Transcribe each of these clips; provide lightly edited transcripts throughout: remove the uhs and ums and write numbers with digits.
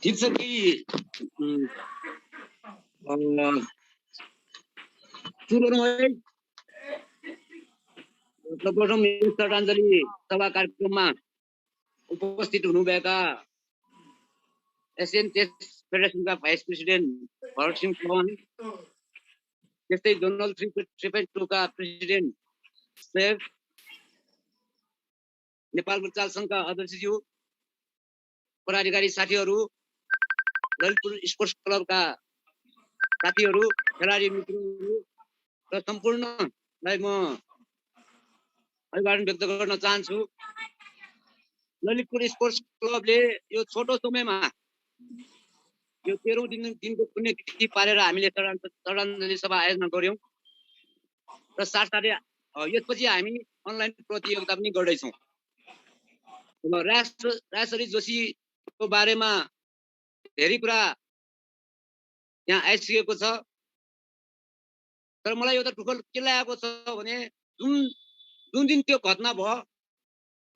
ठिक छ कि सुरु गरौँ है। सर्वप्रथम श्रद्धाञ्जली सभा कार्यक्रममा उपस्थित हुनुभएका एसियन चेस फेडरेसनका भाइस प्रेसिडेन्ट भरत सिंह चौहान, त्यस्तै जोनल 3.2 का प्रेसिडेन्ट सेफ, नेपाल बच्चा संघका अध्यक्षज्यू, पदाधिकारी साथीहरू, ललितपुर स्पोर्ट्स क्लबका साथीहरू, खेलाडी मित्रहरू र सम्पूर्णलाई म अभिवादन व्यक्त गर्न चाहन्छु। ललितपुर स्पोर्ट्स क्लबले यो छोटो समयमा यो 13औं दिनको पुण्यतिथि पारेर हामीले श्रद्धाञ्जली सभा आयोजना गर्यौं र साथसाथै यसपछि हामी अनलाइन प्रतियोगिता पनि गर्दैछौँ। राजेश हरि जोशीको बारेमा धेरै कुरा यहाँ आइसकेको छ, तर मलाई एउटा दुःख के लागेको छ भने जुन दिन त्यो घटना भयो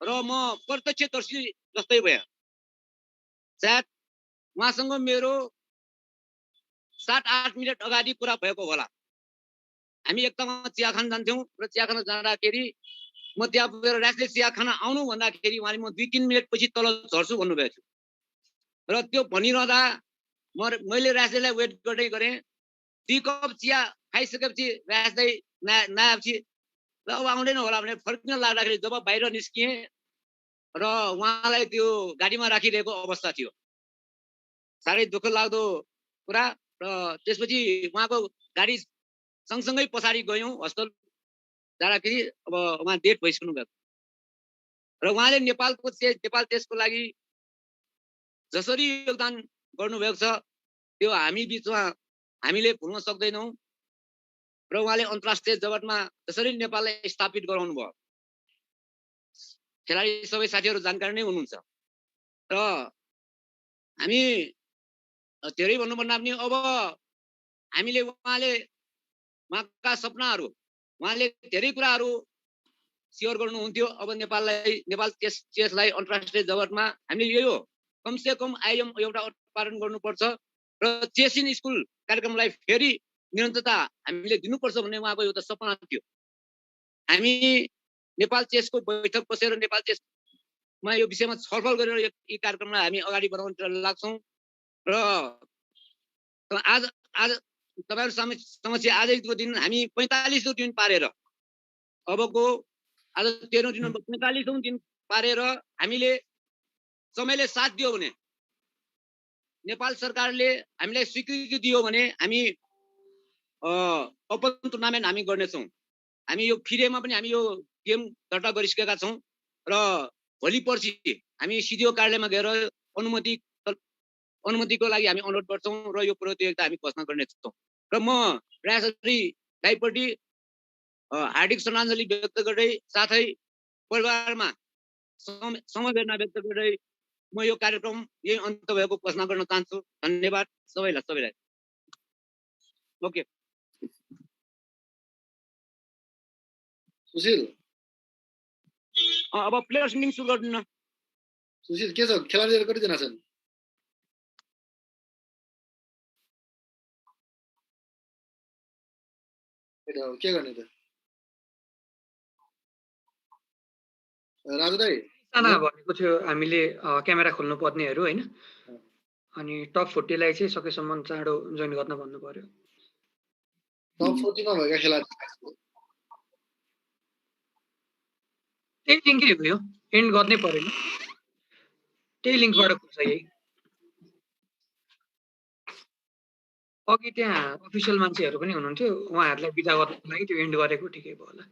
र म प्रत्यक्षदर्शी जस्तै भएँ। सायद उहाँसँग मेरो 7-8 मिनट अगाडि कुरा भएको होला। हामी एकतामा चिया खान जान्थ्यौँ र चिया खान जाँदाखेरि म त्यहाँ पुगेर राजले चिया खान आउनु भन्दाखेरि उहाँले म 2-3 मिनट पछि तल झर्छु भन्नुभएको थियो र त्यो भनिरहँदा मैले राजलाई वेट गर्दै गरेँ। 2 कप चिया खाइसकेपछि राजलाई नआएपछि ल अब आउँदैन होला भने फर्किन लाग्दाखेरि जब बाहिर निस्किएँ र उहाँलाई त्यो गाडीमा राखिरहेको अवस्था थियो। साह्रै दुःख लाग्दो कुरा। र त्यसपछि उहाँको गाडी सँगसँगै पछाडि गयौँ हस्पिटल जाँदाखेरि अब उहाँ डेथ भइसक्नु भएको र उहाँले नेपाल चेसको लागि जसरी योगदान गर्नुभएको छ त्यो हामी बिचमा हामीले भुल्न सक्दैनौँ र उहाँले अन्तर्राष्ट्रिय जगतमा जसरी नेपाललाई स्थापित गराउनु भयो, खेलाडी सबै साथीहरू जानकारी नै हुनुहुन्छ। र हामी धेरै भन्नुभन्दा पनि अब हामीले उहाँका सपनाहरू, उहाँले धेरै कुराहरू सेयर गर्नुहुन्थ्यो। अब नेपाल चेसलाई अन्तर्राष्ट्रिय जगतमा हामीले यही हो, कमसे कम आइएम एउटा उत्पादन गर्नुपर्छ र चेस इन स्कुल कार्यक्रमलाई फेरि निरन्तरता हामीले दिनुपर्छ भन्ने उहाँको एउटा सपना थियो। हामी नेपाल चेसको बैठक बसेर नेपाल चेसमा यो विषयमा छलफल गरेर यो कार्यक्रमलाई हामी अगाडि बढाउन लाग्छौँ र आज तपाईहरु समक्ष आजको दिन हामी 45औं दिन पारेर अबको आज 13औं दिन 45औं दिन पारेर हामीले समयले साथ दियो भने, नेपाल सरकारले हामीलाई स्वीकृति दियो भने हामी ओपन टुर्नामेन्ट हामी गर्नेछौँ। हामी यो फिडेमा पनि हामी यो गेम दर्ता गरिसकेका छौँ र भोलि पर्सि हामी सिडिओ कार्यालयमा गएर अनुमतिको लागि हामी अनुरोध गर्छौँ र यो प्रतियोगिता हामी घोषणा गर्नेछौँ। र म राजश्री दाइपट्टि हार्दिक श्रद्धाञ्जली व्यक्त गर्दै साथै परिवारमा समवेदना व्यक्त गर्दै म यो कार्यक्रम यही अन्त भएको घोषणा गर्न चाहन्छु। धन्यवाद सबैलाई। ओके सुशील, अब प्लेयर्स मिटिङ सुरु गर्दिनु। सुशील के छ, खेलाडीहरू कतिजना छन्? के गर्ने त राजु दाइ? भनेको थियो हामीले क्यामेरा खोल्नु पर्नेहरू हैन, अनि टप 40 लाई चाहिँ सकेसम्म चाँडो जोइन गर्न भन्नु पर्यो। टप 40 मा भएका खेलाडी त्यही लिङ्कै हो, यो एन्ड गर्नै परेन, त्यही लिङ्कबाट खुल्छ। यही अघि त्यहाँ अफिसियल मान्छेहरू पनि हुनुहुन्थ्यो, उहाँहरूलाई बिदा गर्नको लागि त्यो एन्ड गरेको ठिकै भयो होला।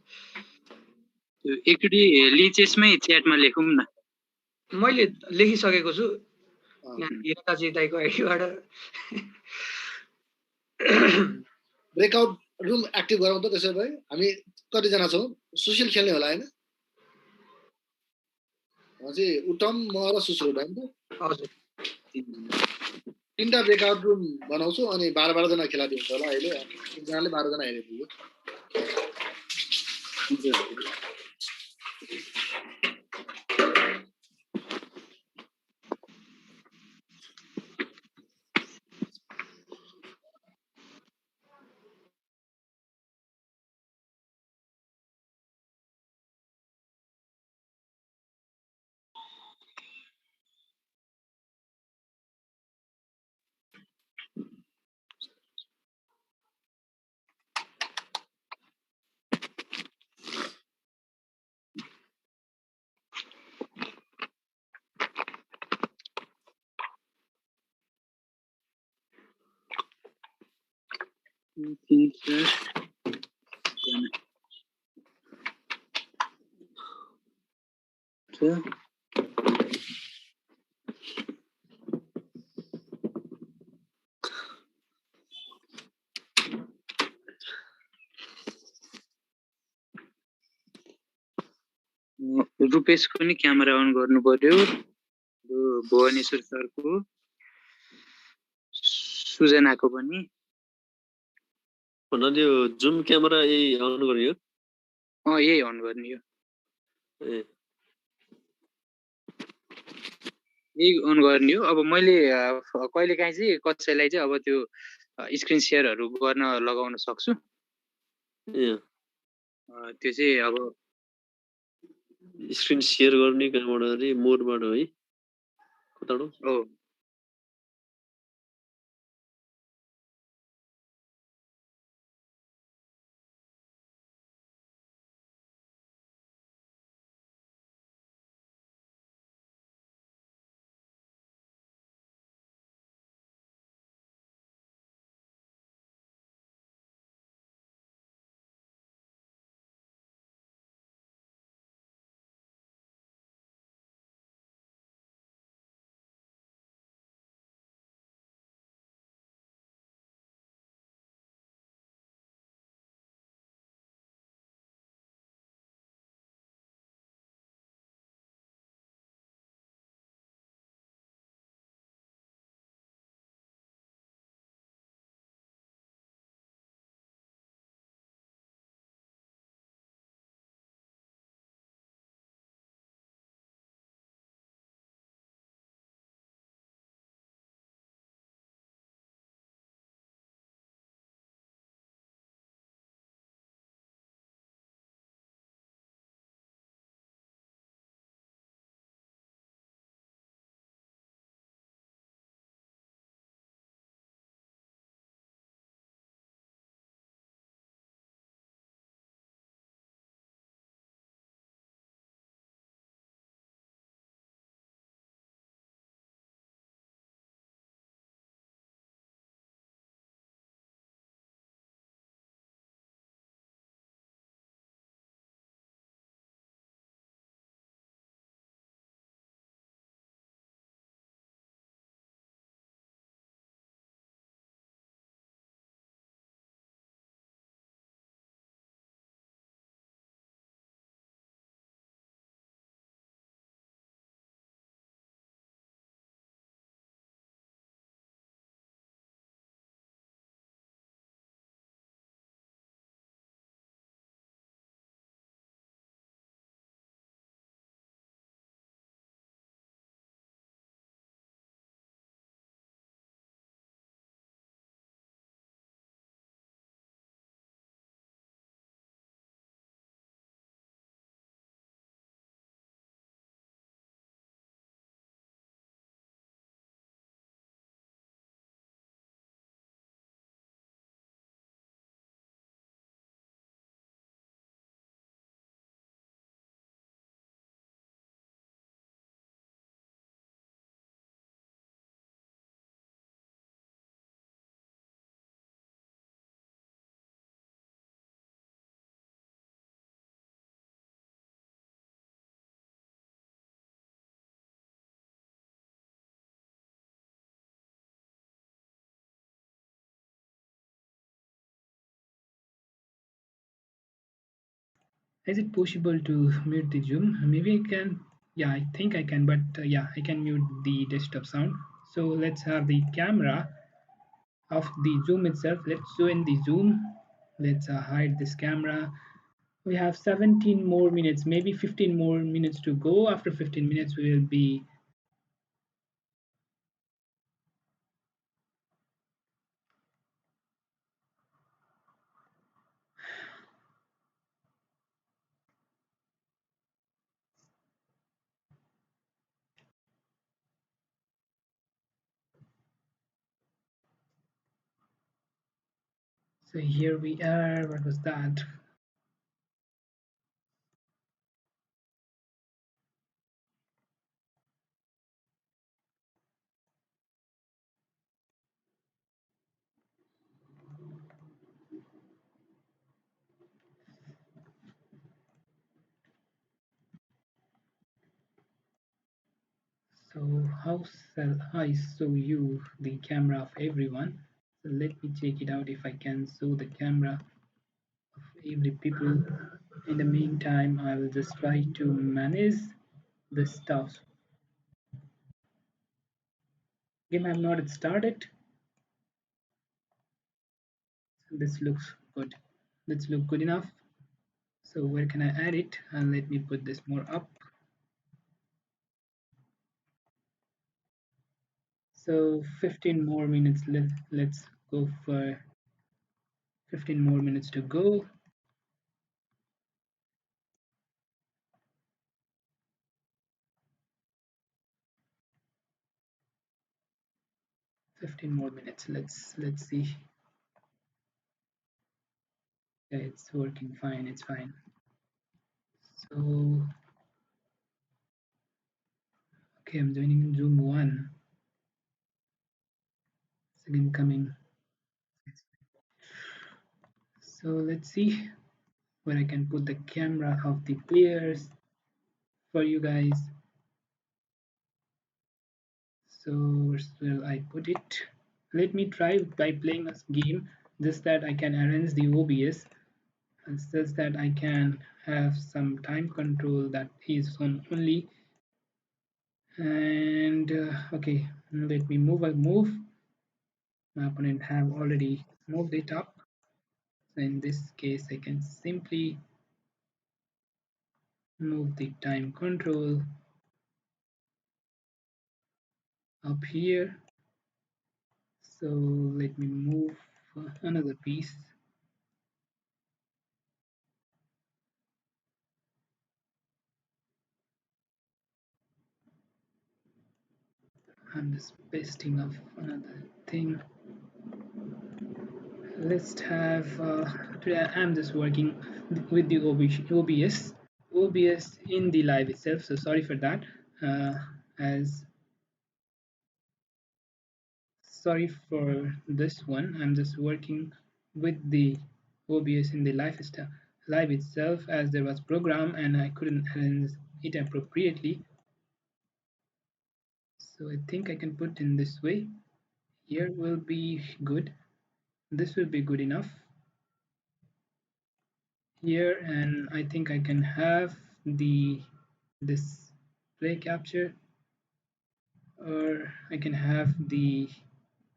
एकचोटि लिचेसमै च्याटमा लेखौँ न। मैले लेखिसकेको छु यहाँ हिराजी दाइको आइडीबाट। ब्रेकआउट रुम एक्टिभ गराउँ त। त्यसो भए हामी कतिजना छौँ? सुशील खेल्ने होला हैन? हजुर, उत्तम, म र सुशील हो नि त। हजुर, 3टा ब्रेकआउट रुम बनाउँछु अनि 12 जना खेलाडी हुन्छ होला। अहिले एकजनाले 12 जना हेरे पुग्यो। रुपेशको नि क्यामेरा अन गर्नु पर्यो भुवनेश्वर सरको सुजनाको पनि भन्नाले यो जुम क्यामेरा यही अन गर्ने हो यही अन गर्ने हो यही अन गर्ने हो अब मैले कहिलेकाहीँ चाहिँ कसैलाई चाहिँ अब त्यो स्क्रिन शेयरहरू गर्न लगाउन सक्छु त्यो चाहिँ अब स्क्रिन शेयर गर्ने कहाँबाट अरे मोडबाट है कताबाट हो Is it possible to mute the Zoom? Maybe I can. Yeah, I think I can, but yeah, I can mute the desktop sound. So let's have the camera of the Zoom itself. Let's zoom in the Zoom. Let's hide this camera. We have 17 more minutes, maybe 15 more minutes to go. After 15 minutes, we will be so here we are. What was that? how shall I show you the camera of everyone? So let me check it out if I can show the camera of every people. In the meantime, I will just try to manage the stuff. Game have not started. So this looks good. This look good enough. So where can I add it? And let me put this more up. So 15 more minutes left. Let's go for 15 more minutes to go. 15 more minutes. Let's see. Yeah, it's working fine. It's fine. So okay, I'm joining in Zoom 1. Second coming. So let's see where I can put the camera of the players for you guys. So where will I put it? Let me try by playing a game just that I can arrange the OBS and such that I can have some time control that is on only. And okay, let me move. My opponent have already moved it up. So in this case, I can simply move the time control up here. So let me move another piece. I'm just pasting of another thing. Let's have today I'm just working with the OBS in the live itself, so sorry for that. As sorry for this one, I'm just working with the OBS in the live itself, as there was program and I couldn't arrange it appropriately. So I think I can put in this way. Here will be good. This will be good enough here, and I think I can have the display capture, or I can have the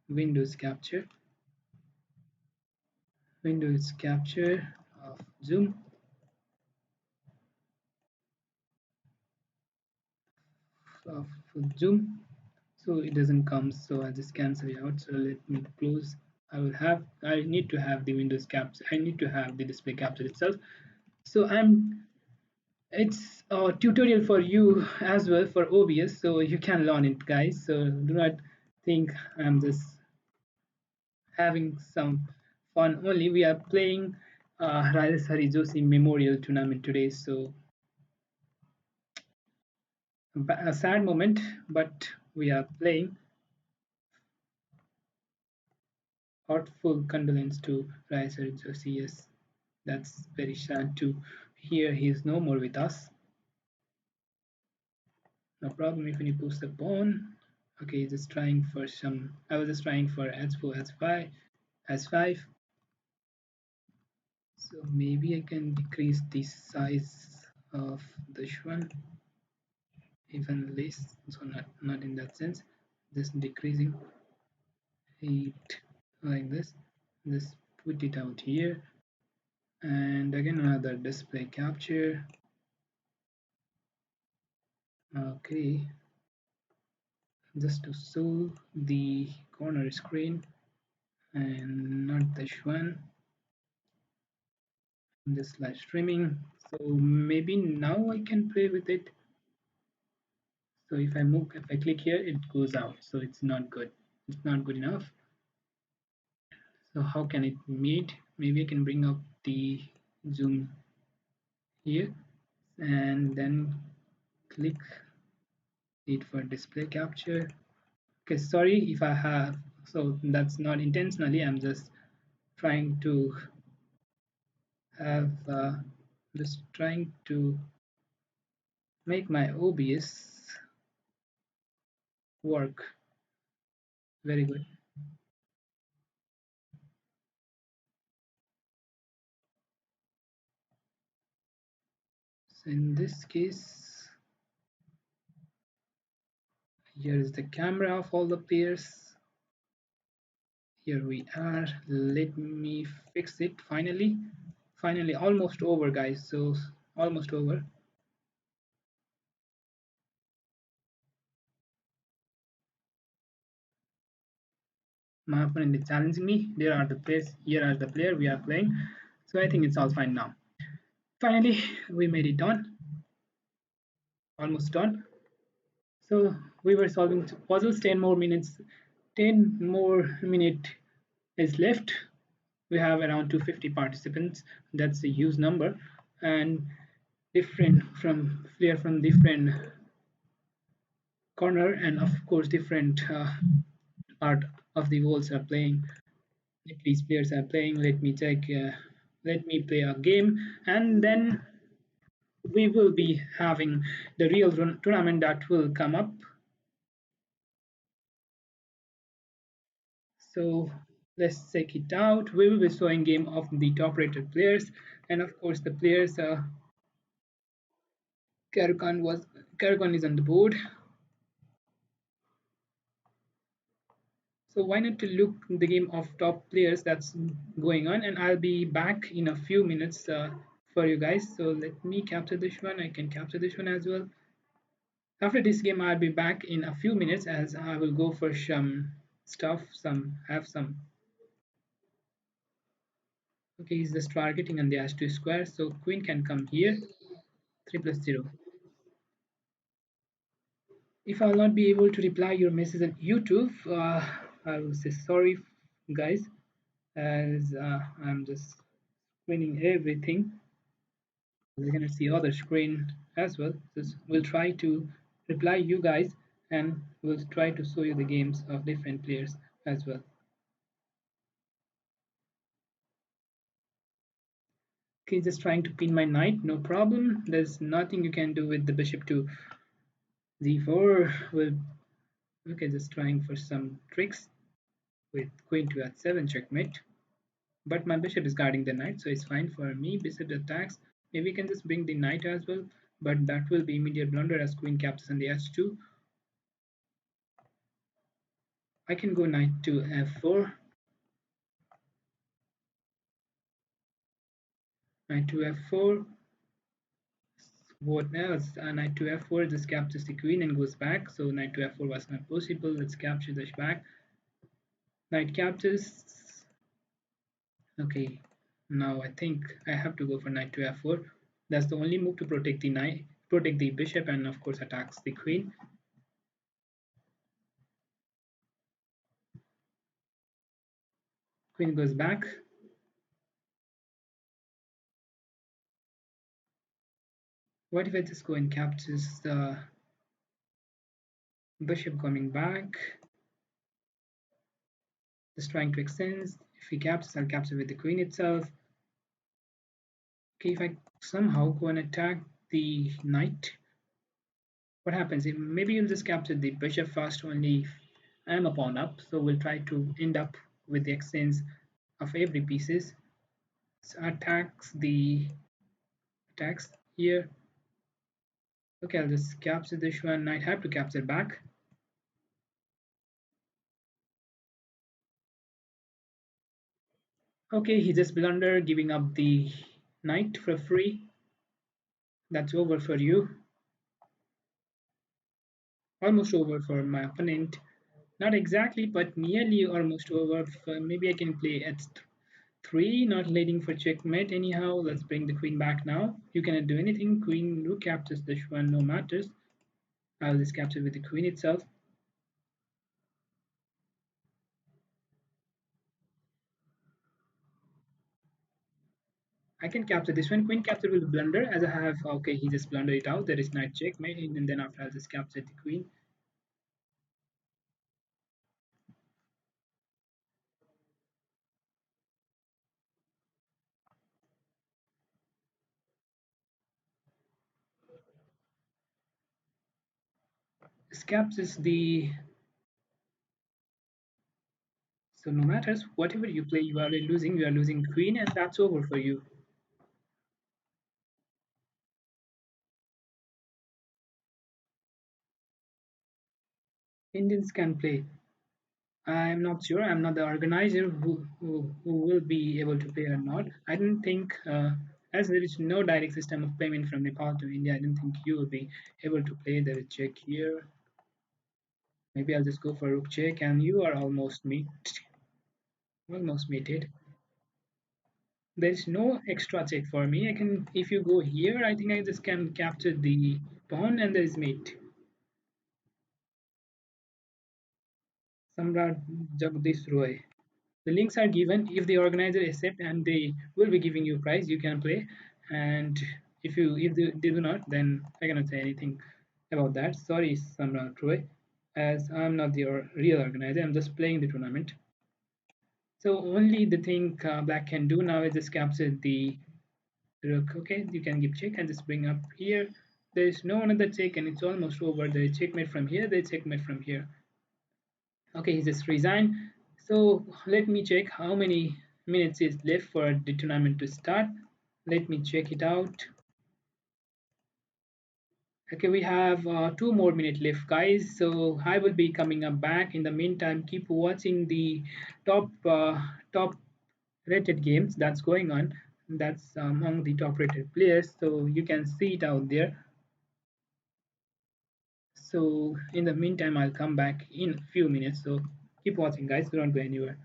Windows capture of Zoom. Of Zoom, so it doesn't come, so I just cancel it out. So let me close. I need to have the Windows capture, I need to have the display capture itself. So it's a tutorial for you as well for OBS, so you can learn it, guys. So do not think I'm just having some fun only. We are playing Rajesh Hari Joshi Memorial Tournament today, so a sad moment, but we are playing. Heartful condolence to Rajesh Hari Joshi. Yes, that's very sad to hear he is no more with us. No problem if you push the pawn. Okay, just trying for some. I was just trying for h4, h5, h5. So maybe I can decrease the size of this one even less. So not in that sense. Just decreasing it like this. Just put it out here, and again another display capture. Okay, just to show the corner screen and not this one. This live streaming, so maybe now I can play with it. So if I click here, it goes out, so it's not good. It's not good enough. So how can it meet? Maybe I can bring up the zoom here and then click it for display capture. Okay, sorry if I have, so that's not intentionally, I'm just trying to have just trying to make my OBS work. Very good. So in this case, here is the camera of all the players. Here we are. Let me fix it finally. Finally, almost over, guys. So almost over. My opponent is challenging me. There are the players. Here are the player we are playing. So I think it's all fine now. Finally, we made it done. Almost done. So we were solving puzzles. 10 more minutes. 10 more minute is left. We have around 250 participants. That's a huge number, and different from player from different corner, and of course different part of the walls are playing. These players are playing. Let me check. Let me play a game, and then we will be having the real tournament that will come up. So let's check it out. We will be showing game of the top rated players, and of course the players Karukan is on the board. So why not to look the game of top players that's going on, and I'll be back in a few minutes for you guys. So let me capture this one. I can capture this one as well. After this game, I'll be back in a few minutes as I will go for some stuff, have some. Okay, he's just targeting on the h2 square, so queen can come here. 3+0. If I'll not be able to reply your message on YouTube, I will say sorry, guys, as I'm just screening everything. You can see other screen as well. So we'll try to reply you guys, and we'll try to show you the games of different players as well. Okay, just trying to pin my knight, no problem. There's nothing you can do with the bishop to d4. Okay, just trying for some tricks with queen to h7 checkmate. But my bishop is guarding the knight, so it's fine for me. Bishop attacks. Maybe we can just bring the knight as well, but that will be immediate blunder as queen captures on the h2. I can go knight to f4. Knight to f4. What else? Knight to f4 just captures the queen and goes back. So knight to f4 was not possible. Let's capture this back. Knight captures. Okay, now I think I have to go for knight to f4. That's the only move to protect the knight, protect the bishop, and of course attacks the queen. Queen goes back. What if I just go and captures the bishop coming back? Just trying to extend. If he captures, I'll capture with the queen itself. Okay, if I somehow go and attack the knight, what happens? If maybe you'll just capture the bishop first, only I am a pawn up, so we'll try to end up with the exchange of every pieces. So attacks here. Okay, I'll just capture this one. Knight have to capture back. Okay, he just blunder, giving up the knight for free. That's over for you. Almost over for my opponent. Not exactly, but nearly almost over. Maybe I can play h3, not letting for checkmate. Anyhow, let's bring the queen back now. You cannot do anything. Queen who captures this one, no matters. I'll just capture with the queen itself. I can capture this one. Queen capture will blunder as I have. Okay, he just blundered it out. There is knight checkmate, and then after I'll just capture the queen. This captures the So no matters whatever you play, you are losing queen, and that's over for you. Indians can play. I'm not sure. I'm not the organizer who will be able to pay or not. I don't think, as there is no direct system of payment from Nepal to India, I don't think you will be able to play the check here. Maybe I'll just go for rook check, and you are almost mated. There's no extra check for me. I can, if you go here, I think I just can capture the pawn, and there is mate. Samrat Jagdish Roy. The links are given. If the organizer accept and they will be giving you prize, you can play. And if they do not, then I cannot say anything about that. Sorry, Samrat Roy, as I'm not the real organizer. I'm just playing the tournament. So only the thing black can do now is just capture the rook. Okay, you can give check and just bring up here. There is no another check, and it's almost over. The checkmate from here, the checkmate from here. Okay, he just resigned. So let me check how many minutes is left for the tournament to start. Let me check it out. Okay, we have 2 more minutes left, guys. So I will be coming up back. In the meantime, keep watching the top rated games that's going on. That's among the top rated players. So you can see it out there. So in the meantime, I'll come back in a few minutes. So keep watching, guys. Don't go anywhere.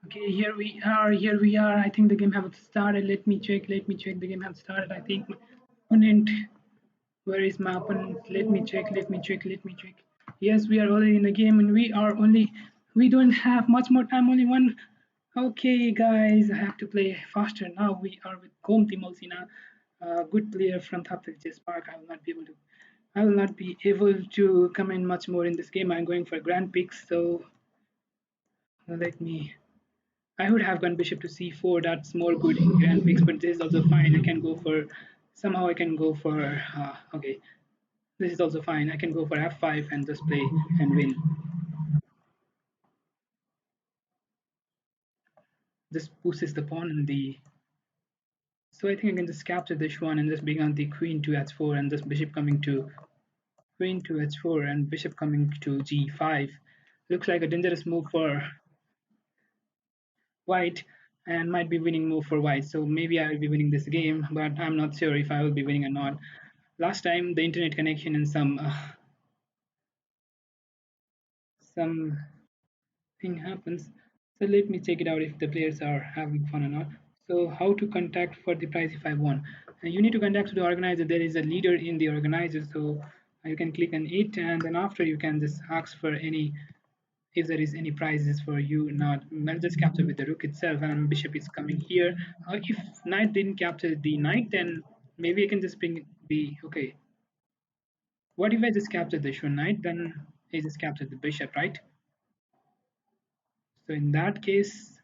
Okay, here we are. Here we are. I think the game has started. Let me check. Let me check. The game has started. I think my opponent. Where is my opponent? Let me check. Let me check. Let me check. Yes, we are already in the game, and we are only. We don't have much more time. Only one. Okay, guys, I have to play faster now. We are with Khalti Malsina, a good player from Thapil Chess Park. I will not be able to. I will not be able to comment much more in this game. I'm going for grand picks, so let me. I would have gone bishop to c4. That's more good in grand picks, but this is also fine. I can go for. Somehow I can go for. Okay, this is also fine. I can go for f5 and just play and win. This pushes the pawn in the. So I think I can just capture this one and just bring on the queen to h4 and just bishop coming to queen to h4 and bishop coming to g5. Looks like a dangerous move for white and might be winning move for white. So maybe I will be winning this game, but I'm not sure if I will be winning or not. Last time the internet connection and some thing happens. So let me check it out if the players are having fun or not. So how to contact for the prize if I won? You need to contact to the organizer. There is a leader in the organizer, so you can click on it, and then after you can just ask for any if there is any prizes for you. Not I'll just capture with the rook itself, and bishop is coming here. If knight didn't capture the knight, then maybe I can just bring the okay. What if I just capture the one knight? Then I just capture the bishop, right? So in that case,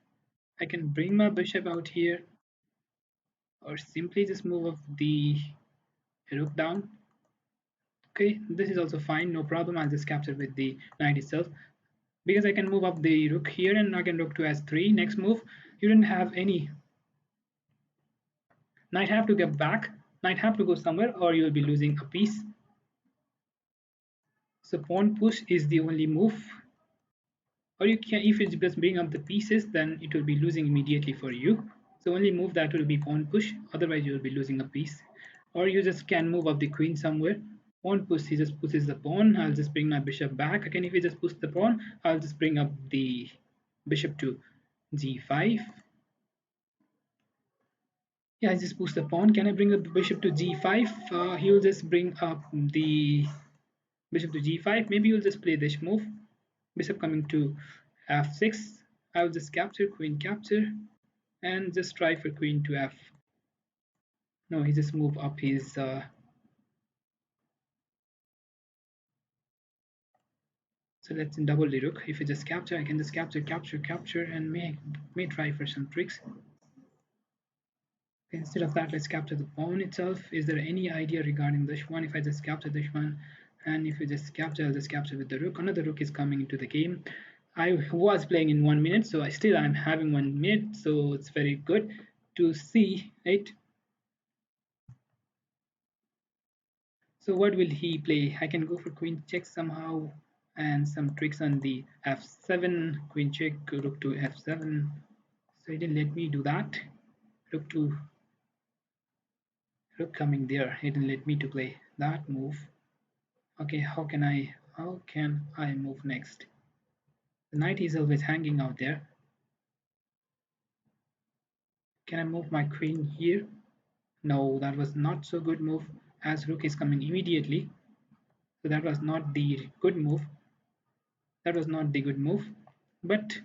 I can bring my bishop out here or simply just move up the rook down. Okay, this is also fine, no problem. I'll just capture with the knight itself because I can move up the rook here and I can rook to s3. Next move, you don't have any. Knight have to get back, knight have to go somewhere or you will be losing a piece. So pawn push is the only move. Or you can, if you just bring up the pieces, then it will be losing immediately for you. So only move that will be pawn push, otherwise you will be losing a piece. Or you just can move up the queen somewhere. Pawn push, he just pushes the pawn. I'll just bring my bishop back. Again, if he just push the pawn, I'll just bring up the bishop to g5. Yeah, I just push the pawn. Can I bring up the bishop to g5? He'll just bring up the bishop to g5. Maybe you'll just play this move. Bishop coming to f6. I'll just capture, queen capture, and just try for queen to f. No, he just move up his. So let's double the rook. If you just capture, I can just capture, capture, capture, and may try for some tricks. Instead of that, let's capture the pawn itself. Is there any idea regarding this one? If I just capture this one, and if you just capture, I'll just capture with the rook. Another rook is coming into the game. I was playing in 1 minute, so I'm having 1 minute, so it's very good to see it. So what will he play? I can go for queen check somehow, and some tricks on the f7, queen check, rook to f7. So he didn't let me do that. Rook to rook coming there. He didn't let me to play that move. Okay, how can I move next? The knight is always hanging out there. Can I move my queen here? No, that was not so good move as rook is coming immediately. So that was not the good move. That was not the good move. But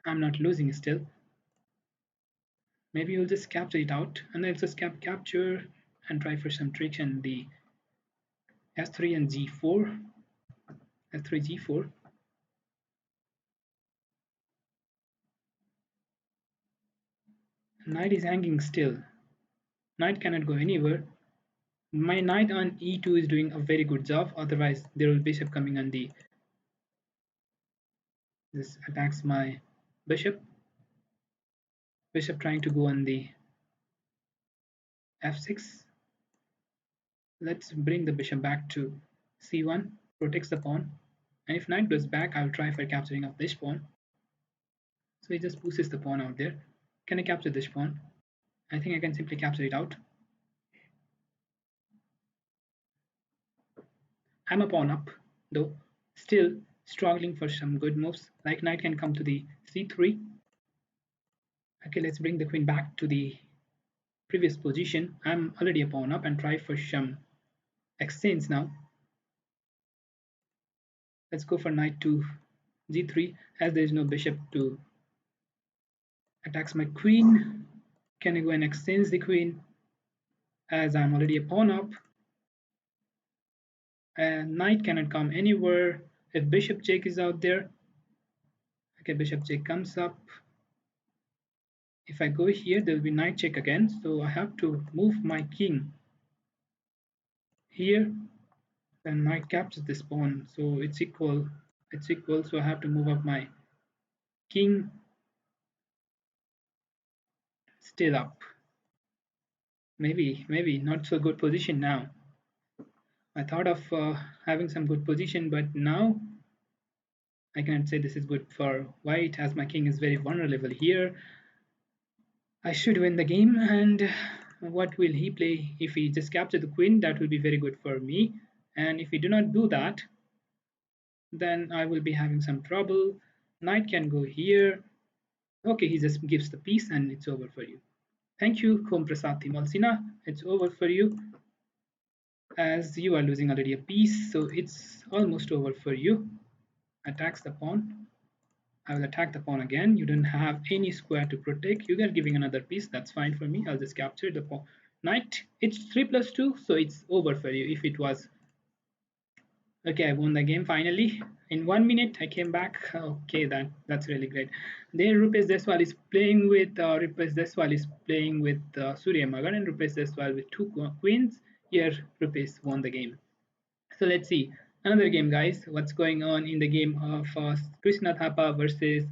I'm not losing still. Maybe we'll just capture it out and then just capture and try for some tricks in the s3 and g4. s3 g4. Knight is hanging still. Knight cannot go anywhere. My knight on e2 is doing a very good job, otherwise there will be bishop coming on the. This attacks my bishop. Bishop trying to go on the f6. Let's bring the bishop back to c1, protects the pawn, and if knight goes back, I'll try for capturing of this pawn. So he just pushes the pawn out there. Can I capture this pawn? I think I can simply capture it out. I'm a pawn up, though, still struggling for some good moves. Like knight can come to the c3. Okay, let's bring the queen back to the previous position. I'm already a pawn up and try for some exchange now. Let's go for knight to g3 as there is no bishop to attacks my queen. Can I go and exchange the queen as I'm already a pawn up? And knight cannot come anywhere if bishop check is out there. Okay, bishop check comes up. If I go here, there will be knight check again, so I have to move my king here. Then knight captures this pawn, so it's equal. So I have to move up my king. Still up. Maybe not so good position now. I thought of having some good position, but now I cannot say this is good for white as my king is very vulnerable here. I should win the game, and what will he play? If he just capture the queen, that will be very good for me, and if he do not do that, then I will be having some trouble. Knight can go here. Okay, he just gives the piece and it's over for you. Thank you, Komprasad Thimalsina. It's over for you as you are losing already a piece, so it's almost over for you. Attacks the pawn. I will attack the pawn again. You don't have any square to protect. You are giving another piece. That's fine for me. I'll just capture the pawn. Knight. It's 3+2, so it's over for you. If it was okay, I won the game finally. In 1 minute, I came back. Okay, that's really great. There, Rupesh Deswal is playing with Surya Magan, and Rupesh Deswal with 2 queens. Here, Rupesh won the game. So let's see another game, guys. What's going on in the game of Krishna Thapa versus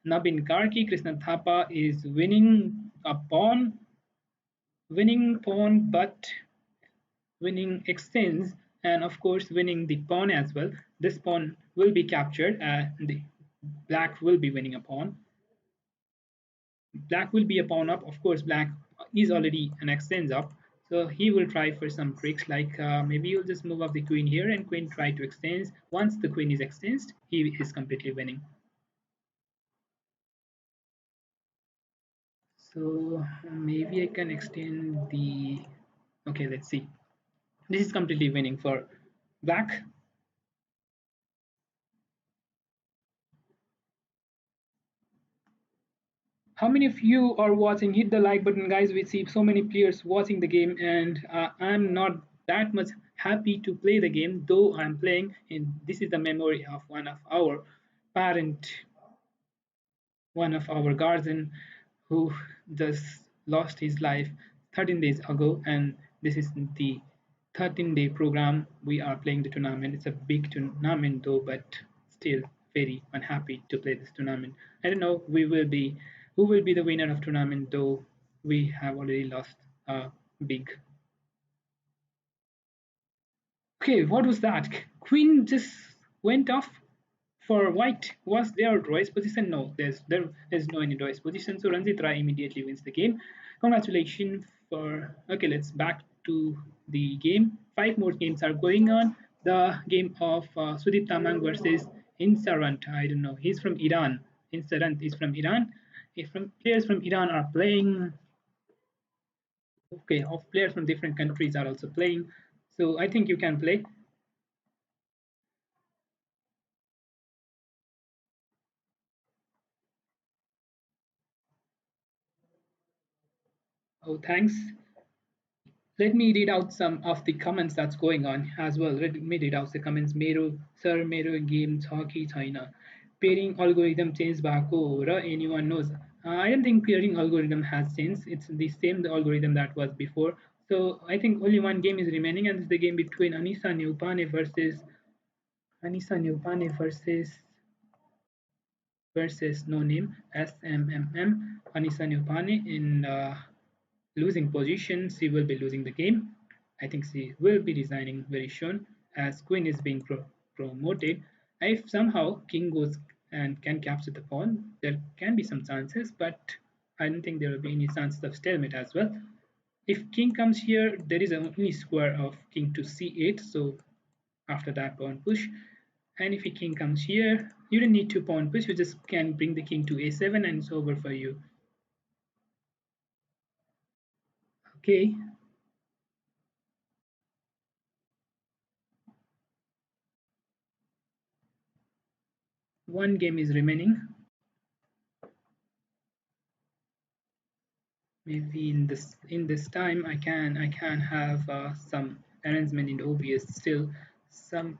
Nabin Karki? Krishna Thapa is winning pawn, but winning exchange, and of course winning the pawn as well. This pawn will be captured and the black will be winning a pawn. Black will be a pawn up. Of course, black is already an exchange up, so he will try for some tricks like maybe you'll just move up the queen here and queen try to exchange. Once the queen is exchanged, he is completely winning. So maybe I can extend the, okay, let's see. This is completely winning for black. How many of you are watching? Hit the like button, guys. We see so many players watching the game, and I'm not that much happy to play the game, though I'm playing. And this is the memory of one of our parent, one of our guardian, who just lost his life 13 days ago, and this is the 13-day program. We are playing the tournament. It's a big tournament, though, but still very unhappy to play this tournament. I don't know who will be the winner of tournament, though we have already lost a big. Okay, what was that? Queen just went off for white. Was there Roy's position? No, there's no any Roy's position. So Ranjit Rai immediately wins the game. Congratulations for. Okay, let's back to the game. 5 more games are going on. The game of Sudip Tamang versus Insarant. I don't know. He's from Iran. Insarant is from Iran. If players from Iran are playing, okay, of players from different countries are also playing. So I think you can play. Oh, thanks. Let me read out some of the comments that's going on as well. Let me read out the comments. Mero sir, mero game hockey China. Pairing algorithm changed bako ra anyone knows. I don't think pairing algorithm has changed. It's the same algorithm that was before. So I think only one game is remaining, and it's the game between Anisa Neupane versus no name SMMM. Anisa Neupane in losing position. She will be losing the game. I think she will be resigning very soon as queen is being promoted. If somehow king goes and can capture the pawn, there can be some chances, but I don't think there will be any chances of stalemate as well. If king comes here, there is only square of king to c8, so after that pawn push. And if a king comes here, you don't need to pawn push, you just can bring the king to a7 and it's over for you. Okay. One game is remaining. Maybe in this time I can have some arrangement in OBS still. Some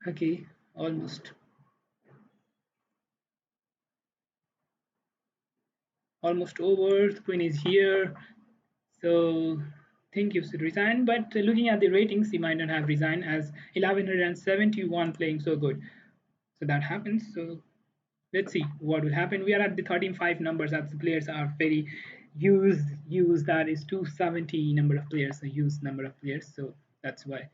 okay, almost over. The queen is here, so I think you should resign. But looking at the ratings, he might not have resigned, as 1171 playing so good. So that happens. So let's see what will happen. We are at the 13.5 numbers, as the players are very used. That is 270 number of players, a used number of players. So that's why.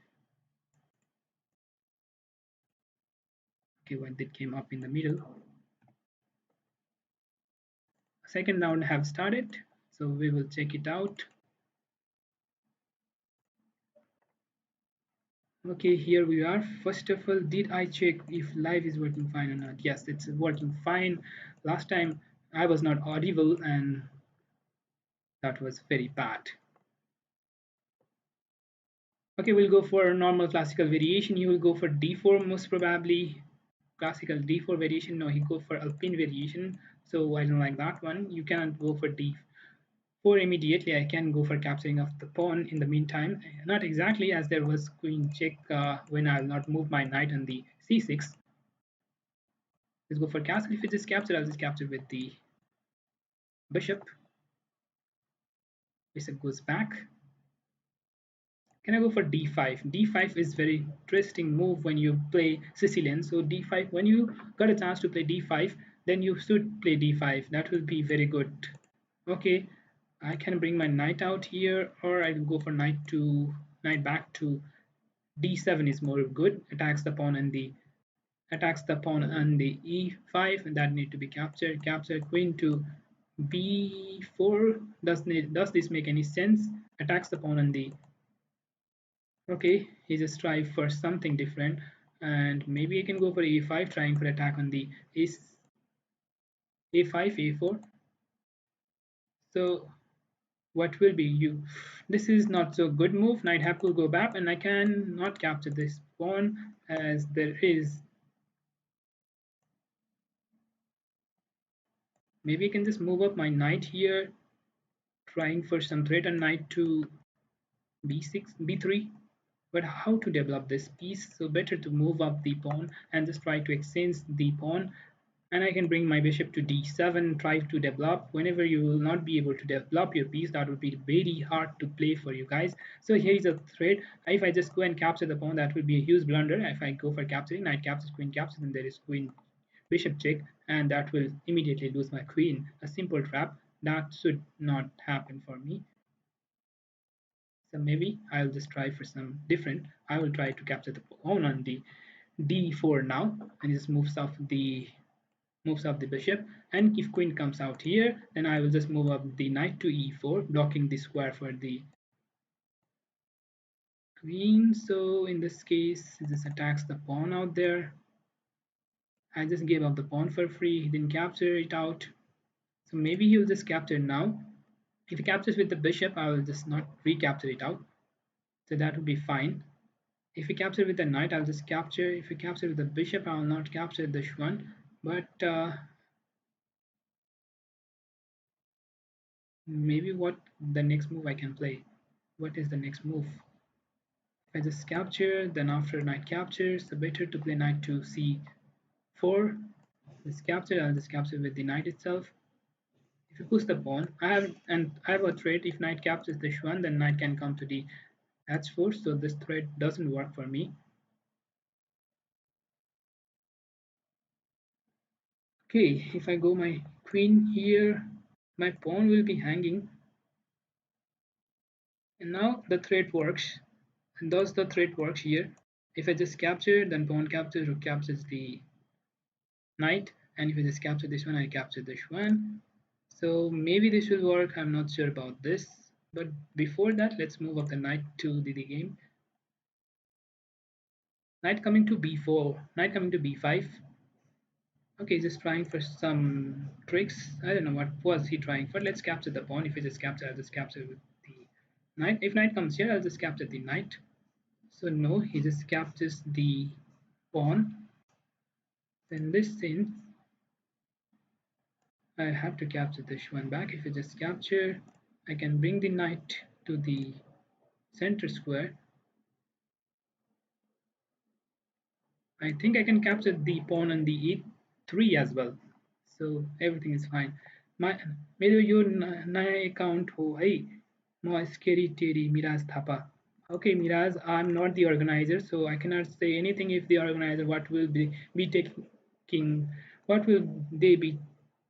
Okay, what did came up in the middle? Second round have started, so we will check it out. Okay, here we are. First of all, did I check if live is working fine or not? Yes, it's working fine. Last time I was not audible and that was very bad. Okay, we'll go for normal classical variation. You will go for d4 most probably. Classical d4 variation. No, he go for alpine variation. So I don't like that one. You cannot go for d4 immediately. I can go for capturing of the pawn in the meantime. Not exactly, as there was queen check when I'll not move my knight on the c6. Let's go for castle. If it is captured, I'll just capture with the bishop. Bishop goes back. Can I go for d5? d5 is very interesting move when you play Sicilian. So d5, when you got a chance to play d5, then you should play d5. That will be very good. Okay, I can bring my knight out here, or I will go for knight back to d7 is more good. Attacks the pawn and the e5, and that need to be captured. Capture queen to b4. Does this make any sense? Attacks the pawn on the. Okay, he just tried for something different, and maybe I can go for a5, trying for attack on the a5, a4. So what will be you? This is not so good move. Knight have to go back, and I can not capture this pawn, as there is. Maybe I can just move up my knight here, trying for some threat on knight to b6, b3. But how to develop this piece? So better to move up the pawn and just try to exchange the pawn, and I can bring my bishop to d7, try to develop. Whenever you will not be able to develop your piece, that would be very hard to play for you guys. So here is a threat. If I just go and capture the pawn, that would be a huge blunder. If I go for capturing, knight captures, queen captures, then there is queen bishop check, and that will immediately lose my queen. A simple trap that should not happen for me. So maybe I'll just try for some different. I will try to capture the pawn on the d4 now, and just moves off the bishop. And if queen comes out here, then I will just move up the knight to e4, blocking the square for the queen. So in this case, this attacks the pawn out there. I just gave up the pawn for free. He didn't capture it out. So maybe he'll just capture now. If he captures with the bishop, I will just not recapture it out. So that would be fine. If he captures with the knight, I'll just capture. If he captures with the bishop, I will not capture this one. But maybe what the next move I can play? What is the next move? If I just capture, then after knight captures, so better to play knight to c4. This capture, I'll just capture with the knight itself. If you push the pawn, I have a threat. If knight captures this one, then knight can come to the h4. So this threat doesn't work for me. Okay, if I go my queen here, my pawn will be hanging. And now the threat works. And thus the threat works here. If I just capture, then pawn captures, rook captures the knight. And if I just capture this one, I capture this one. So maybe this will work. I'm not sure about this. But before that, let's move up the knight to the game. Knight coming to b4, knight coming to b5. Okay, just trying for some tricks. I don't know what was he trying for. Let's capture the pawn. If we just capture, I'll just capture with the knight. If knight comes here, I'll just capture the knight. So no, he just captures the pawn. In this sense, I have to capture this one back. If I just capture, I can bring the knight to the center square. I think I can capture the pawn on the e3 as well. So everything is fine. मेरो यो नयाँ account हो है म scary Terry Miraj Thapa. Okay, Miraj, I'm not the organizer, so I cannot say anything. If the organizer, what will be taking, what will they be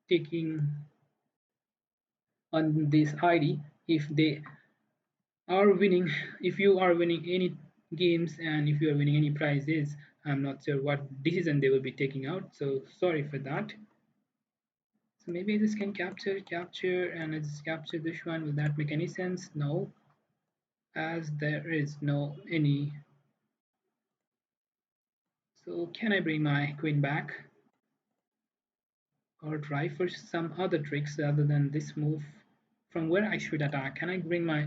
taking on this ID if they are winning? If you are winning any games and if you are winning any prizes, I'm not sure what decision they will be taking out, so sorry for that. So maybe I just can capture and I just capture this one. Will that make any sense? No, as there is no any. So can I bring my queen back or try for some other tricks other than this move? From where I should attack? Can I bring my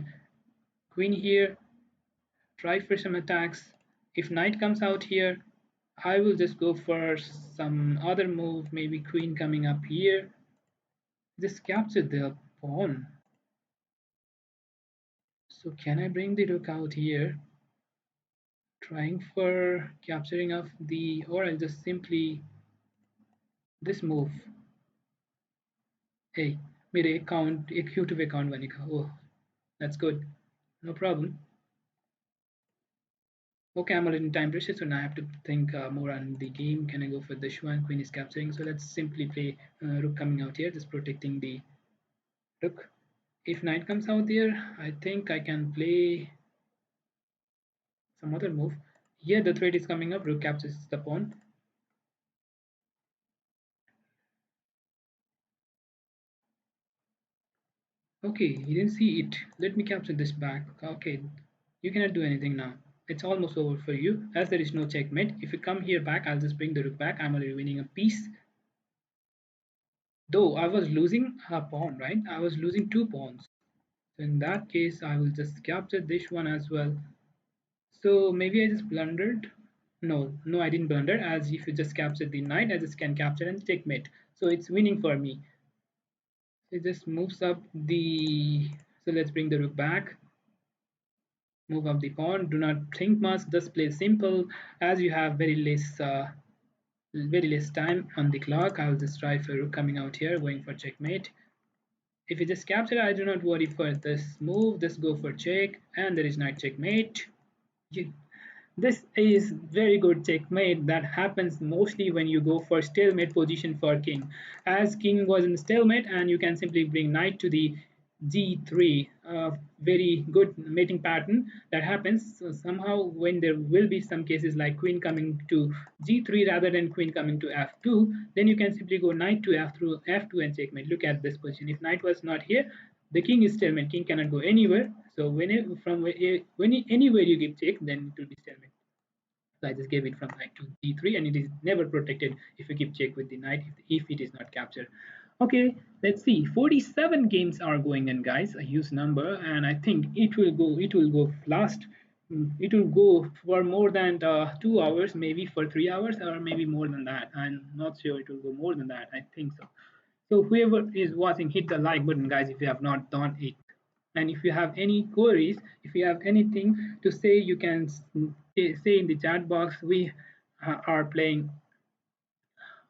queen here, try for some attacks? If knight comes out here, I will just go for some other move, maybe queen coming up here. Just capture the pawn. So can I bring the rook out here? Trying for capturing of the, or I'll just simply this move. Hey, mere account, executive account vanika. Oh, that's good. No problem. Okay, I'm already in time pressure, so now I have to think more on the game. Can I go for this one? Queen is capturing, so let's simply play rook coming out here, just protecting the rook. If knight comes out there, I think I can play some other move. Here the threat is coming up, rook captures the pawn. Okay, you didn't see it. Let me capture this back. Okay, you cannot do anything now. It's almost over for you, as there is no checkmate. If you come here back, I'll just bring the rook back. I'm already winning a piece. Though I was losing a pawn, right? I was losing 2 pawns. So in that case, I will just capture this one as well. So maybe I just blundered. No, I didn't blunder. As if you just capture the knight, I just can capture and checkmate. So it's winning for me. It just moves up the. So let's bring the rook back. Move up the pawn. Do not think much. Just play simple. As you have very less time on the clock, I'll just try for rook coming out here, going for checkmate. If you just capture, I do not worry for this move. Just go for check, and there is knight checkmate. This is very good checkmate that happens mostly when you go for stalemate position for king. As king was in stalemate, and you can simply bring knight to the g3, very good mating pattern that happens. So somehow when there will be some cases like queen coming to g3 rather than queen coming to f2, then you can simply go knight to f2 and checkmate. Look at this position. If knight was not here, the king is stalemate. King cannot go anywhere. So anywhere you give check, then it will be stalemate. So I just gave it from knight to d3, and it is never protected if you keep check with the knight if it is not captured. Okay, let's see. 47 games are going in, guys. A huge number, and I think it will go last. It will go for more than 2 hours, maybe for 3 hours, or maybe more than that. I'm not sure it will go more than that. I think so. So whoever is watching, hit the like button, guys, if you have not done it. And if you have any queries, if you have anything to say, you can say in the chat box. We are playing.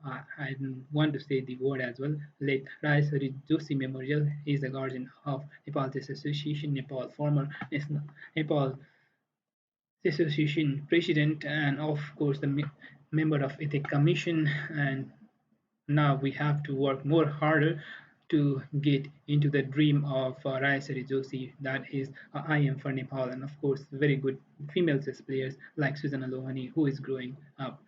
I want to say the word as well. Late Rajesh Hari Joshi Memorial. He is the guardian of Nepal Chess Association, Nepal former Nepal Chess Association president, and of course the member of Ethics Commission. And now we have to work more harder to get into the dream of Rajesh Hari Joshi, that is I am for Nepal, and of course very good female chess players like Sujana Lohani, who is growing up,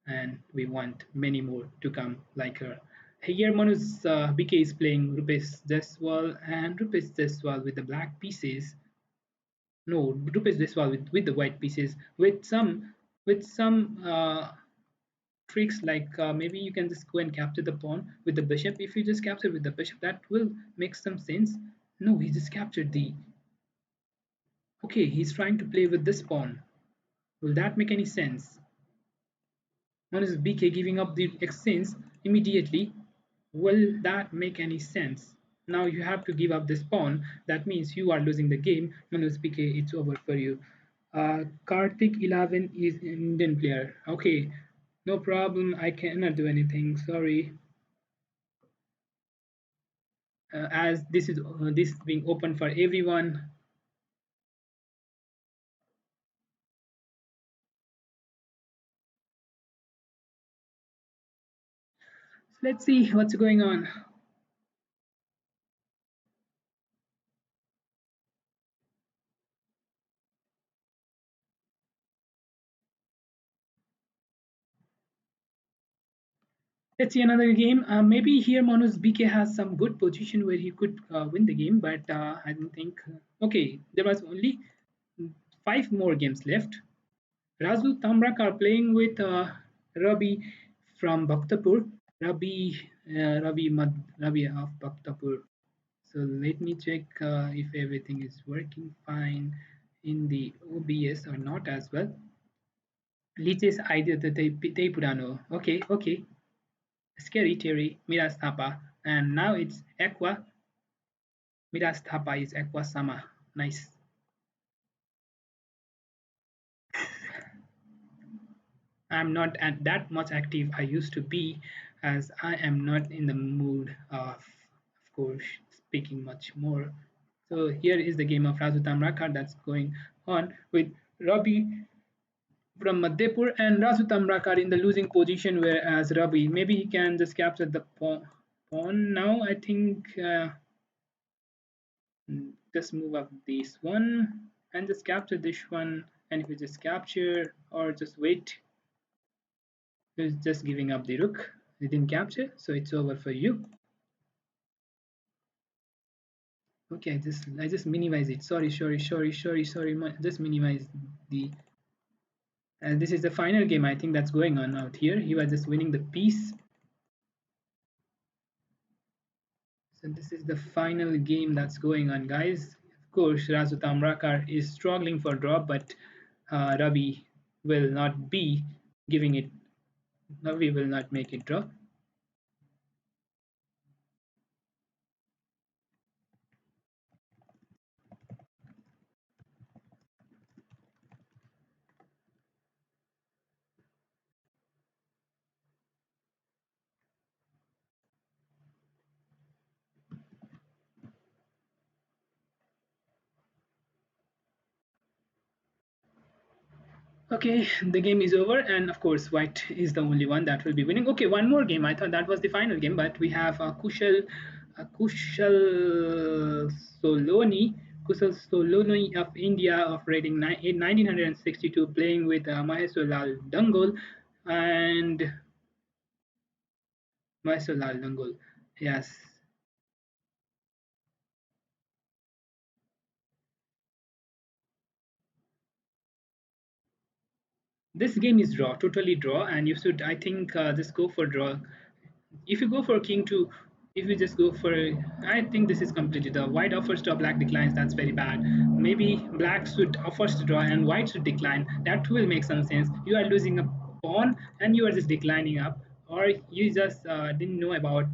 and we want many more to come like her. Here Manu's BK is playing Rupesh Jaiswal, and Rupesh Jaiswal with the black pieces. No, Rupesh Jaiswal with the white pieces with some tricks like maybe you can just go and capture the pawn with the bishop. If you just capture with the bishop, that will make some sense. No, he just captured the. Okay, he's trying to play with this pawn. Will that make any sense? One is BK giving up the exchange immediately. Will that make any sense? Now you have to give up this pawn. That means you are losing the game. Manoj BK, it's over for you. Karthik 11 is an Indian player. Okay, no problem. I cannot do anything. Sorry. As this is being open for everyone. So let's see what's going on. Let's see another game. Maybe here Manus BK has some good position where he could win the game, but I don't think. Okay, there was only 5 more games left. Raju Tamrak are playing with Ravi from Bhaktapur. Ravi of Bhaktapur. So let me check if everything is working fine in the OBS or not as well. Liches idea the Te Purano. Okay, okay. Scary Terry, Miras Thapa. And now it's Aqua. Miras Thapa is Aqua Sama. Nice. I'm not that much active I used to be, as I am not in the mood of course, speaking much more. So here is the game of Raju Tamrakar that's going on with Ravi from Madhepur and Raju Tamrakar in the losing position, whereas Ravi maybe he can just capture the pawn now. I think just move up this one and just capture this one, and if you just capture or just wait. He's just giving up the rook. He didn't capture, so it's over for you. Okay, I just minimize it. Sorry. Just minimize the. And this is the final game I think that's going on out here. He was just winning the piece. So this is the final game that's going on, guys. Of course, Raju Tamrakar is struggling for draw, but Ravi will not be giving it. Ravi will not make it draw. Okay, the game is over, and of course, white is the only one that will be winning. Okay, one more game. I thought that was the final game, but we have Kushal Soloni of India of rating 1962 playing with Mahesulal Dangol and Mahesulal Dangol. Yes. This game is draw, totally draw, and you should, I think, just go for draw. If you go for king 2, if you just go for, I think this is completely the white offers draw, black declines. That's very bad. Maybe black should offers to draw and white should decline. That will make some sense. You are losing a pawn and you are just declining up, or you just didn't know about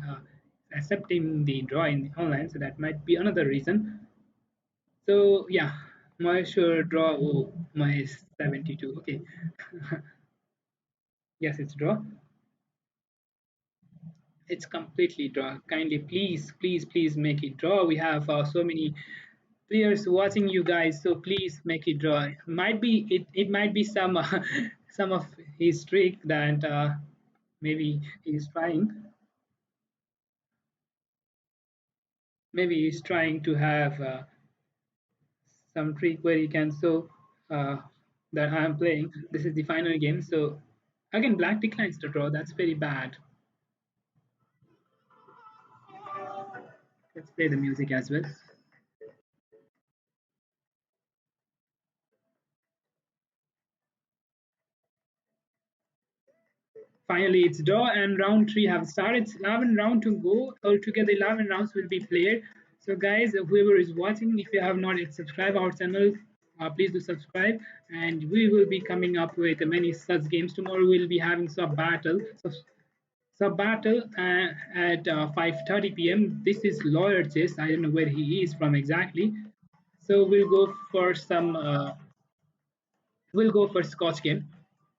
accepting the draw in online. So that might be another reason. So yeah, my sure draw. Oh, my 72. Okay. Yes, it's draw. It's completely draw. Kindly, please make it draw. We have so many players watching you guys, so please make it draw. Might be it might be some some of his trick that maybe he's trying. Maybe he's trying to have some trick where he can show uh, that I'm playing. This is the final game, so again black declines to draw. That's very bad. Let's play the music as well. Finally, it's draw and round 3 have started. It's 11 round to go. Altogether, 11 rounds will be played. So, guys, whoever is watching, if you have not yet subscribed our channel, please do subscribe. And we will be coming up with many such games. Tomorrow, we'll be having sub battle. Sub battle at 5:30 p.m. This is Lawyer Chess. I don't know where he is from exactly. So we'll go for some. We'll go for Scotch game.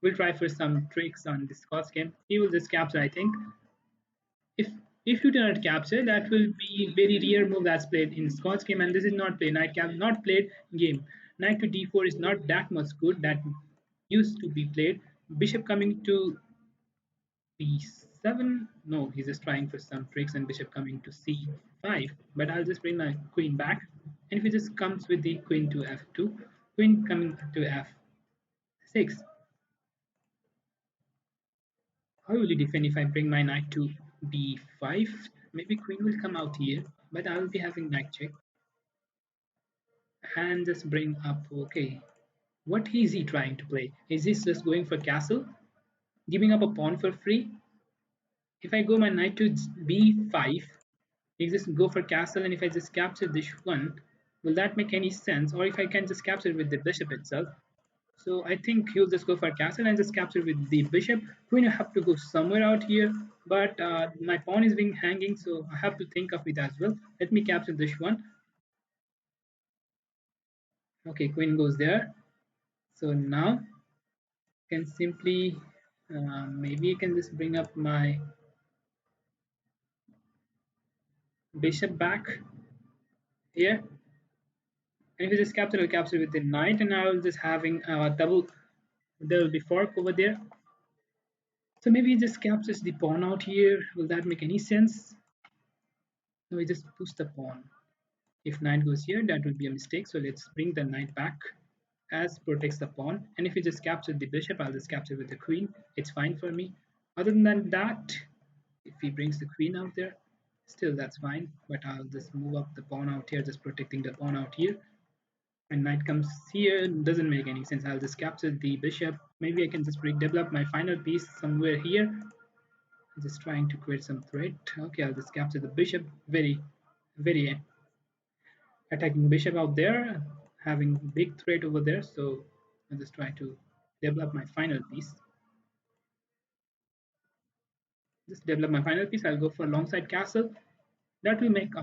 We'll try for some tricks on the Scotch game. He will just capture, I think. If you do not capture, that will be very rare move that's played in Scotch game, and this is not played. Knight cap not played game. Knight to d4 is not that much good. That used to be played. Bishop coming to b7. No, he's just trying for some tricks, and bishop coming to c5. But I'll just bring my queen back, and if it just comes with the queen to f2, queen coming to f6. How will you defend if I bring my knight to b5? Maybe queen will come out here, but I will be having knight check. And just bring up, okay. What is he trying to play? Is he just going for castle? Giving up a pawn for free? If I go my knight to b5, you just go for castle, and if I just capture this one, will that make any sense? Or if I can just capture with the bishop itself? So I think he'll just go for castle and just capture with the bishop. Queen, I have to go somewhere out here, but my pawn is being hanging, so I have to think of it as well. Let me capture this one. Okay, queen goes there. So now I can simply maybe I can just bring up my bishop back here. And if you just capture, I'll capture with the knight, and I will just having double. There will be fork over there. So maybe he just captures the pawn out here. Will that make any sense? No, he just push the pawn. If knight goes here, that would be a mistake. So let's bring the knight back as protects the pawn. And if we just capture the bishop, I'll just capture with the queen. It's fine for me. Other than that, if he brings the queen out there, still that's fine. But I'll just move up the pawn out here, just protecting the pawn out here. And knight comes here, doesn't make any sense. I'll just capture the bishop. Maybe I can just develop my final piece somewhere here. I'm just trying to create some threat. Okay, I'll just capture the bishop. Very attacking bishop out there, having big threat over there. So I'll just try to develop my final piece. Just develop my final piece. I'll go for alongside castle. That will make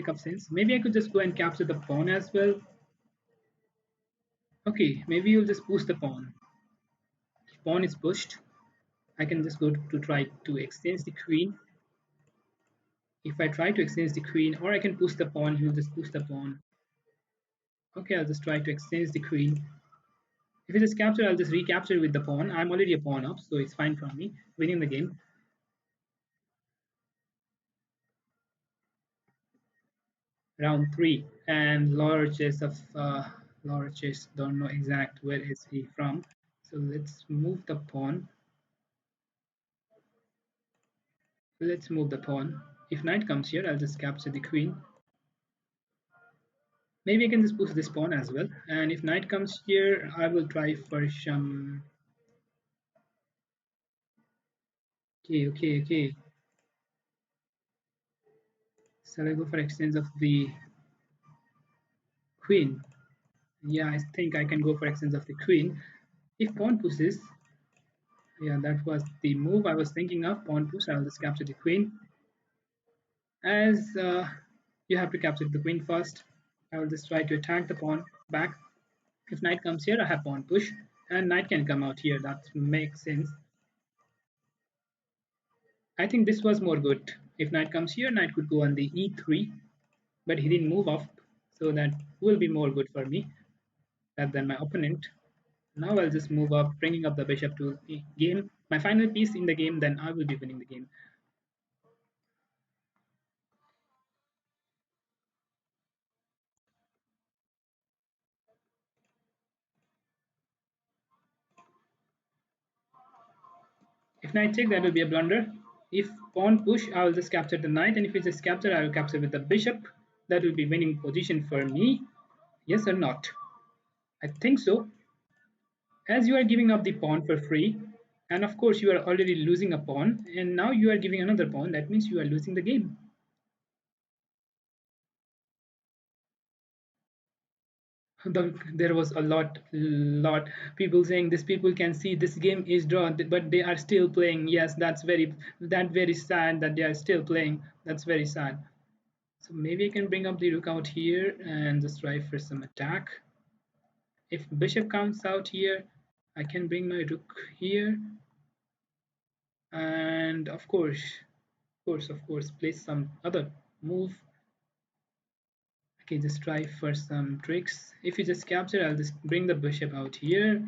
up sense. Maybe I could just go and capture the pawn as well. Okay, maybe you'll just push the pawn. If pawn is pushed, I can just go to try to exchange the queen. If I try to exchange the queen, or I can push the pawn, he'll just push the pawn. Okay, I'll just try to exchange the queen. If it is captured, I'll just recapture with the pawn. I'm already a pawn up, so it's fine for me, winning the game. Round 3, and Lawyer Chess don't know exact where is he from. So let's move the pawn. Let's move the pawn. If knight comes here, I'll just capture the queen. Maybe I can just push this pawn as well. And if knight comes here, I will try for some. Okay. Shall I go for exchange of the queen? Yeah, I think I can go for exchange of the queen. If pawn pushes, yeah, that was the move I was thinking of. Pawn push, I'll just capture the queen. As you have to capture the queen first, I will just try to attack the pawn back. If knight comes here, I have pawn push, and knight can come out here. That makes sense. I think this was more good. If knight comes here, knight could go on the e3, but he didn't move up, so that will be more good for me than my opponent. Now I'll just move up, bringing up the bishop to the game. My final piece in the game, then I will be winning the game. If knight check, that will be a blunder. If pawn push, I will just capture the knight, and if it just capture, I will capture with the bishop. That will be winning position for me. Yes or not? I think so. As you are giving up the pawn for free, And of course, you are already losing a pawn, and now you are giving another pawn. That means you are losing the game. There was a lot people saying this. People can see this game is drawn, but they are still playing. Yes, that's very sad that they are still playing. That's very sad. So maybe I can bring up the rook out here and just try for some attack. If bishop comes out here, I can bring my rook here, and of course, place some other move. Okay, just try for some tricks. If you just capture, I'll just bring the bishop out here,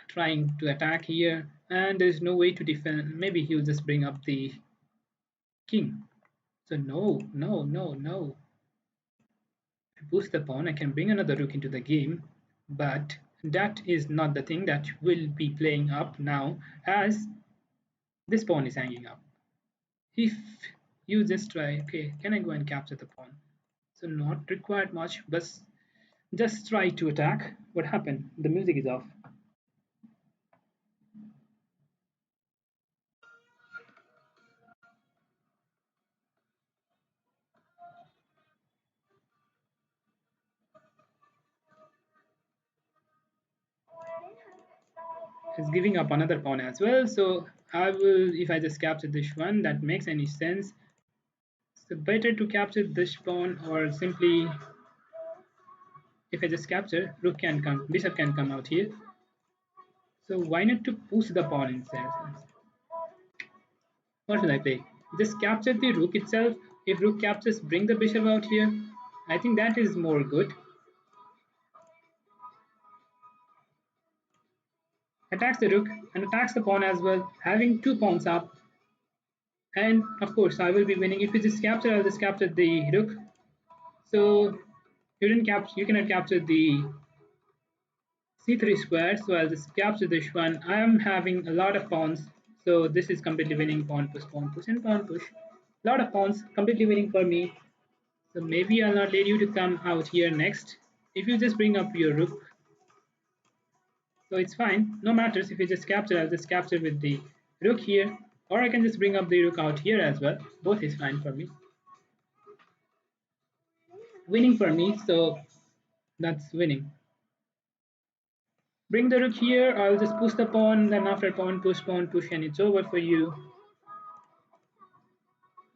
trying to attack here, and there's no way to defend. Maybe he'll just bring up the king. So no. To boost the pawn, I can bring another rook into the game, but that is not the thing that will be playing up now, as this pawn is hanging up. If you just try, okay, can I go and capture the pawn? So not required much, but just try to attack. What happened? The music is off. It's giving up another pawn as well. So I will, if I just capture this one, that makes any sense. So better to capture this pawn, or simply, if I just capture, rook can come, bishop can come out here. So why not to push the pawn instead? What should I play? Just capture the rook itself. If rook captures, bring the bishop out here. I think that is more good. Attacks the rook and attacks the pawn as well, having two pawns up. And of course, I will be winning. If you just capture, I'll just capture the rook. So you cannot capture the c3 square. So I'll just capture this one. I am having a lot of pawns. So this is completely winning. Pawn push, and pawn push. A lot of pawns, completely winning for me. So maybe I'll not let you to come out here next. If you just bring up your rook, so it's fine. No matters if you just capture, I'll just capture with the rook here. Or I can just bring up the rook out here as well. Both is fine for me. Winning for me, so that's winning. Bring the rook here, I'll just push the pawn, then after pawn push, and it's over for you.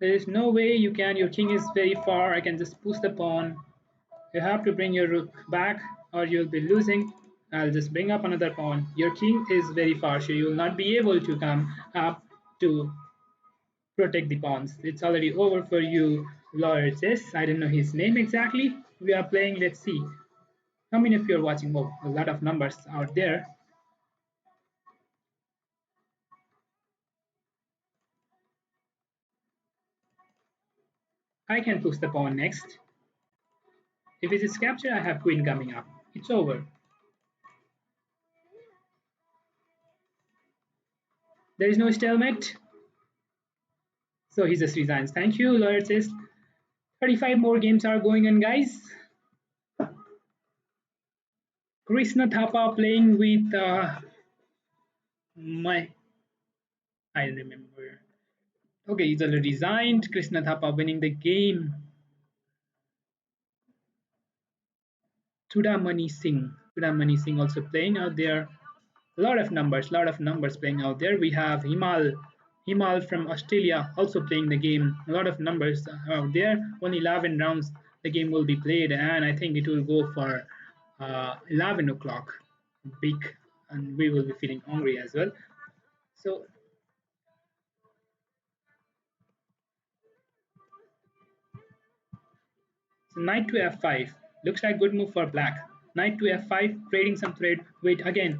There is no way you can, your king is very far, I can just push the pawn. You have to bring your rook back or you'll be losing. I'll just bring up another pawn. Your king is very far, so you will not be able to come up to protect the pawns. It's already over for you, Lord Chess. I don't know his name exactly. We are playing, let's see. How many of you are watching? Oh, a lot of numbers out there. I can push the pawn next. If it is captured, I have queen coming up. It's over. There is no stalemate. So he just resigns. Thank you, Lord Chess. 35 more games are going on, guys. Krishna Thapa playing with I remember. Okay, he's already resigned. Krishna Thapa winning the game. Chudamani Singh also playing out there. A lot of numbers playing out there. We have Himal from Australia also playing the game. A lot of numbers out there. Only 11 rounds the game will be played, and I think it will go for 11 o'clock. Big, and we will be feeling hungry as well. So knight to f5 looks like good move for black. Knight to f5, trading some thread. Wait, again,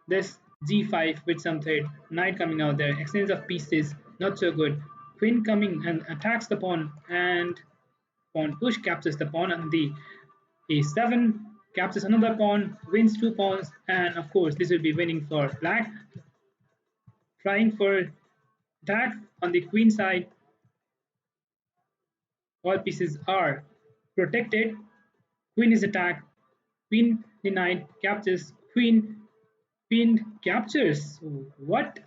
this g5 with some thread. Knight coming out there. Exchange of pieces, not so good. Queen coming and attacks the pawn, and pawn push captures the pawn on the a7. Captures another pawn, wins two pawns, and of course this will be winning for black. Trying for attack on the queen side. All pieces are protected. Queen is attacked. Queen denied, captures queen. queen captures. What?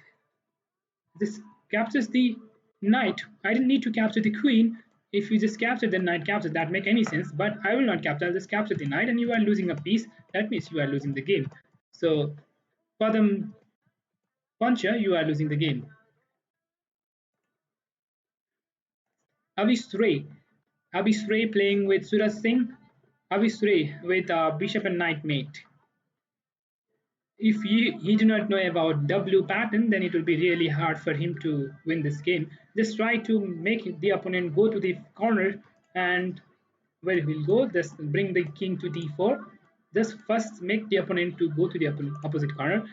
This captures the knight. I didn't need to capture the queen. If you just capture the knight capture, that make any sense. But I will not capture. I'll just capture the knight, and you are losing a piece. That means you are losing the game. So for the puncher, you are losing the game. Avisray. Avisray playing with Suraj Singh. Avisray with bishop and knight mate. If he do not know about W pattern, then it will be really hard for him to win this game. Just try to make the opponent go to the corner, and where he will go, just bring the king to d4. Just first make the opponent to go to the opposite corner.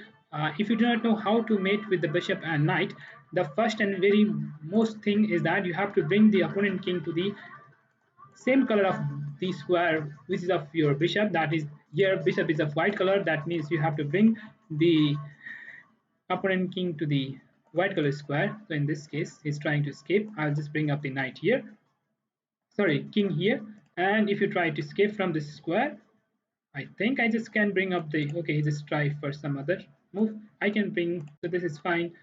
If you do not know how to mate with the bishop and knight, the first and very most thing is that you have to bring the opponent king to the same color of the square which is of your bishop. That is, here bishop is of white color. That means you have to bring the opponent king to the white color square. So in this case he's trying to escape. I'll just bring up the knight here, sorry, king here. And if you try to escape from this square, I think I just can bring up the, okay, just try for some other move. I can bring, so this is fine.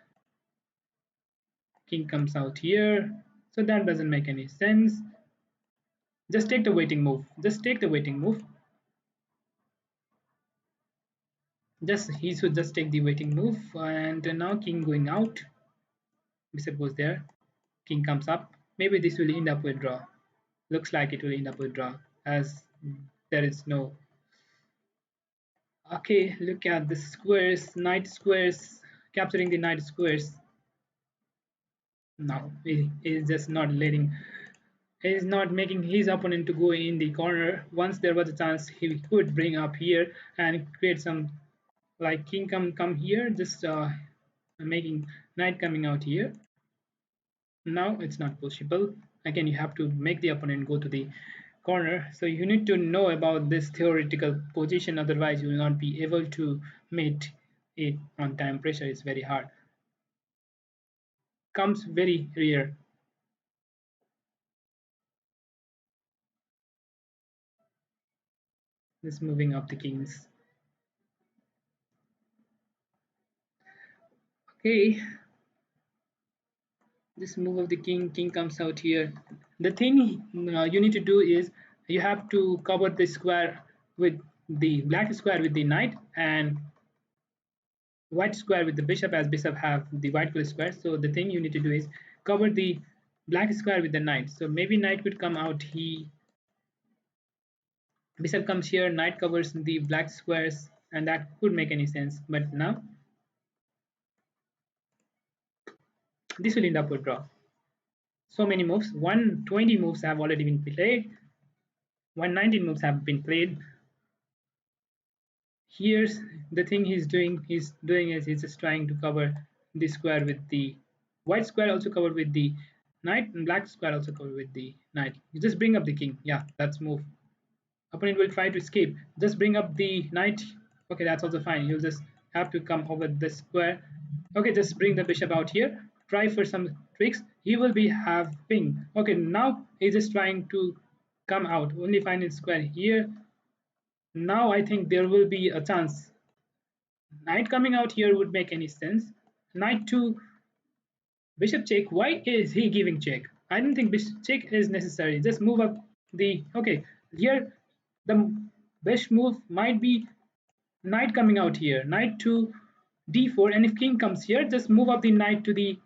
King comes out here, so that doesn't make any sense. Just take the waiting move. Just take the waiting move. Just he should just take the waiting move. And now king going out. Bishop goes there. King comes up. Maybe this will end up with draw. Looks like it will end up with draw, as there is no. Okay, look at the squares, knight squares, capturing the knight squares. Now he is just not letting. He is not making his opponent to go in the corner. Once there was a chance, he could bring up here and create some, like king come here, just making knight coming out here. Now it's not possible. Again, you have to make the opponent go to the corner. So you need to know about this theoretical position, otherwise you will not be able to mate it on time. Pressure is very hard. Comes very rare. Just moving up the kings. Okay, this move of the king comes out here. The thing you need to do is you have to cover the square with the black square with the knight, and white square with the bishop, as bishop have the white color square. So the thing you need to do is cover the black square with the knight. So maybe knight could come out, bishop comes here, knight covers the black squares, and that could make any sense. But now this will end up with draw. So many moves, 120 moves have already been played, 119 moves have been played. Here's the thing he's doing is he's just trying to cover the square with the white square, also covered with the knight, and black square also covered with the knight. You just bring up the king. Yeah, that's move. Opponent will try to escape. Just bring up the knight. Okay, that's also fine. You'll just have to come over the square. Okay, just bring the bishop out here. Try for some tricks. He will be having. Okay, now he's just trying to come out. Only find his square here. Now I think there will be a chance. Knight coming out here would make any sense. Knight to bishop check. Why is he giving check? I don't think bishop check is necessary. Just move up the. Okay, here the best move might be knight coming out here. Knight to d4, and if king comes here, just move up the knight to the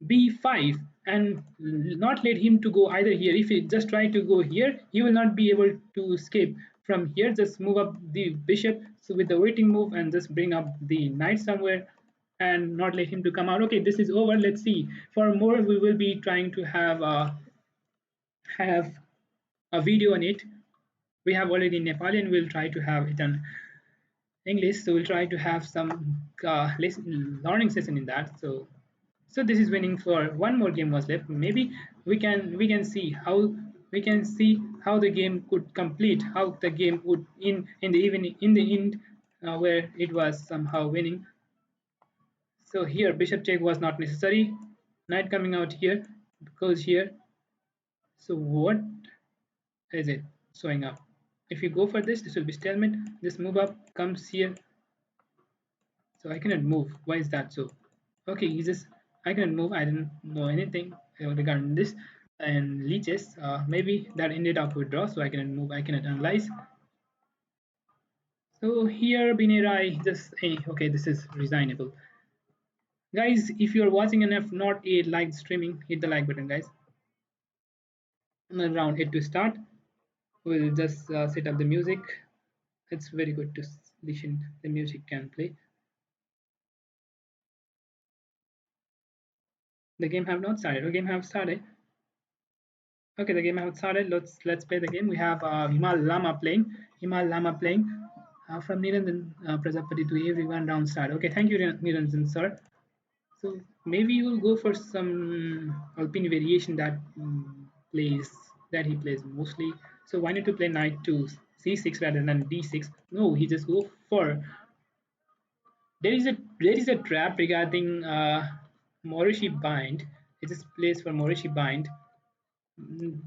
b5 and not let him to go either here. If he just try to go here, he will not be able to escape from here. Just move up the bishop, so with the waiting move, and just bring up the knight somewhere and not let him to come out. Okay, this is over. Let's see. For more, we will be trying to have a video on it. We have already in Nepali, and we'll try to have it on English. So we'll try to have some learning session in that. So this is winning. For one more game was left. Maybe we can see how the game could complete, how the game would in the end where it was somehow winning. So here bishop check was not necessary. Knight coming out here goes here. So what is it showing up? If you go for this will be stalemate. This move up comes here. So I cannot move. Why is that so? Okay, I cannot move. I didn't know anything regarding this. And leeches, maybe that ended up with draw, so I cannot move. I cannot analyze. So here, Binerai, just okay, this is resignable. Guys, if you're watching and have not a like streaming, hit the like button, guys. And round 8 to start. We'll just set up the music. It's very good to listen. The music can play. The game have not started. The game have started. Okay, the game have started. Let's play the game. We have Himal Lama playing. From Niranjan Prajapati to everyone round start. Okay, thank you, Niranjan sir. So maybe you will go for some Alpine variation that he plays mostly. So why not to play knight to c6 rather than d6? No, he just go for. There is a trap regarding Morishi bind. It just plays for Morishi bind.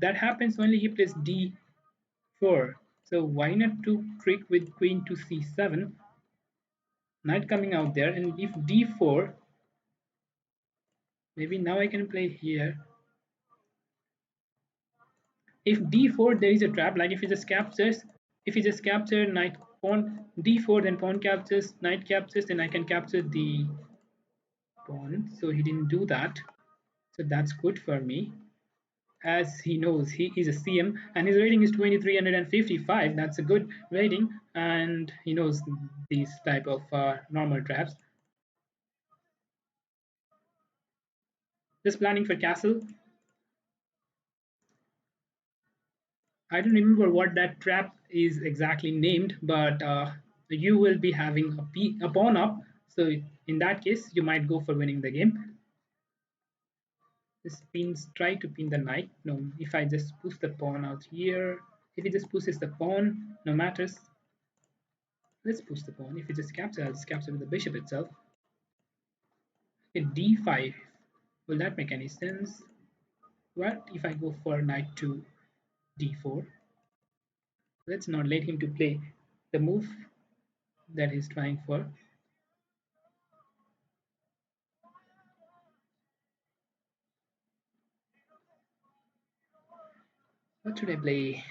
That happens only he plays d4. So why not to trick with queen to c7? Knight coming out there, and if d4, maybe now I can play here. If d4, there is a trap. Like if he just captures, knight pawn d4, then pawn captures, knight captures, then I can capture the pawn. So he didn't do that. So that's good for me. As he knows, he is a CM and his rating is 2355. That's a good rating, and he knows these type of normal traps. Just planning for castle. I don't remember what that trap is exactly named, but you will be having a pawn up. So in that case, you might go for winning the game. This try to pin the knight. No, if I just push the pawn out here, if he just pushes the pawn, no matters. Let's push the pawn. If he just captures, I'll just capture with the bishop itself. Okay, d5. Will that make any sense? What if I go for knight to d4? Let's not let him to play the move that he's trying for. What should I play?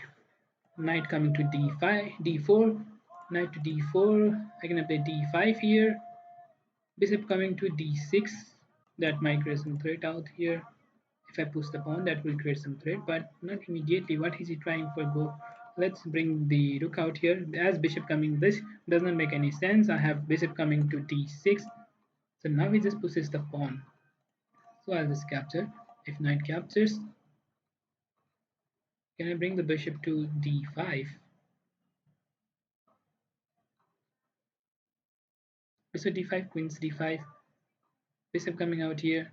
Knight coming to d5, d4, knight to d4. I'm gonna play d5 here. Bishop coming to d6. That might create some threat out here. If I push the pawn, that will create some threat, but not immediately. What is he trying for? Go. Let's bring the rook out here. As bishop coming, this does not make any sense. I have bishop coming to d6. So now he just pushes the pawn. So I'll just capture. If knight captures, can I bring the bishop to d5? Bishop d5, queen's d5. Bishop coming out here.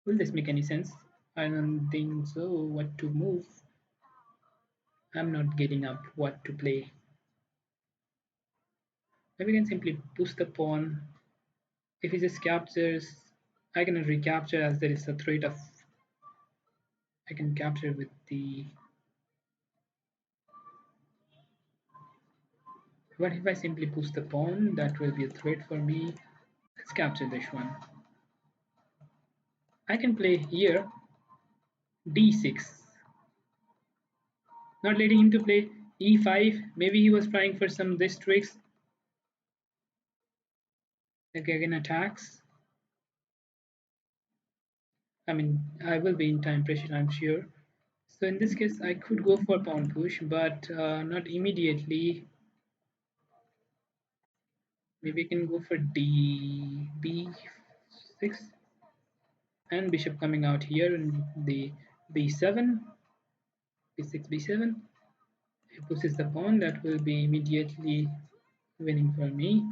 Will this make any sense? I don't think so. What to move? I'm not getting up what to play. Maybe we can simply push the pawn. If he just captures, I cannot recapture as there is a threat of. I can capture with the. What if I simply push the pawn? That will be a threat for me. Let's capture this one. I can play here d6. Not letting him to play e5. Maybe he was trying for some this tricks. Like again attacks. I mean, I will be in time pressure, I'm sure. So in this case, I could go for pawn push, but not immediately. Maybe I can go for b6 and bishop coming out here in the b7, b6, b7. If he pushes the pawn, that will be immediately winning for me.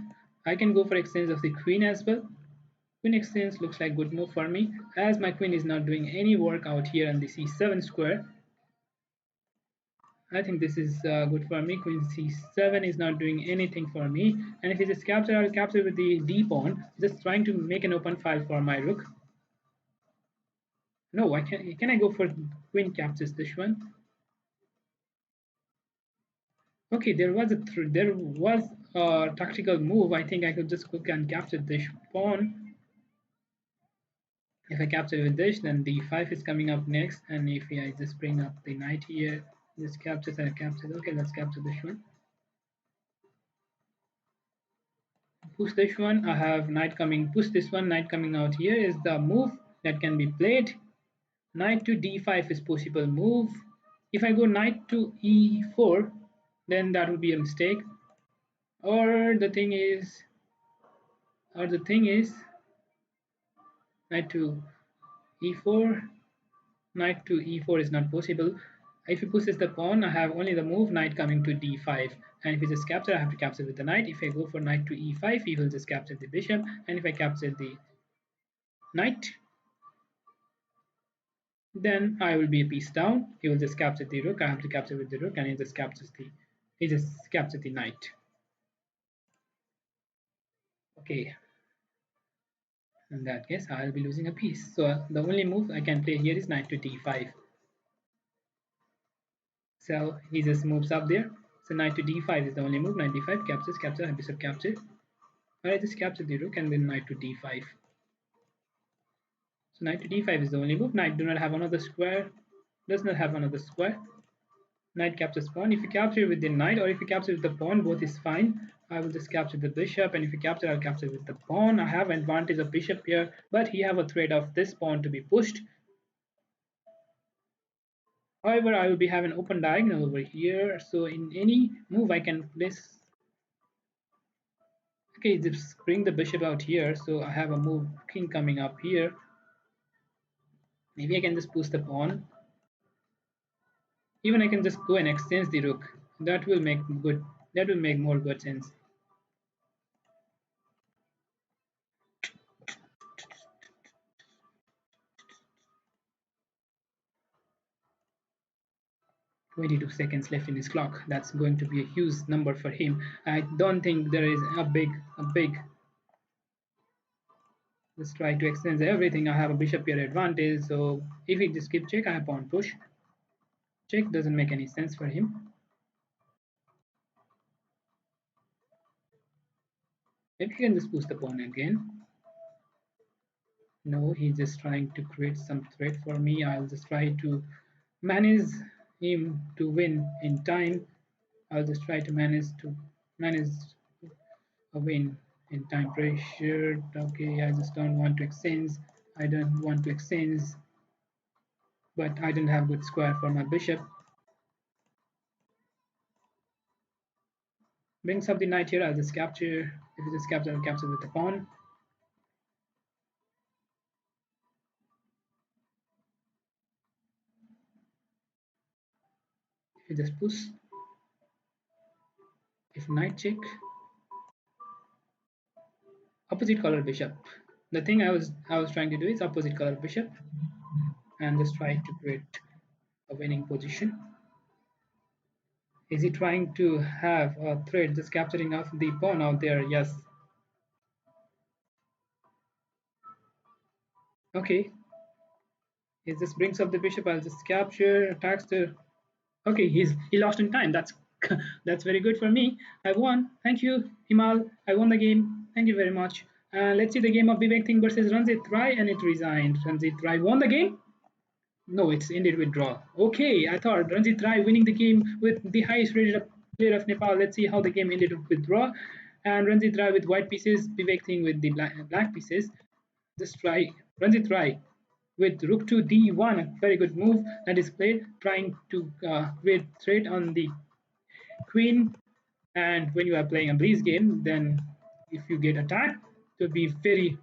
I can go for exchange of the queen as well. Queen exchange looks like good move for me, as my queen is not doing any work out here on the c7 square. I think this is good for me. Queen c7 is not doing anything for me, and if he just capture, I'll capture with the d pawn, just trying to make an open file for my rook. No, I can I go for queen captures this one? Okay, there was a tactical move. I think I could just cook and capture this pawn. If I capture with this, then d5 is coming up next, and if I just bring up the knight here, this captures and captures. Okay, let's capture this one. Push this one. I have knight coming. Push this one. Knight coming out here is the move that can be played. Knight to d5 is possible move. If I go knight to e4, then that would be a mistake. Or the thing is, knight to e4. Knight to e4 is not possible. If he pushes the pawn, I have only the move knight coming to d5. And if he just capture, I have to capture with the knight. If I go for knight to e5, he will just capture the bishop. And if I capture the knight, then I will be a piece down. He will just capture the rook. I have to capture with the rook, and he just captures the knight. Okay. In that case, I'll be losing a piece. So the only move I can play here is knight to d5. So he just moves up there. So knight to d5 is the only move. Knight d5 captures, and bishop capture. Or I just capture the rook and then knight to d5. So knight to d5 is the only move. Knight do not have another square. Does not have another square. Knight captures pawn. If you capture with the knight or if you capture with the pawn, both is fine. I will just capture the bishop, and if you capture, I'll capture with the pawn. I have advantage of bishop here, but he have a threat of this pawn to be pushed. However, I will be having open diagonal over here, so in any move I can place. Okay, just bring the bishop out here, so I have a move king coming up here. Maybe I can just push the pawn. Even I can just go and exchange the rook. That will make more good sense. "22 seconds left in his clock." That's going to be a huge number for him. I don't think there is a big. Let's try to exchange everything. I have a bishop here advantage, so if he just keep check, I have pawn push. Check doesn't make any sense for him. Maybe he can just push the pawn again. No, he's just trying to create some threat for me. I'll just try to manage him to win in time. I'll just try to manage a win in time pressure. Okay, I just don't want to exchange. I don't want to exchange, but I don't have good square for my bishop. Brings up the knight here. I'll just capture. If you just capture, I'll capture with the pawn. If you just push, if knight check, opposite color bishop. The thing I was trying to do is opposite color bishop, and just try to create a winning position. Is he trying to have a threat just capturing of the pawn out there? Yes. Okay. He just brings up the bishop. I'll just capture, attacks the. Okay, he lost in time. That's that's very good for me. I won. Thank you, Himal. I won the game. Thank you very much. Let's see the game of Vivek Singh versus Ranjit Rai, and it resigned. Ranjit Rai won the game. No, it's ended with draw. Okay, I thought Ranjit Rai winning the game with the highest rated player of Nepal. Let's see how the game ended with draw. And Ranjit Rai with white pieces, Vivek Singh with the black pieces. Just try Ranjit Rai with rook to d1, a very good move that is played, trying to create threat on the queen. And when you are playing a breeze game, then if you get attacked, it will be very,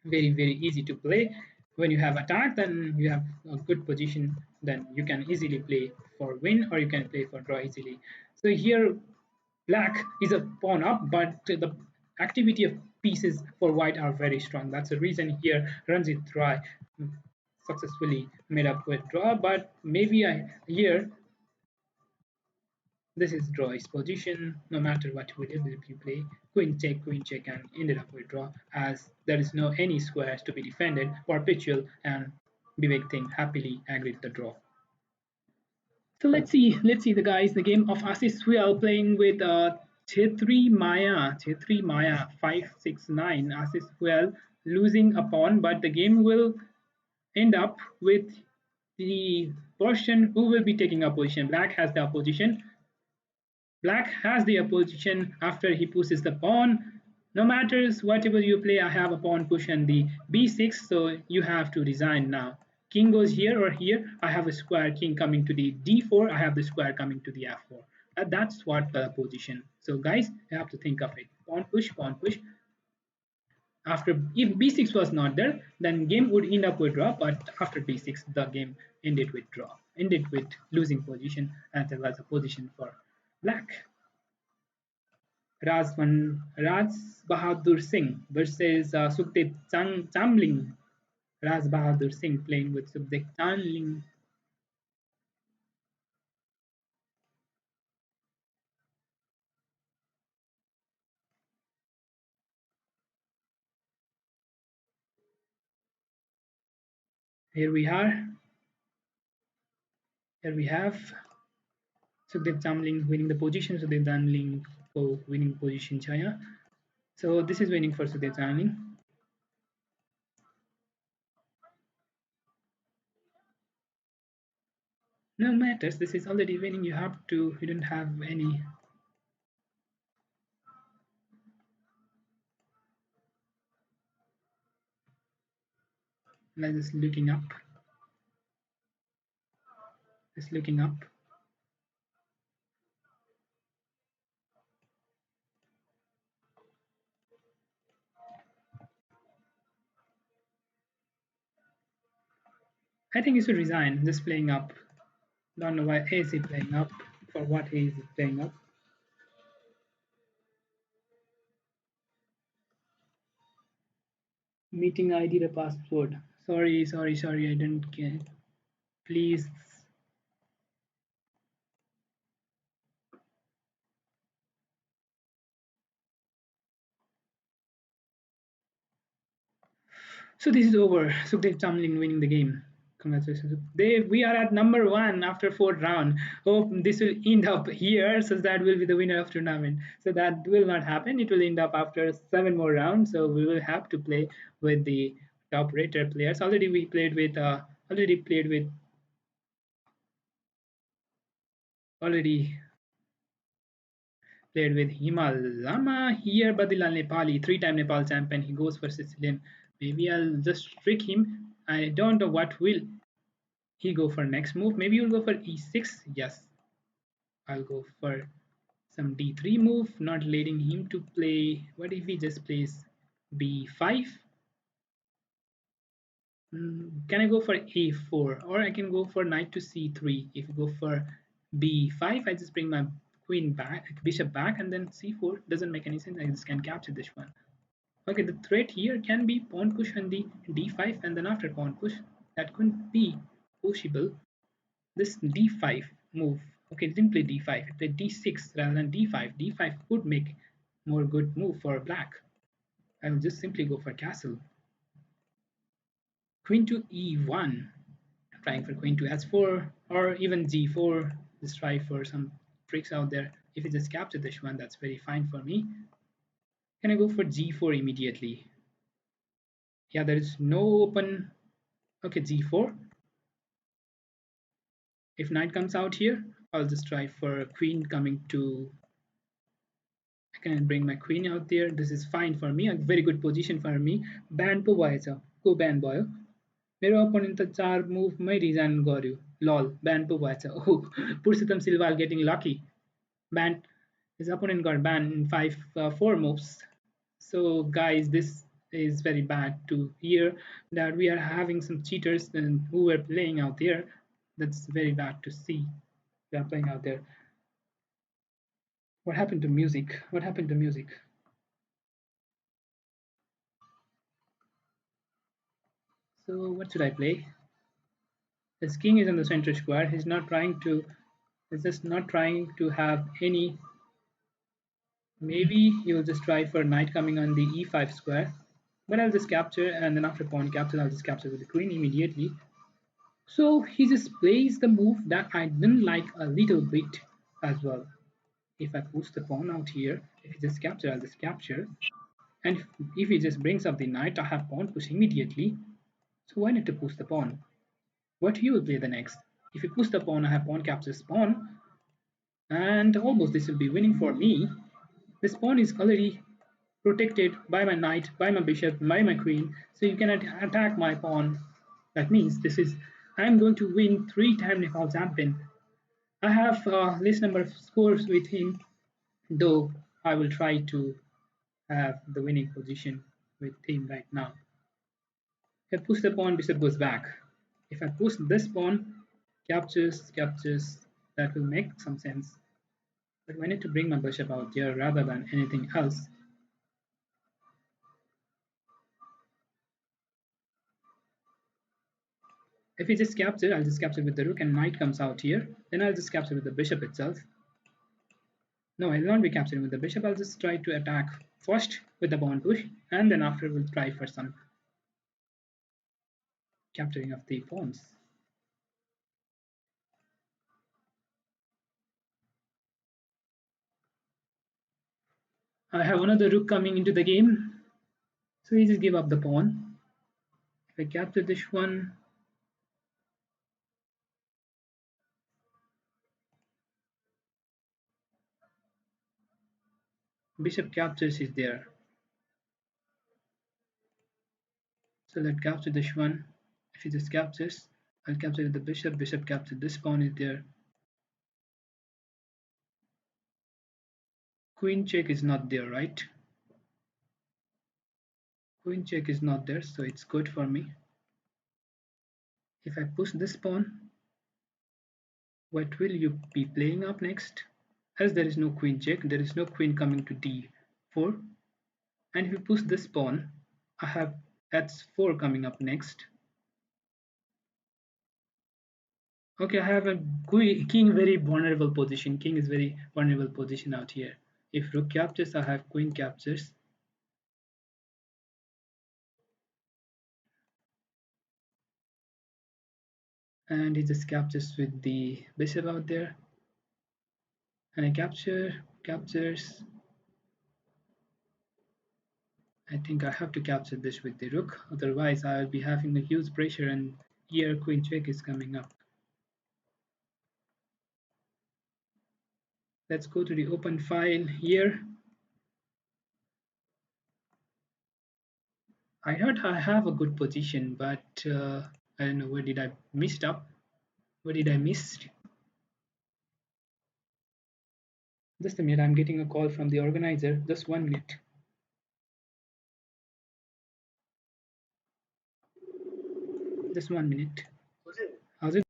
very, very easy to play. When you have attack, then you have a good position, then you can easily play for win or you can play for draw easily. So here black is a pawn up, but the activity of pieces for white are very strong. That's the reason here Ranjit Rai successfully made up with draw, but maybe here this is draw's position. No matter what you play, queen check, and ended up with draw, as there is no any squares to be defended, perpetual, and Vivek Singh happily agreed the draw. So let's see the guys, the game of Assis Swell playing with Chetri Maya 569. Assis Swell losing a pawn, but the game will end up with the person who will be taking a position. Black has the opposition. Black has the opposition after he pushes the pawn. No matters whatever you play, I have a pawn push and the b6, so you have to resign now. King goes here or here. I have a square king coming to the d4. I have the square coming to the f4. That's what the position. So guys, you have to think of it. Pawn push, pawn push. After, if b6 was not there, then game would end up with draw, but after b6 the game ended with draw, ended with losing position, and there was a position for black. Raj Bahadur Singh versus Sukhdev Chamling. Raj Bahadur Singh playing with Sukhdev Chamling. Here we are. Here we have Sukhdev Chamling winning the position. Sukhdev Chamling winning position Chaya. So this is winning for Sukhdev Chamling. No matters, this is already winning. You don't have any. I'm just looking up. Just looking up. I think you should resign. Just playing up. Don't know why is he playing up. For what he is playing up. Meeting ID the password. Sorry, I didn't get. Please. So this is over. Sukhdev Chamling winning the game. Congratulations. We are at number 1 after 4th round. Hope this will end up here, so that will be the winner of tournament. So that will not happen. It will end up after 7 more rounds. So we will have to play with the top rated players. Already we played with already played with Himal Lama here. Badilal Nepali, 3-time Nepal champion. He goes for Sicilian. Maybe I'll just trick him. I don't know what will he go for next move. Maybe you'll go for e6. Yes, I'll go for some d3 move, not letting him to play. What if he just plays b5? Can I go for a4, or I can go for knight to c3? If you go for b5, I just bring my queen back, bishop back, and then c4. Doesn't make any sense. I just can capture this one. Okay, the threat here can be pawn push on the d5, and then after pawn push, that couldn't be possible. This d5 move. Okay, it didn't play d5, it played d6 rather than d5. d5 could make more good move for black. I will just simply go for castle. Queen to e1, trying for queen to s4, or even g4. Just try for some tricks out there. If you just capture this one, that's very fine for me. Can I go for g4 immediately? Yeah, there is no open. Okay, g4. If knight comes out here, I'll just try for queen coming to. I can bring my queen out there. This is fine for me. A very good position for me. Ban po bhaएछ. को ban भयो. मेरो opponent त 4 move मै resign गर्यो. Lol, ban po bhaएछ. Oh, Purushottam Silwal getting lucky. Ban. His opponent got banned in 4 moves. So guys, this is very bad to hear that we are having some cheaters and who are playing out there. That's very bad to see. They are playing out there. What happened to music? What happened to music? So what should I play? His king is in the center square. He's just not trying to have any. Maybe he will just try for knight coming on the e5 square. But I'll just capture, and then after pawn capture, I'll just capture with the queen immediately. So he just plays the move that I didn't like a little bit as well. If I push the pawn out here, if he just capture, I'll just capture. And if he just brings up the knight, I have pawn push immediately. So why not to push the pawn? What he will play the next? If he push the pawn, I have pawn captures pawn. And almost this will be winning for me. This pawn is already protected by my knight, by my bishop, by my queen, so you cannot attack my pawn. That means I am going to win 3-time Nepal champion. I have least number of scores with him, though I will try to have the winning position with him right now. If I push the pawn, bishop goes back. If I push this pawn, captures, that will make some sense. But I need to bring my bishop out here rather than anything else. If he just capture, I'll just capture with the rook and knight comes out here. Then I'll just capture with the bishop itself. No, I'll not be capturing with the bishop. I'll just try to attack first with the pawn push, and then after we'll try for some capturing of the pawns. I have another rook coming into the game, so he just give up the pawn. If I capture this one, bishop captures is there. So let's capture this one. If he just captures, I'll capture with the bishop. Bishop capture. This pawn is there. Queen check is not there, right? Queen check is not there, so it's good for me. If I push this pawn, what will you be playing up next? As there is no queen check, there is no queen coming to d4. And if you push this pawn, I have h4 coming up next. Okay, I have a king very vulnerable position. King is very vulnerable position out here. If rook captures, I have queen captures. And he just captures with the bishop out there. And I captures. I think I have to capture this with the rook, otherwise I will be having a huge pressure, and here queen check is coming up. Let's go to the open file here. I thought I have a good position, but I don't know, where did I missed up? Where did I miss? Just a minute, I'm getting a call from the organizer. Just 1 minute. Just 1 minute. How's it?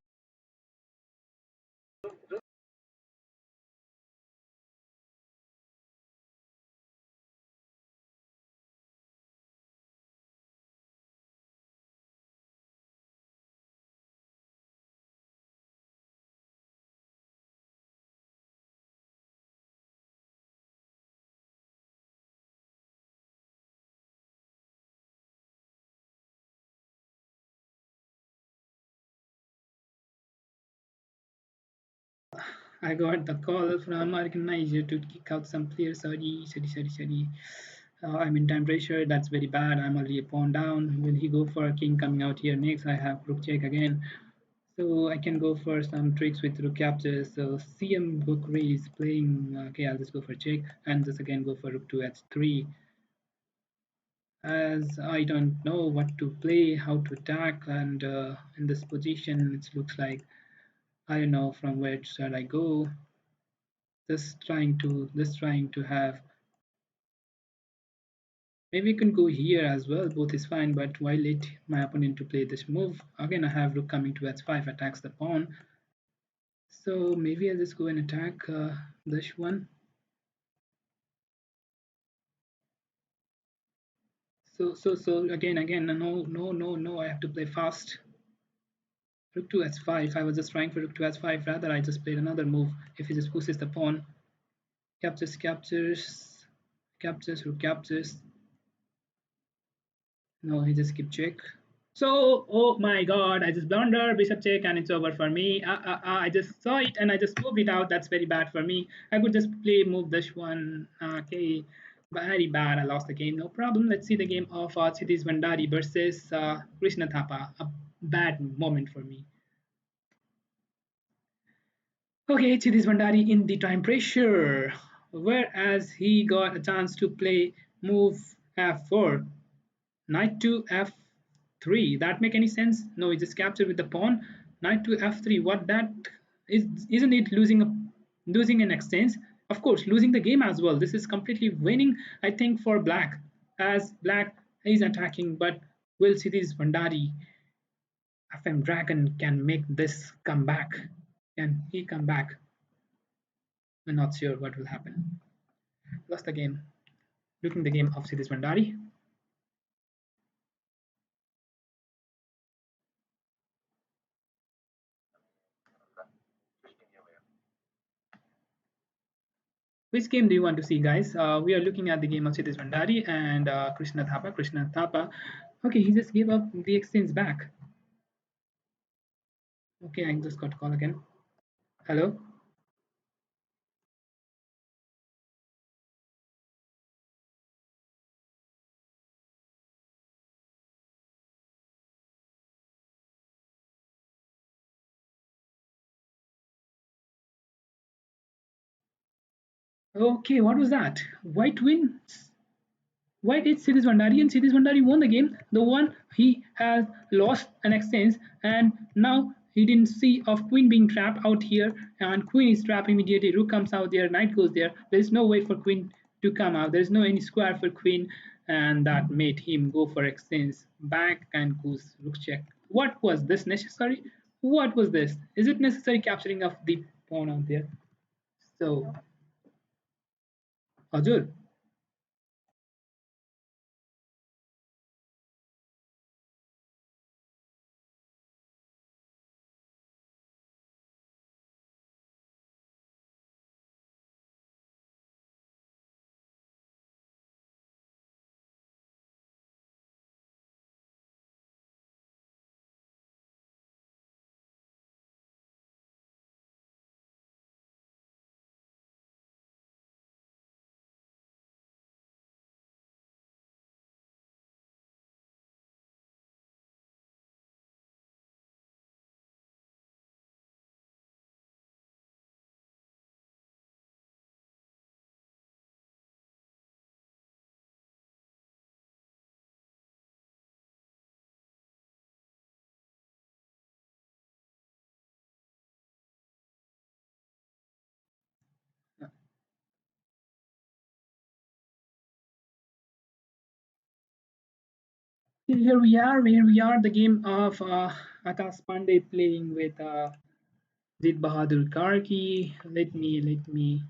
I got the call from organizer to kick out some players. Sorry. I'm in time pressure. That's very bad. I'm already a pawn down. Will he go for a king coming out here next? I have rook check again. So I can go for some tricks with rook capture. So CM book raise playing. Okay, I'll just go for check and just again go for rook to h3. As I don't know what to play, how to attack, and in this position, it looks like I don't know from where should I go. Just trying to have, maybe you can go here as well, both is fine, but why let my opponent to play this move? Again, I have rook coming to h5, attacks the pawn. So maybe I'll just go and attack this one. So again, no, I have to play fast. Rook to h5, I was just trying for rook to h5, rather I just played another move. If he just pushes the pawn, captures, rook captures. No, he just keep check. So, oh my god, I just blundered bishop check and it's over for me. I just saw it and I just moved it out. That's very bad for me. I could just move this one. Okay, very bad. I lost the game. No problem. Let's see the game of Chidis Vandari versus Krishna Thapa. A bad moment for me. Okay, Chidis Vandari in the time pressure. Whereas he got a chance to play move f4. Knight to f3. That make any sense? No, he just captured with the pawn. Knight to f3. What that is? Isn't it losing an exchange? Of course, losing the game as well. This is completely winning, I think, for black. As black is attacking, but will Siddhi's Bandari FM Dragon can make this come back? Can he come back? I'm not sure what will happen. Lost the game. Looking the game of Siddhi's Bandari. Which game do you want to see, guys? We are looking at the game of Chidis Vandari and Krishna Thapa. Krishna Thapa. Okay, he just gave up the exchange back. Okay, I just got call again. Hello? Okay, what was that? White wins. Why did Siddhis Vandari and Siddhis Vandari won the game? The one he has lost an exchange and now he didn't see of queen being trapped out here and queen is trapped immediately. Rook comes out there, knight goes there. There is no way for queen to come out. There is no any square for queen and that made him go for exchange. Back and goes rook check. What was this necessary? What was this? Is it necessary capturing of the pawn out there? So, Hazur. Here we are, where we are, the game of Akash Pandey playing with Jit Bahadur Karki. Let me.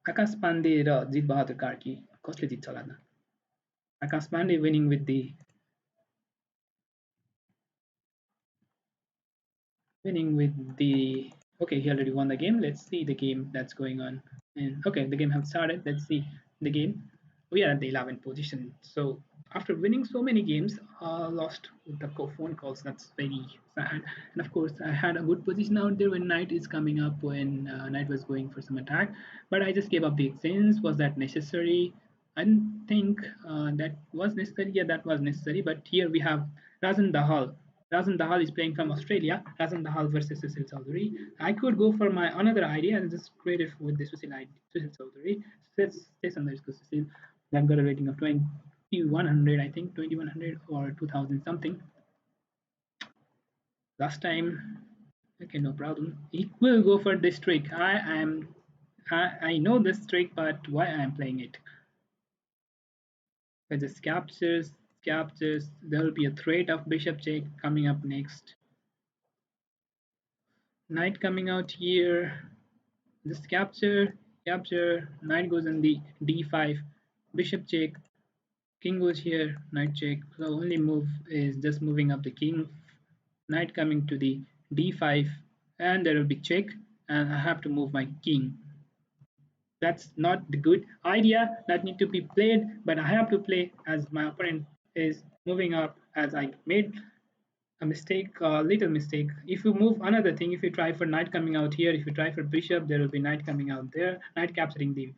Akash Pandey raw Jit Bahadur Karki कसले जित्छ होला त? Akash Pandey winning with the okay, he already won the game. Let's see the game that's going on. And okay, the game has started. Let's see the game. We are at the 11th position. So after winning so many games, lost with the phone calls. That's very sad. And of course, I had a good position out there when Knight is coming up, when Knight was going for some attack. But I just gave up the exchange. Was that necessary? I didn't think that was necessary. Yeah, that was necessary. But here we have Rajan Dahal. Rajan Dahal is playing from Australia. Rajan Dahal versus Sushil Chaudhary. I could go for my another idea and just create it with the Sushil Chaudhary. Let's say something Sushil. I've got a rating of 2100, I think 2100 or 2000 something. Last time, okay, no problem. He will go for this trick. I know this trick, but why I am playing it? If I just captures, there will be a threat of bishop check coming up next. Knight coming out here. Just capture, knight goes in the d5, bishop check, king goes here, knight check. So the only move is just moving up the king, knight coming to the d5, and there will be check, and I have to move my king. That's not the good idea that need to be played, but I have to play as my opponent is moving up, as I made a mistake, a little mistake. If you move another thing, if you try for knight coming out here, if you try for bishop, there will be knight coming out there, knight capturing the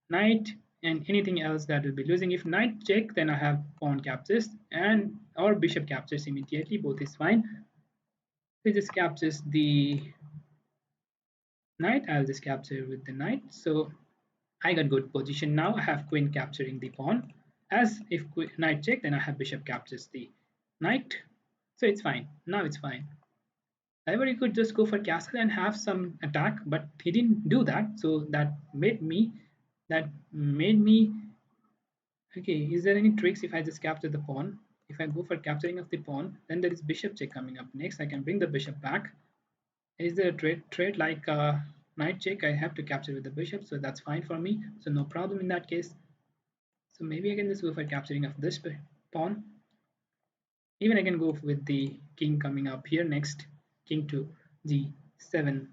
knight, and anything else that will be losing. If knight check, then I have pawn captures, and or bishop captures immediately, both is fine. It just captures the knight, I'll just capture with the knight. So I got good position now. I have queen capturing the pawn. As if knight check, then I have bishop captures the knight. So it's fine. Now it's fine. However, he could just go for castle and have some attack, but he didn't do that. So that made me okay. Is there any tricks if I just capture the pawn? If I go for capturing of the pawn, then there is bishop check coming up next. I can bring the bishop back. Is there a trade like knight check? I have to capture with the bishop, so that's fine for me. So no problem in that case. So maybe I can just go for capturing of this pawn. Even I can go with the king coming up here next. King to g7.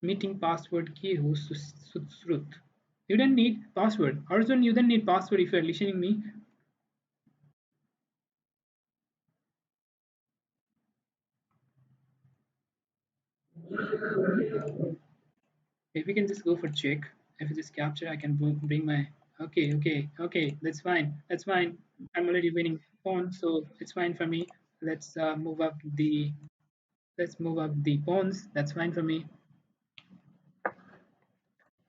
Meeting password key who's Srut. You don't need password. Arjun, you don't need password if you're listening me. If we can just go for check. If we just capture, I can bring my okay, that's fine, I'm already winning pawn, so it's fine for me. Let's move up the pawns. That's fine for me.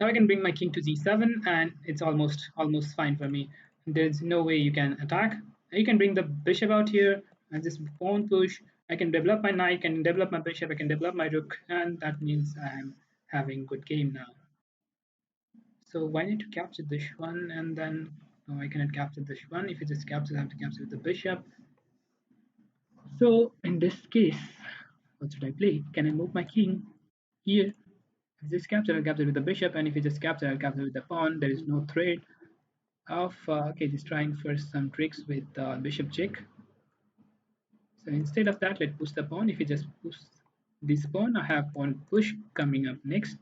Now I can bring my king to g7, and it's almost fine for me. There's no way you can attack. You can bring the bishop out here and just pawn push. I can develop my knight, I can develop my bishop, I can develop my rook, and that means I'm having good game now. So why need to capture this one, and then no, I cannot capture this one. If it just captures, I have to capture with the bishop. So in this case, what should I play? Can I move my king here? If this capture, I'll capture with the bishop, and if it just capture, I'll capture with the pawn. There is no threat of okay, just trying for some tricks with bishop check. So instead of that, let's push the pawn. If you just push this pawn, I have pawn push coming up next.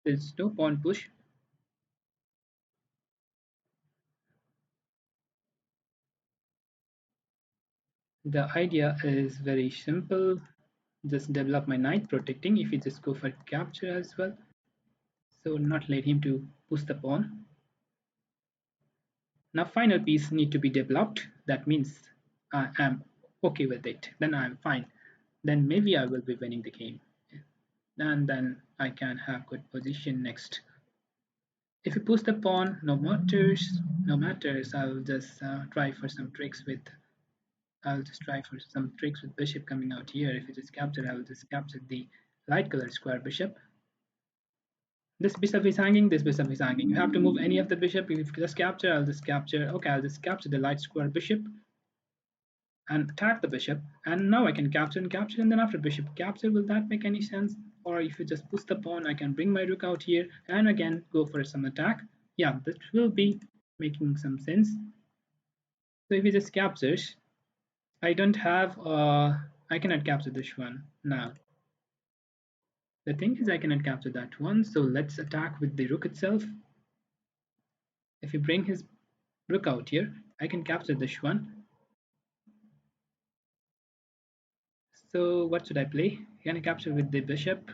There's no pawn push. The idea is very simple. Just develop my knight protecting. If you just go for capture as well, so not let him to push the pawn. Now final piece need to be developed. That means I am okay with it. Then I am fine. Then maybe I will be winning the game, and then I can have good position next. If you push the pawn, no matters. I'll just try for some tricks with. I'll just try for some tricks with bishop coming out here. If you just capture, I will just capture the light color square bishop. This bishop is hanging, this bishop is hanging. You have to move any of the bishop. If you just capture, I'll just capture. Okay, I'll just capture the light square bishop and attack the bishop. And now I can capture, and then after bishop capture, will that make any sense? Or if you just push the pawn, I can bring my rook out here and again go for some attack. Yeah, that will be making some sense. So if he just captures, I don't have, I cannot capture this one now. The thing is I cannot capture that one, so let's attack with the rook itself. If you bring his rook out here, I can capture this one. So what should I play? Can I capture with the bishop?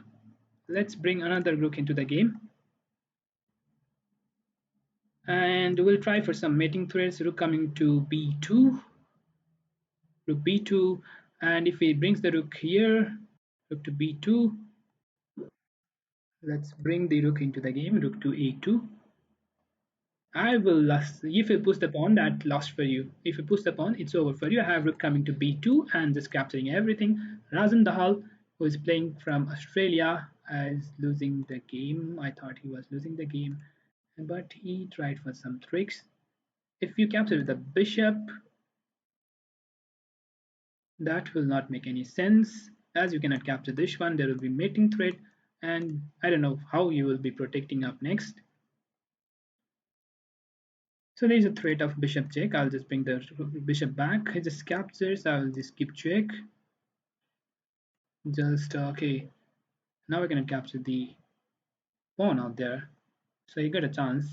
Let's bring another rook into the game. And we'll try for some mating threads. Rook coming to b2. Rook b2. And if he brings the rook here, rook to b2. Let's bring the rook into the game. Rook to a2. I will lose. If you push the pawn, that lost for you. If you push the pawn, it's over for you. I have rook coming to b2 and just capturing everything. Rajan Dahal, who is playing from Australia, is losing the game. I thought he was losing the game, but he tried for some tricks. If you capture the bishop, that will not make any sense. As you cannot capture this one, there will be mating threat, and I don't know how you will be protecting up next. So there is a threat of bishop check. I'll just bring the bishop back. It just captures. I will just keep check. Just okay. Now I cannot capture the pawn out there. So you got a chance.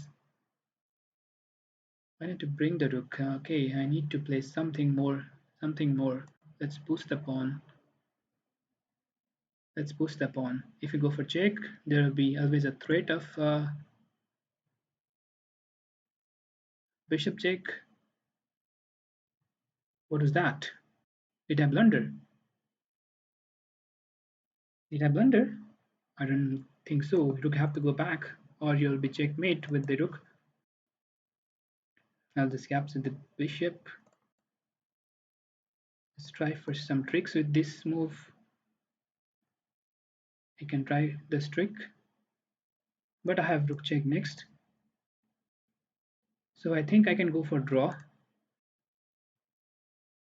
I need to bring the rook. Okay, I need to play something more. Let's push the pawn. If you go for check, there will be always a threat of bishop check. What was that? Did I blunder? I don't think so. Rook have to go back, or you'll be checkmate with the rook. I'll just capture the bishop. Let's try for some tricks with this move. I can try this trick, but I have rook check next. So I think I can go for draw.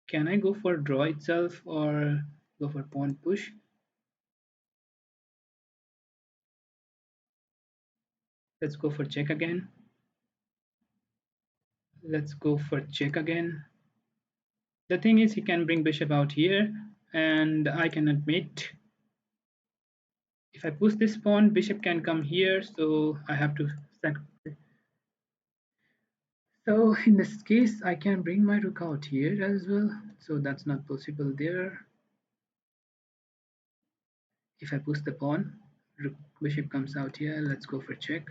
Can I go for draw itself or go for pawn push? Let's go for check again. The thing is, he can bring bishop out here, and I cannot mate. If I push this pawn, bishop can come here, so I have to sacrifice. So in this case, I can bring my rook out here as well, so that's not possible there. If I push the pawn, rook bishop comes out here. Let's go for check.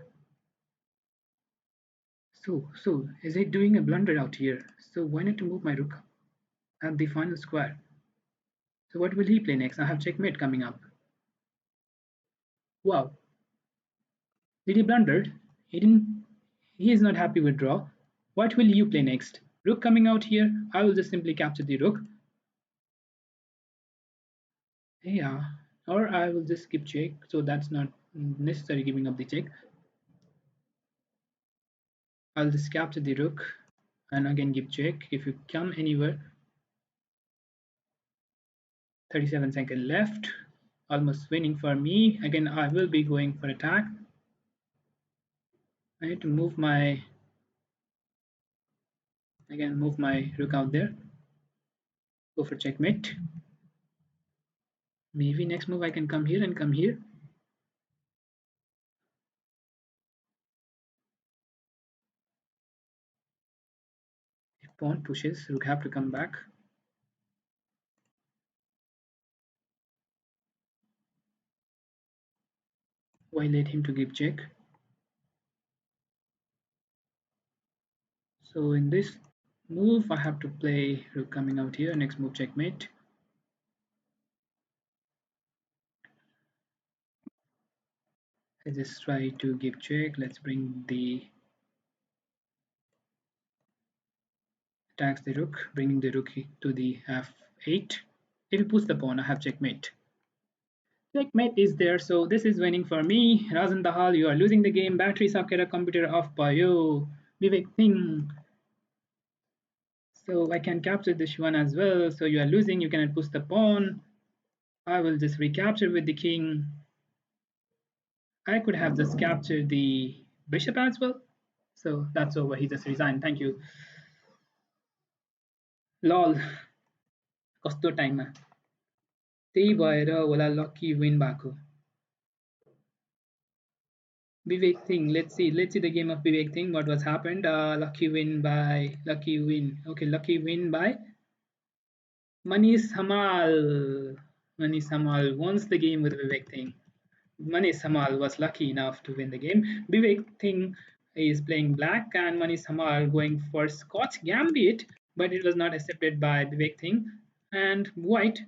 So is he doing a blunder out here? So why not to move my rook at the final square? So what will he play next? I have checkmate coming up. Wow. Did he blunder? He didn't. He is not happy with draw. What will you play next? Rook coming out here. I will just simply capture the rook. Yeah. Or I will just skip check. So that's not necessary giving up the check. I'll just capture the rook and again give check. If you come anywhere. 37 seconds left. Almost winning for me. Again, I will be going for attack. I need to move my rook out there. Go for checkmate. Maybe next move I can come here and come here. If pawn pushes, rook have to come back. Why let him to give check? So in this move, I have to play rook coming out here. Next move, checkmate. I just try to give check. Let's bring the attacks the rook, bringing the rook to the f8. If you push the pawn, I have checkmate. Checkmate is there, so this is winning for me. Rajan Dahal, you are losing the game. Battery socket, computer off by you. Vivek Singh. So I can capture this one as well. So you are losing, you cannot push the pawn. I will just recapture with the king. I could have just captured the bishop as well. So that's over. He just resigned. Thank you. Lol. कस्तो टाइममा त्यही भएर होला lucky win भएको. Vivek Singh, let's see the game of Vivek Singh. What was happened? Lucky win. Okay, lucky win by Manish Hamal. Manish Hamal wins the game with Vivek Singh. Manish Hamal was lucky enough to win the game. Vivek Singh is playing black and Manish Hamal going for Scotch Gambit, but it was not accepted by Vivek Singh. And white,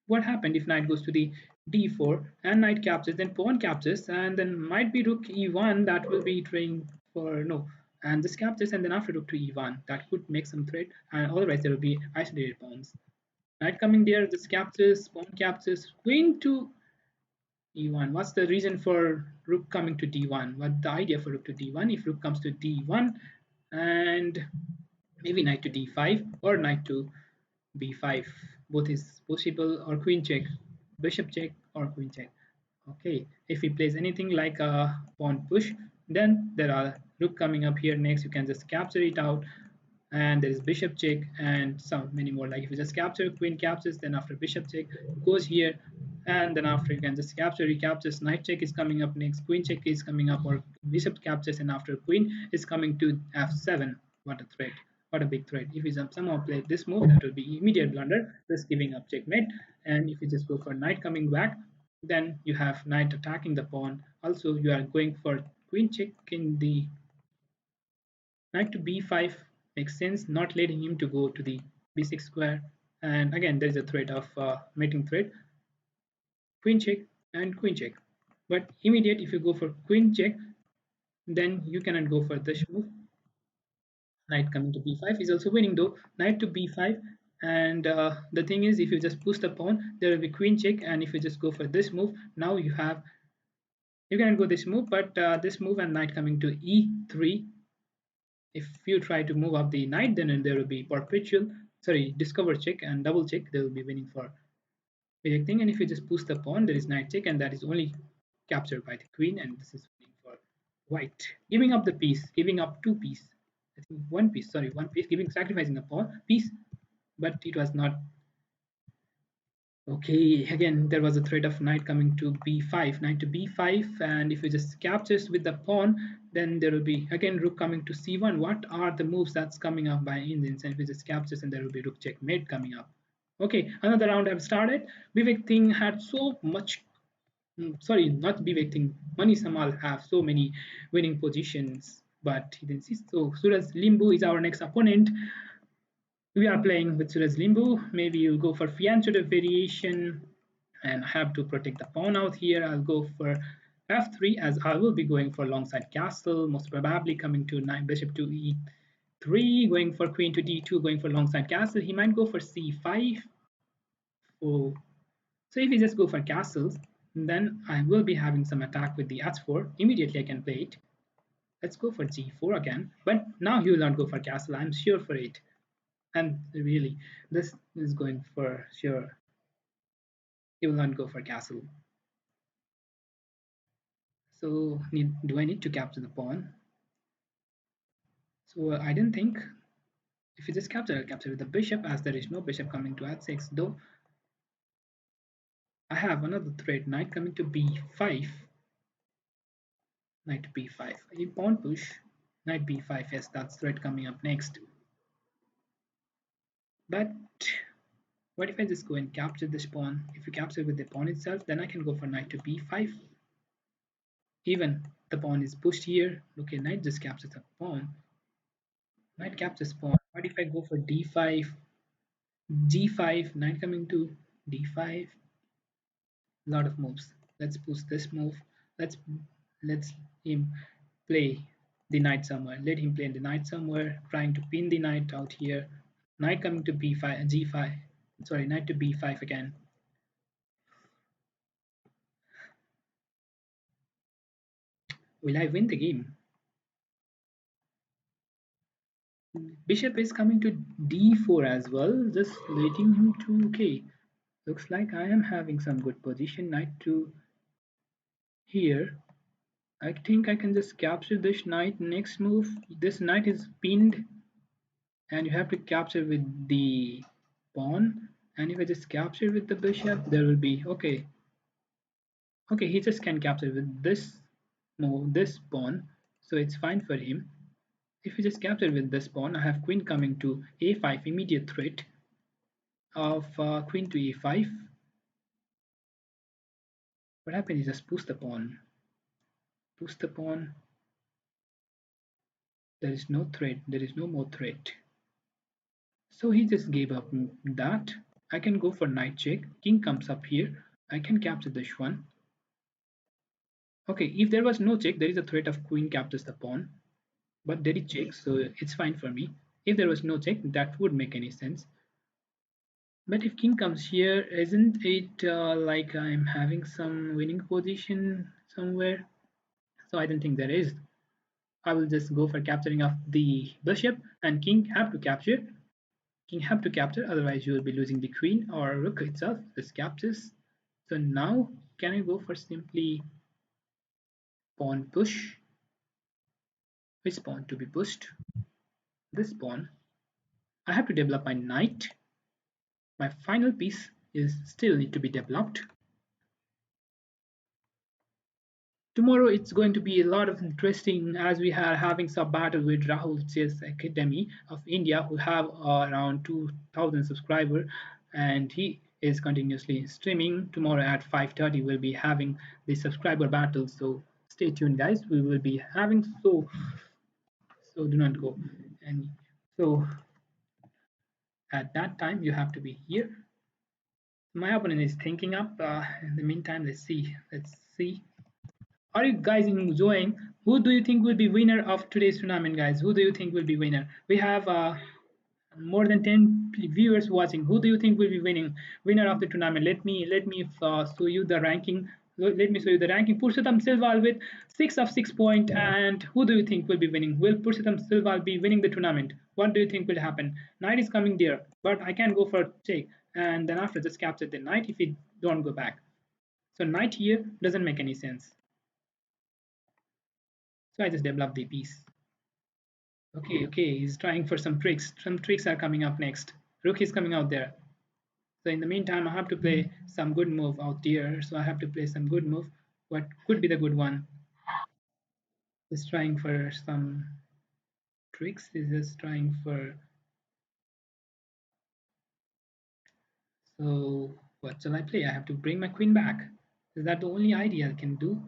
what happened if knight goes to the d4 and knight captures, then pawn captures, and then might be rook e1, that will be trying for no, and this captures, and then after rook to e1, that could make some threat, and otherwise there will be isolated pawns. Knight coming there, this captures, pawn captures, queen to e1. What's the reason for rook coming to d1? What the idea for rook to d1? If rook comes to d1 and maybe knight to d5 or knight to b5, both is possible, or queen check, bishop check, or queen check. Okay, if he plays anything like a pawn push, then there are rook coming up here next, you can just capture it out, and there is bishop check and so many more. Like if you just capture, queen captures, then after bishop check goes here, and then after you can just capture, recaptures, knight check is coming up next, queen check is coming up, or bishop captures, and after queen is coming to f7. What a threat, what a big threat. If you somehow play this move, that will be immediate blunder, just giving up checkmate. And if you just go for knight coming back, then you have knight attacking the pawn. Also you are going for queen check in the knight to b5, makes sense, not letting him to go to the b6 square. And again there is a threat of mating threat, queen check and queen check. But immediate, if you go for queen check, then you cannot go for this move. Knight coming to b5 is also winning though. Knight to b5, and the thing is, if you just push the pawn, there will be queen check. And if you just go for this move, now you cannot go this move, but this move and knight coming to e3. If you try to move up the knight, then there will be discover check and double check. They will be winning for rejecting. And if you just push the pawn, there is knight check, and that is only captured by the queen, and this is winning for white. Giving up the piece, giving up two piece. I think one piece, sorry, one piece, sacrificing a pawn piece, but it was not. Okay, again there was a threat of knight coming to b5, knight to b5, and if you just captures with the pawn, then there will be again rook coming to c1. What are the moves that's coming up by Indians? And if you just captures, and there will be rook checkmate coming up. Okay, another round have started. Vivek Singh had so much, sorry, not Vivek Singh, Mani Samal have so many winning positions, but he didn't see. So Suraj Limbu is our next opponent. We are playing with Suraj Limbu. Maybe you'll go for fianchetto variation and have to protect the pawn out here. I'll go for f3, as I will be going for longside castle, most probably coming to bishop to e3, going for queen to d2, going for longside castle. He might go for c5. Oh. So if we just go for castles, then I will be having some attack with the h4. Immediately I can play it. Let's go for g4 again. But now he will not go for castle, I'm sure for it. And really, this is going for sure. He will not go for castle. So do I need to capture the pawn? So I didn't think. If you just capture, I'll capture with the bishop, as there is no bishop coming to h6. Though I have another threat, knight coming to b5. Knight to b5. A pawn push. Knight b5. Yes, that's threat coming up next. But what if I just go and capture this pawn? If you capture with the pawn itself, then I can go for knight to b5. Even the pawn is pushed here. Okay, knight just captures the pawn. Knight captures pawn. What if I go for d5, g5, knight coming to d5? A lot of moves. Let's push this move. Let's him play the knight somewhere. Let him play the knight somewhere, trying to pin the knight out here. Knight coming to b5, g5. Sorry, knight to b5 again. Will I win the game? Bishop is coming to d4 as well, just letting him to. Okay, looks like I am having some good position. Knight to here. I think I can just capture this knight. Next move, this knight is pinned, and you have to capture with the pawn. And if I just capture with the bishop, there will be okay. Okay, he just can capture with this move, this pawn, so it's fine for him. If you just capture with this pawn, I have queen coming to a5, immediate threat of queen to e5. What happened is just push the pawn. Push the pawn. There is no threat. There is no more threat. So he just gave up that. I can go for knight check. King comes up here. I can capture this one. Okay, if there was no check, there is a threat of queen captures the pawn. But there is check, so it's fine for me. If there was no check, that would make any sense. But if king comes here, isn't it like I'm having some winning position somewhere? So I don't think there is. I will just go for capturing of the bishop, and king have to capture. King have to capture, otherwise you will be losing the queen, or rook itself just captures. So now can I go for simply pawn push? Which pawn to be pushed? This pawn. I have to develop my knight. My final piece is still need to be developed. tomorrow it's going to be a lot of interesting as we are having some battle with Rahul Chess Academy of India, who have around 2,000 subscribers, and he is continuously streaming. Tomorrow at 5:30 we'll be having the subscriber battle, so stay tuned guys, we will be having, so do not go. And so at that time you have to be here. My opponent is thinking up. In the meantime, let's see. Are you guys enjoying? Who do you think will be winner of today's tournament, guys? Who do you think will be winner? We have more than 10 viewers watching. Who do you think will be winner of the tournament? Let me show you the ranking. Let me show you the ranking. Purushottam Silval with 6 of 6 point. And who do you think will be winning? Will Purushottam Silval be winning the tournament? What do you think will happen? Knight is coming there, but I can go for check, and then after just capture the knight if we don't go back. So knight here doesn't make any sense. So I just develop the piece. Okay, he's trying for some tricks. Some tricks are coming up next. Rook is coming out there. So in the meantime, I have to play some good move out here. So I have to play some good move. What could be the good one? He's trying for some tricks. He's just trying for. So what shall I play? I have to bring my queen back. Is that the only idea I can do?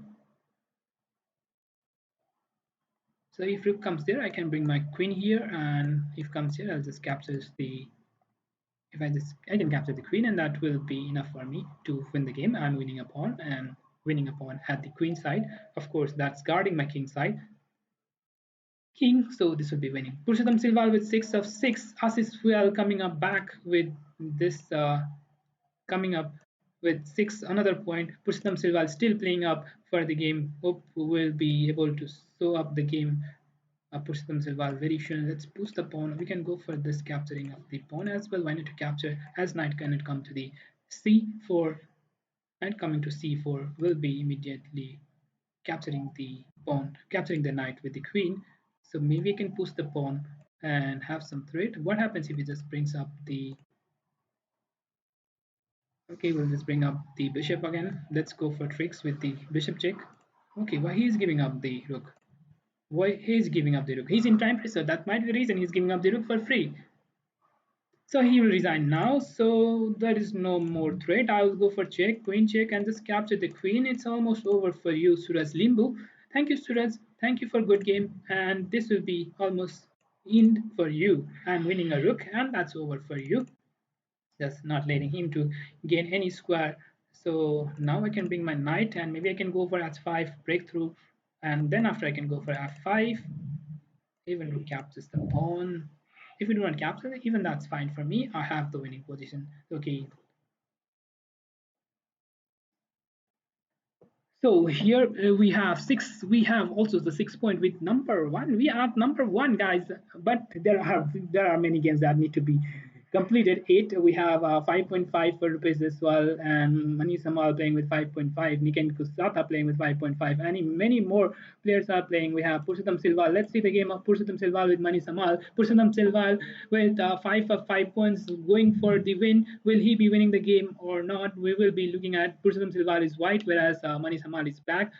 So if rook comes there, I can bring my queen here, and if comes here, I'll just capture the. If I can capture the queen, and that will be enough for me to win the game. I'm winning a pawn and winning a pawn at the queen side. Of course, that's guarding my king side. King, so this will be winning. Purushottam Silval with 6 of 6. Assis Fuel coming up back with this, coming up with 6 another point. Purushottam Silval still playing up for the game. Hope we will be able to sew up the game. Purushottam Silval very soon. Let's push the pawn. We can go for this capturing of the pawn as well. Why not to capture as knight cannot come to the c4, and coming to c4 will be immediately capturing the pawn, capturing the knight with the queen. So maybe I can push the pawn and have some threat. What happens if he just brings up the. Okay, we'll just bring up the bishop again. Let's go for tricks with the bishop check. Okay, why he's giving up the rook? Why he's giving up the rook? He's in time pressure. That might be the reason he's giving up the rook for free. So he will resign now. So there is no more threat. I will go for check, queen check, and just capture the queen. It's almost over for you, Suraj Limbu. Thank you, Suraj. Thank you for good game. And this will be almost end for you. I'm winning a rook, and that's over for you. Just not letting him to gain any square. So now I can bring my knight, and maybe I can go for h5 breakthrough, and then after I can go for f5. Even rook captures the pawn. If you do not capture it, even that's fine for me. I have the winning position. Okay. So here we have 6. We have also the 6 point with number 1. We are number 1, guys. But there are many games that need to be completed. 8. We have 5.5 for Rupesh Deswal and Mani Samal playing with 5.5. Niken Kusata playing with 5.5. And many more players are playing. We have Purushottam Silval. Let's see the game of Purushottam Silval with Mani Samal. Purushottam Silval with 5 of 5 points going for the win. Will he be winning the game or not? We will be looking at Purushottam Silval is white, whereas Mani Samal is black.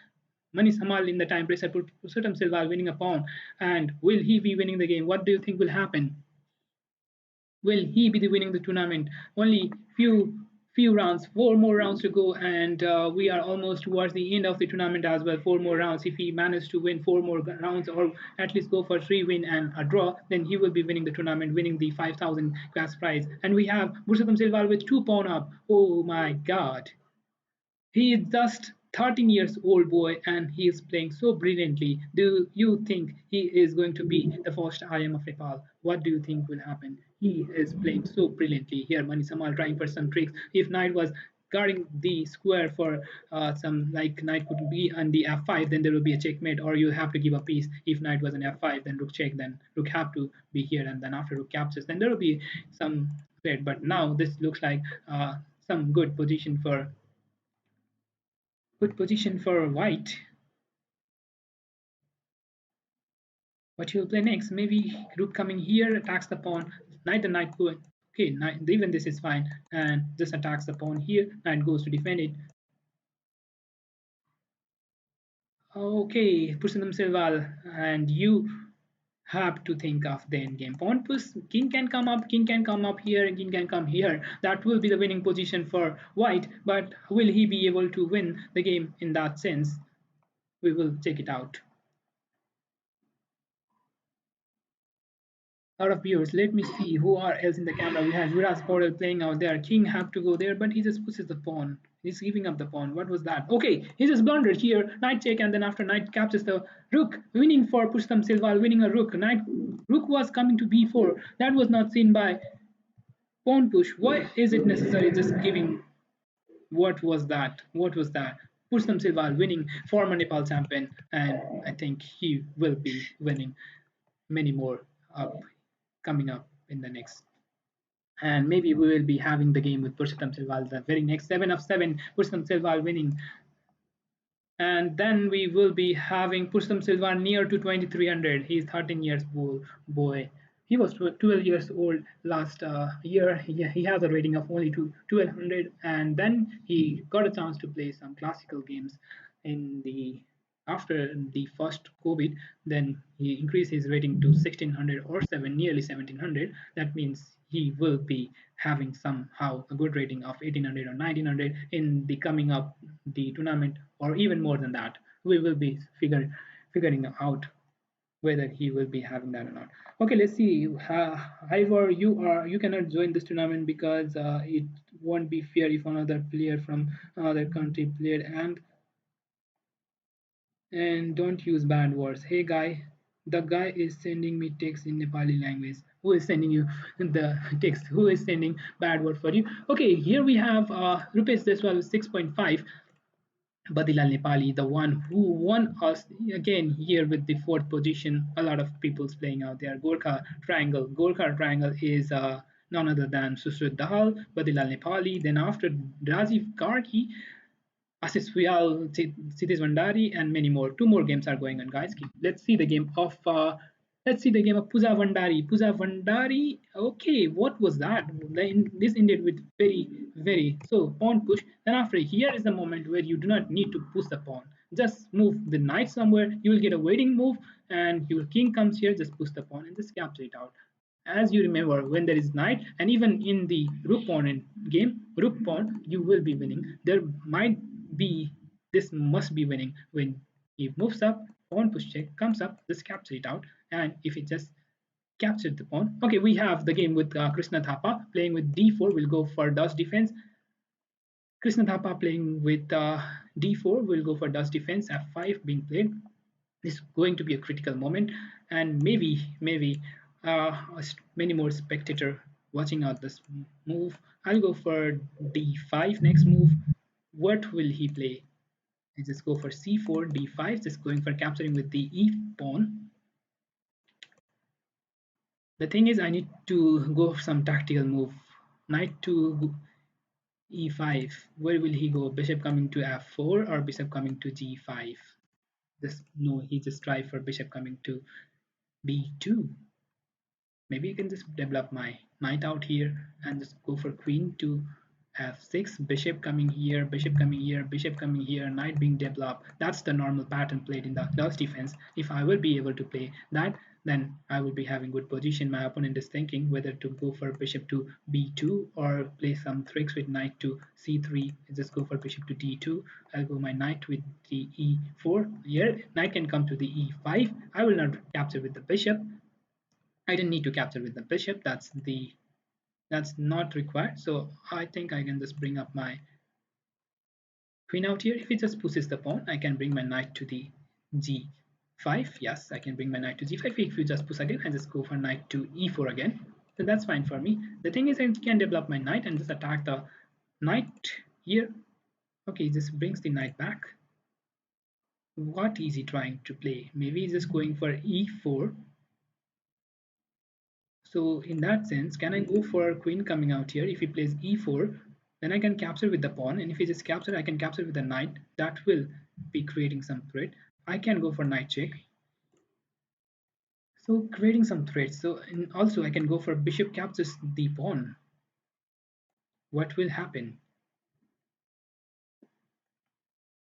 Mani Samal in the time pressure, Purushottam Silval winning a pawn. And will he be winning the game? What do you think will happen? Will he be winning the tournament? Only few rounds, 4 more rounds to go, and we are almost towards the end of the tournament as well. 4 more rounds. If he manages to win 4 more rounds, or at least go for 3 win and a draw, then he will be winning the tournament, winning the 5,000 cash prize. And we have Purushottam Silval with 2 pawn up. Oh my God! He is just 13 years old boy, and he is playing so brilliantly. Do you think he is going to be the first IM of Nepal? What do you think will happen? He is playing so brilliantly here. Mani Samal trying for some tricks. If knight was guarding the square for some, like knight could be on the f5, then there will be a checkmate, or you have to give a piece. If knight was on f5, then rook check, then rook have to be here, and then after rook captures, then there will be some threat. But now this looks like some good position for white. What he'll play next? Maybe rook coming here, attacks the pawn. Knight and knight go. Okay, knight, even this is fine, and just attacks the pawn here. Knight goes to defend it. Okay, Purushottam Silval, and you have to think of the end game. Pawn push, king can come up, king can come up here, and king can come here. That will be the winning position for white, but will he be able to win the game in that sense? We will check it out. Lot of viewers. Let me see who are else in the camera. We have Yuvraj Portal playing out there. King have to go there, but he just pushes the pawn. He's giving up the pawn. What was that? Okay, he just blundered here. Knight check, and then after knight captures the rook, winning for Purushottam Silval, winning a rook. Rook was coming to b4. That was not seen by pawn push. Why is it necessary just giving? What was that? What was that? Purushottam Silval winning former Nepal champion, and I think he will be winning many more up coming up in the next. And maybe we will be having the game with Purushottam Silval, the very next 7 of 7, Purushottam Silval winning. And then we will be having Purushottam Silval near to 2300. He's 13 years old boy. He was 12 years old last year. He has a rating of only 1200, and then he got a chance to play some classical games in the after the first COVID. Then he increased his rating to 1600 or nearly 1700. That means he will be having somehow a good rating of 1800 or 1900 in the coming up the tournament, or even more than that. We will be figuring out whether he will be having that or not. Okay, let's see. However, you cannot join this tournament because it won't be fair if another player from another country played. And don't use bad words. Hey guy, the guy is sending me text in Nepali language. Who is sending you the text? Who is sending bad word for you? Okay, here we have Rupesh Deswal 6.5. Badilal Nepali, the one who won us again here with the fourth position. A lot of people's playing out there. Gorkha Triangle. Gorkha Triangle is none other than Susrit Dahal, Badilal Nepali. Then after Rajiv Karki, Asis Vial, Sitish Vandari, and many more. Two more games are going on, guys. Let's see the game of Puja Vandari. Puja Vandari. Okay, what was that? This ended with very so pawn push. Then after here is the moment where you do not need to push the pawn. Just move the knight somewhere. You will get a waiting move, and your king comes here. Just push the pawn and just capture it out. As you remember, when there is knight, and even in the rook pawn in game, rook pawn, you will be winning. There might be, this must be winning when he moves up, pawn push check comes up, just capture it out. And if it just captured the pawn, okay, we have the game with Krishna Thapa playing with d4. Will go for Dutch defense. Krishna Thapa playing with d4 will go for Dutch defense. f5 being played. This is going to be a critical moment, and maybe many more spectator watching out this move. I'll go for d5 next move. What will he play? I just go for c4, d5, just going for capturing with the e pawn. The thing is, I need to go for some tactical move. Knight to e5. Where will he go? Bishop coming to f4 or bishop coming to g5? Just no, he just tried for bishop coming to b2. Maybe I can just develop my knight out here and just go for queen to f6, bishop coming here, bishop coming here, bishop coming here, knight being developed. That's the normal pattern played in the Dutch defense. If I will be able to play that, then I will be having good position. My opponent is thinking whether to go for bishop to b2 or play some tricks with knight to c3. Just go for bishop to d2. I'll go my knight with the e4 here. Knight can come to the e5. I will not capture with the bishop. I didn't need to capture with the bishop. That's not required. So I think I can just bring up my queen out here. If it just pushes the pawn, I can bring my knight to the g5. Yes, I can bring my knight to g5. If you just push again, I just go for knight to e4 again. So that's fine for me. The thing is, I can develop my knight and just attack the knight here. Okay, this brings the knight back. What is he trying to play? Maybe he's just going for e4. So in that sense, can I go for queen coming out here? If he plays e4, then I can capture with the pawn, and if he just capture, I can capture with the knight. That will be creating some threat. I can go for knight check. So creating some threats. So and also I can go for bishop captures the pawn. What will happen?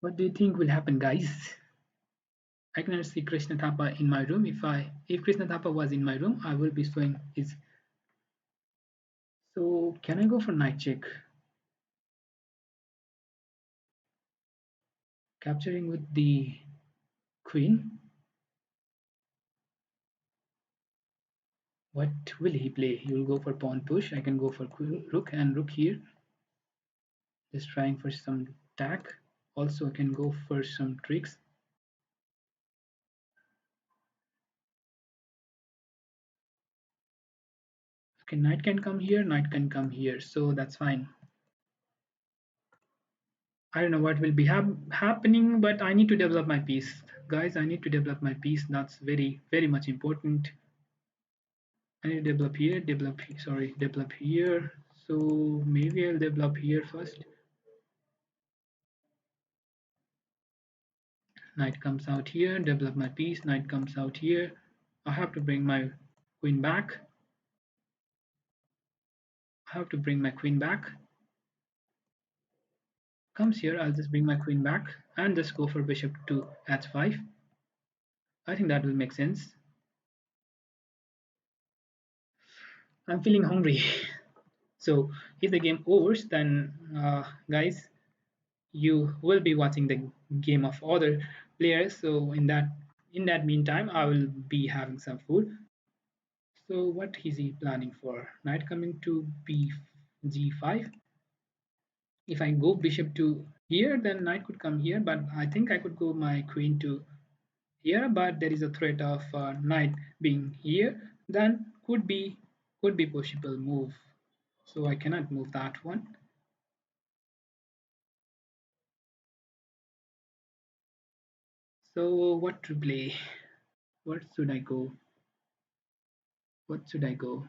What do you think will happen, guys? I cannot see Krishna Thapa in my room. If Krishna Thapa was in my room, I will be showing his. So can I go for knight check? Capturing with the queen. What will he play? He will go for pawn push. I can go for rook and rook here. Just trying for some attack. Also, I can go for some tricks. Okay, knight can come here, knight can come here, so that's fine. I don't know what will be happening, but I need to develop my piece. Guys, I need to develop my piece. That's very, very much important. I need to develop here, develop here. So maybe I'll develop here first. Knight comes out here, develop my piece, knight comes out here. I have to bring my queen back. I have to bring my queen back. Comes here, I'll just bring my queen back and just go for bishop to h5. I think that will make sense. I'm feeling hungry. So if the game overs, then guys, you will be watching the game of other players. So in that meantime, I will be having some food. So what is he planning for? Knight coming to g5. If I go bishop to here, then knight could come here, but I think I could go my queen to here, but there is a threat of knight being here. Then could be possible move. So I cannot move that one. So what to play? What should I go? What should I go?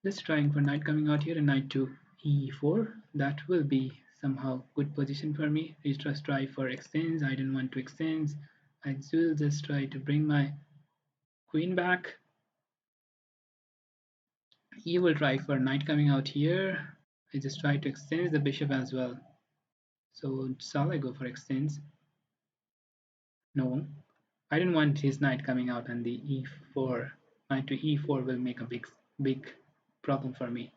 Just trying for knight coming out here and knight to e4. That will be somehow good position for me. I just try for exchange. I didn't want to exchange. I will just try to bring my queen back. He will try for knight coming out here. I just try to exchange the bishop as well. So shall I go for exchange? No, I didn't want his knight coming out on the e4. Knight to e4 will make a big problem for me.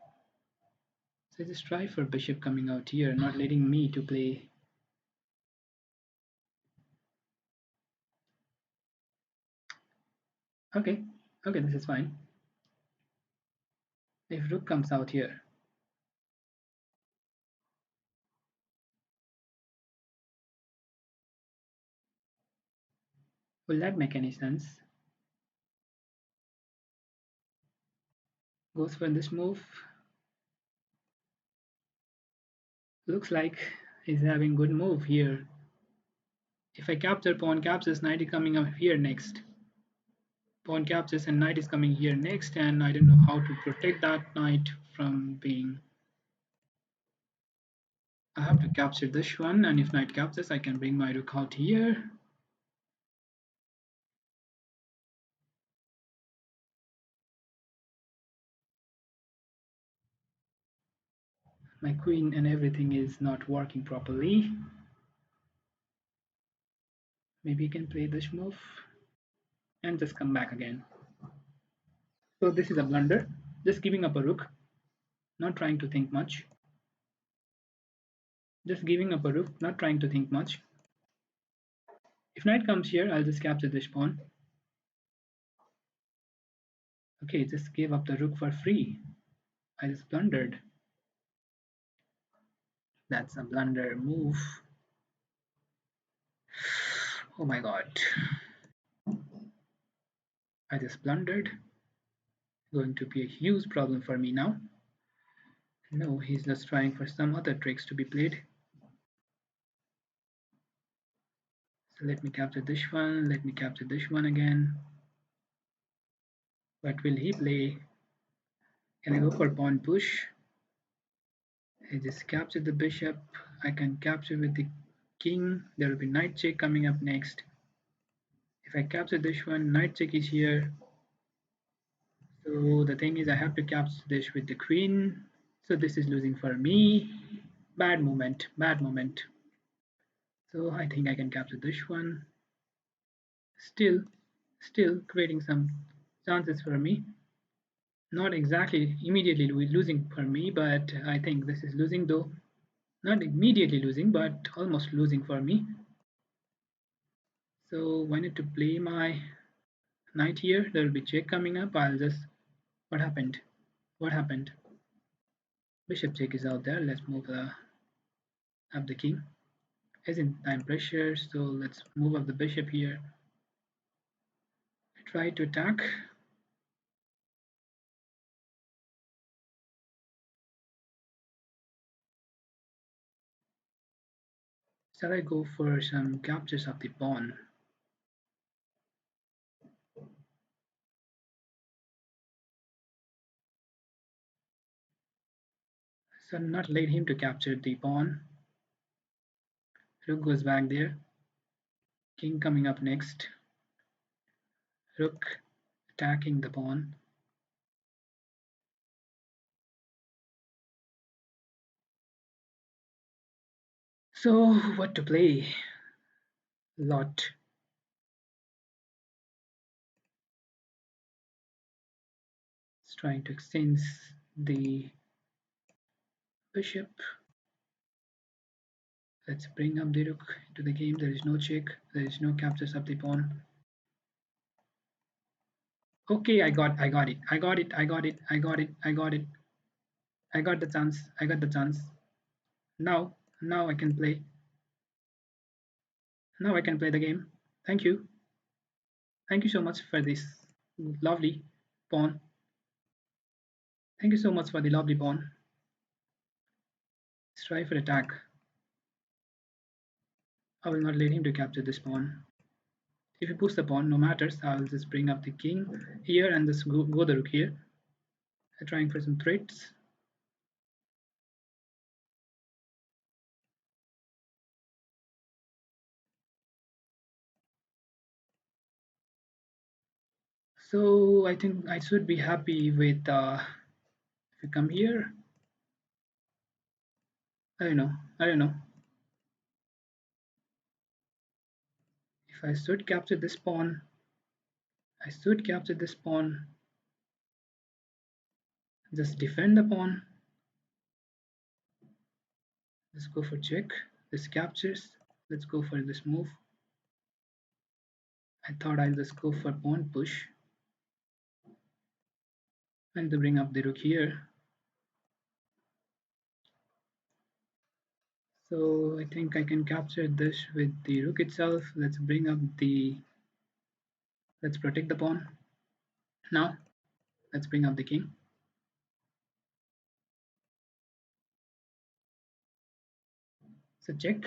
So I just try for bishop coming out here, not letting me to play. Okay, this is fine. If rook comes out here, will that make any sense? Goes for this move. Looks like he's having good move here. If I capture pawn captures, knight is coming up here next. Pawn captures and knight is coming here next, and I don't know how to protect that knight from being. I have to capture this one, and if knight captures, I can bring my rook out here. My queen and everything is not working properly. Maybe you can play this move and just come back again. So this is a blunder, just giving up a rook, not trying to think much. Just giving up a rook, not trying to think much. If knight comes here, I'll just capture this pawn. Okay, just gave up the rook for free. I just blundered. That's a blunder move. Oh my god. I just blundered. Going to be a huge problem for me now. No, he's just trying for some other tricks to be played. So let me capture this one. Let me capture this one again. What will he play? Can I go for pawn push? I just capture the bishop. I can capture with the king. There will be knight check coming up next. If I capture this one, knight check is here. So the thing is I have to capture this with the queen. So this is losing for me. Bad moment, bad moment. So I think I can capture this one. Still creating some chances for me. Not exactly immediately losing for me, but I think this is losing though. Not immediately losing, but almost losing for me. So I need to play my knight here. There will be check coming up. I'll just... What happened? What happened? Bishop check is out there. Let's move up the king. Is in time pressure, so let's move up the bishop here. Try to attack. Shall I go for some captures of the pawn? So not let him to capture the pawn. Rook goes back there. King coming up next. Rook attacking the pawn. So what to play? Lot. It's trying to extend the bishop. Let's bring up the rook into the game. There is no check. There is no captures of the pawn. Okay, I got it. I got it. I got it. I got it. I got it. I got the chance. I got the chance. Now I can play. Now I can play the game. Thank you. Thank you so much for this lovely pawn. Thank you so much for the lovely pawn. Let's try for attack. I will not let him to capture this pawn. If you push the pawn, no matters. I will just bring up the king here and just go the rook here. I'm trying for some threats. So I think I should be happy with if you come here. I don't know. If I should capture this pawn, just defend the pawn. Let's go for check. This captures. Let's go for this move. I thought I'll just go for pawn push and to bring up the rook here. So I think I can capture this with the rook itself. Let's bring up the... Let's protect the pawn. Now let's bring up the king. So check.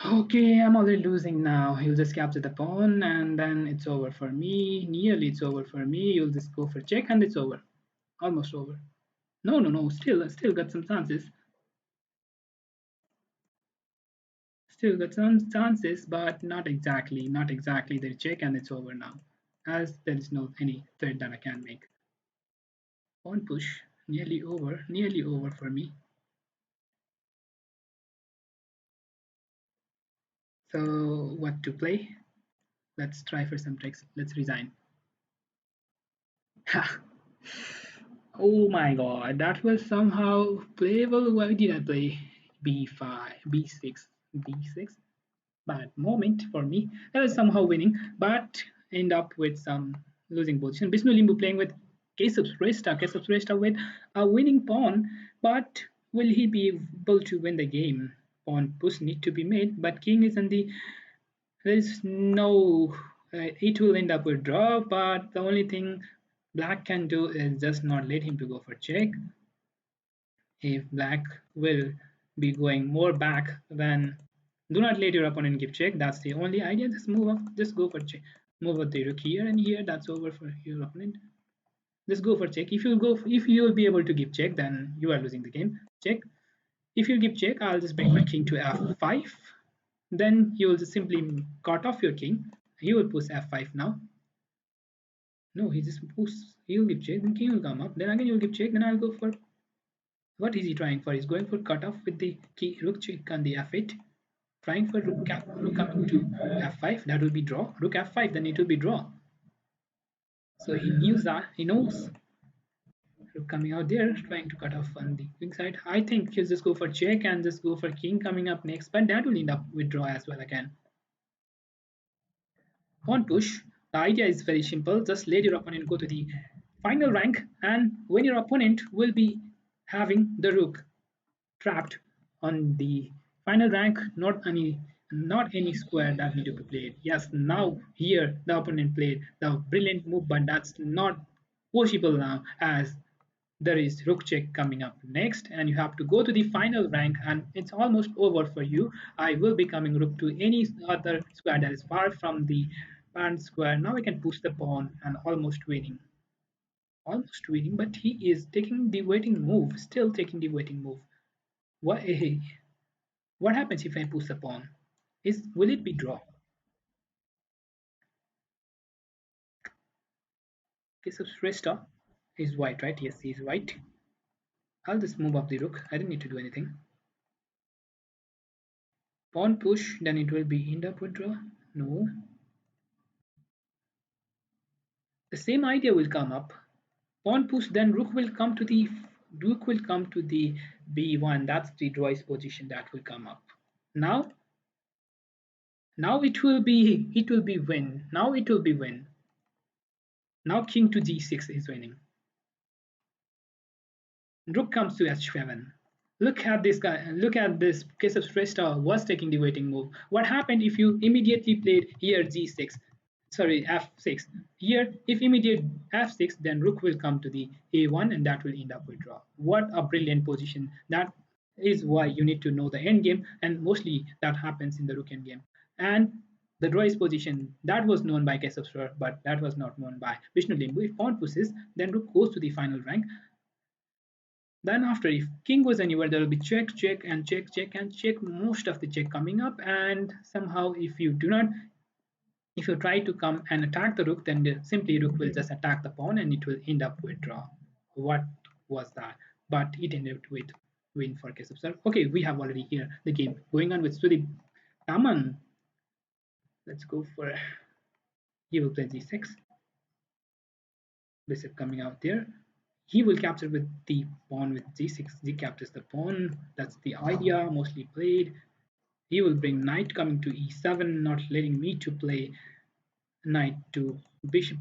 Okay, I'm already losing now. He'll just capture the pawn and then it's over for me. Nearly it's over for me. You'll just go for check and it's over. Almost over. No. Still got some chances. Still got some chances, but not exactly. Not exactly. They check and it's over now. As there is no any threat that I can make. Pawn push. Nearly over. Nearly over for me. So what to play? Let's try for some tricks. Let's resign. Oh my god, that was somehow playable. Why did I play b5, b6, b6? Bad moment for me. That was somehow winning, but end up with some losing position. Vishnu Limbu playing with Keshav Shrestha with a winning pawn, but will he be able to win the game? Pawn push need to be made, but king is in the... There's no... it will end up with draw, but the only thing black can do is just not let him to go for check. If black will be going more back, then do not let your opponent give check. That's the only idea. Just move up, just go for check. Move up the rook here and here. That's over for your opponent. Just go for check. If you will be able to give check, then you are losing the game. Check. If you give check, I'll just bring my king to f5. then you will just simply cut off your king. He will push f5 now. No, he just pushes. He will give check. Then king will come up. Then again you will give check. Then I'll go for. What is he trying for? He's going for cutoff with the key rook check on the f8. Trying for rook coming to f5. That will be draw. Rook f5. Then it will be draw. So he knows that. He knows. Rook coming out there, trying to cut off on the king side. I think he'll just go for check and just go for king coming up next. But that will end up with draw as well again. Pawn push. The idea is very simple. Just let your opponent go to the final rank, and when your opponent will be having the rook trapped on the final rank, not any square that need to be played. Yes, now here the opponent played the brilliant move, but that's not possible now as there is rook check coming up next, and you have to go to the final rank, and it's almost over for you. I will be coming rook to any other square that is far from the parent square. Now I can push the pawn and almost winning. Almost winning, but he is taking the waiting move, still taking the waiting move. What happens if I push the pawn? Will it be draw? Case of Shrestha is white, right? Yes, he's white. I'll just move up the rook. I don't need to do anything. Pawn push, then it will be end up with draw. No. The same idea will come up. Pawn push, then rook will come to the b1. That's the draw's position that will come up. Now it will be win. Now it will be win. Now king to g6 is winning. Rook comes to h7. Look at this guy. Look at this case of Shrestha was taking the waiting move. What happened if you immediately played here g6? Sorry, f6. Here, if immediate f6, then rook will come to the a1, and that will end up with draw. What a brilliant position. That is why you need to know the end game, and mostly that happens in the rook end game. And the draw is position that was known by Kesavsvar, but that was not known by Vishnu Limbu. If pawn pushes, then rook goes to the final rank. Then after, if king goes anywhere, there will be check, check, and check, check, and check. Most of the check coming up, and somehow if you try to come and attack the rook, then simply rook will just attack the pawn, and it will end up with draw. What was that? But it ended with win for Kesavsvar. Okay, we have already here the game going on with Sudip Taman. Let's go for. He will play g6. Bishop coming out there. He will capture with the pawn with g6. G captures the pawn. That's the idea mostly played. He will bring knight coming to e7, not letting me to play knight to bishop.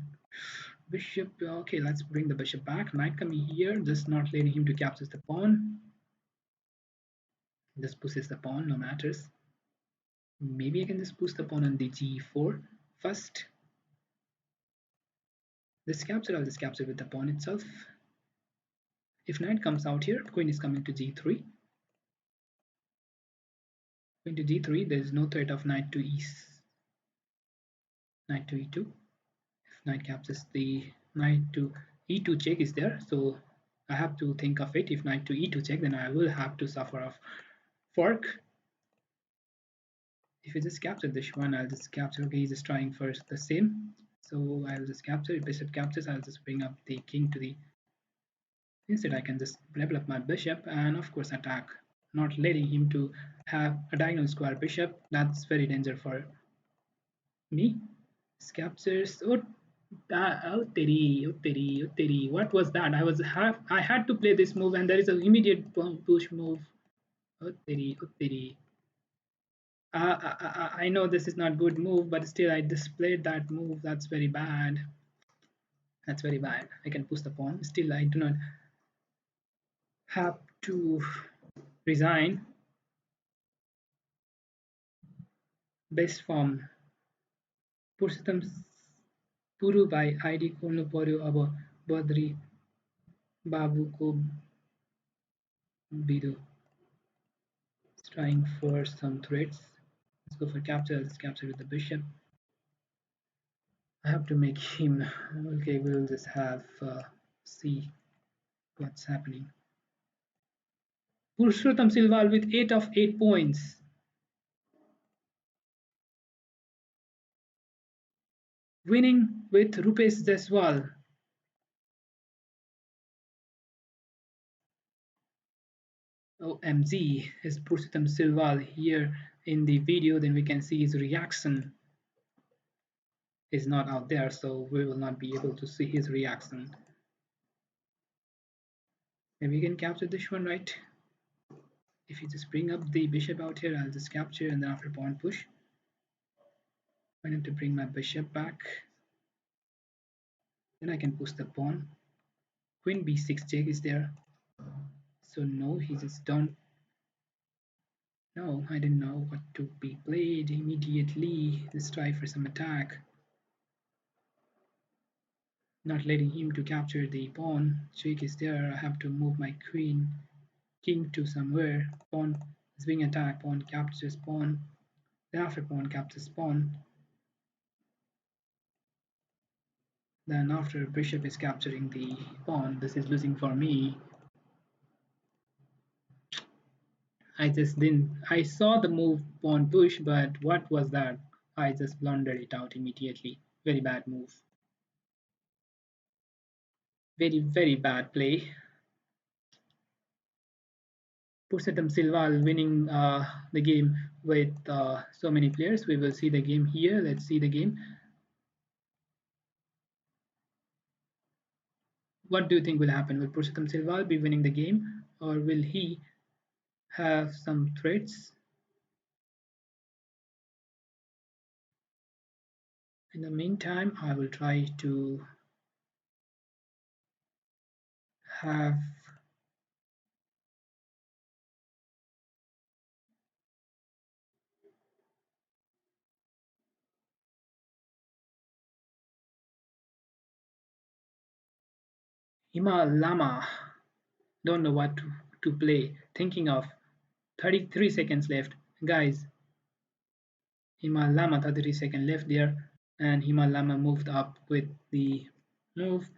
Okay, let's bring the bishop back. Knight coming here, just not letting him to capture the pawn. Just pushes the pawn, no matters. Maybe I can just push the pawn on the g4 first. This capture, I'll just capture with the pawn itself. If knight comes out here, queen is coming to g3. Queen to g3, there is no threat of knight to e2. If knight captures, the knight to e2 check is there, so I have to think of it. If knight to e2 check, then I will have to suffer of fork. If you just capture this one, I'll just capture. Okay, he's just trying first the same, so I'll just capture. If bishop captures, I'll just bring up the king to the. Instead, I can just level up my bishop and of course attack, not letting him to have a diagonal square bishop. That's very dangerous for me. This captures. Oh, what was that? I had to play this move, and there is an immediate push move. I know this is not good move, but still I displayed that move. That's very bad. That's very bad. I can push the pawn. Still, I do not have to resign. Best form. पुरुषोत्तम पुरु भाइ ID खोल्नु पर्यो अब बद्री बाबुको video. Trying for some threats. Let's go for capture. Let's capture with the bishop. I have to make him. Okay, we'll just have see what's happening. Purushottam Silwal with 8 of 8 points. winning with Rupesh Jaiswal. OMG, is Purushottam Silwal here in the video, then we can see his reaction is not out there, so we will not be able to see his reaction. Maybe we can capture this one, right? If you just bring up the bishop out here, I'll just capture, and then after pawn push, I need to bring my bishop back. Then I can push the pawn. Queen b6 check is there. So no, he just don't. No, I didn't know what to be played immediately. Let's try for some attack. Not letting him to capture the pawn. Check is there. I have to move my king to somewhere. Pawn is being attacked. Pawn captures pawn. Then after pawn captures pawn. Then after bishop is capturing the pawn, this is losing for me. I saw the move pawn push, but what was that? I just blundered it out immediately. Very bad move. Very, very bad play. Purushottam Silwal winning the game with so many players. We will see the game here. Let's see the game. What do you think will happen? Will Purushottam Silwal be winning the game, or will he have some threats? In the meantime, I will try to have Hima Lama. Don't know what to play. Thinking of 33 seconds left. Guys, Hima Lama 33 seconds left there. And Hima Lama moved up with the move.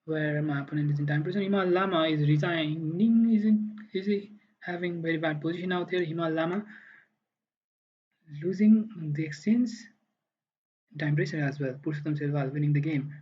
Where my opponent is in time prison. Himal Lama is resigning. Is he having very bad position out here? Himal Lama losing the exchange. Time pressure as well. Purushottam Silwal winning the game.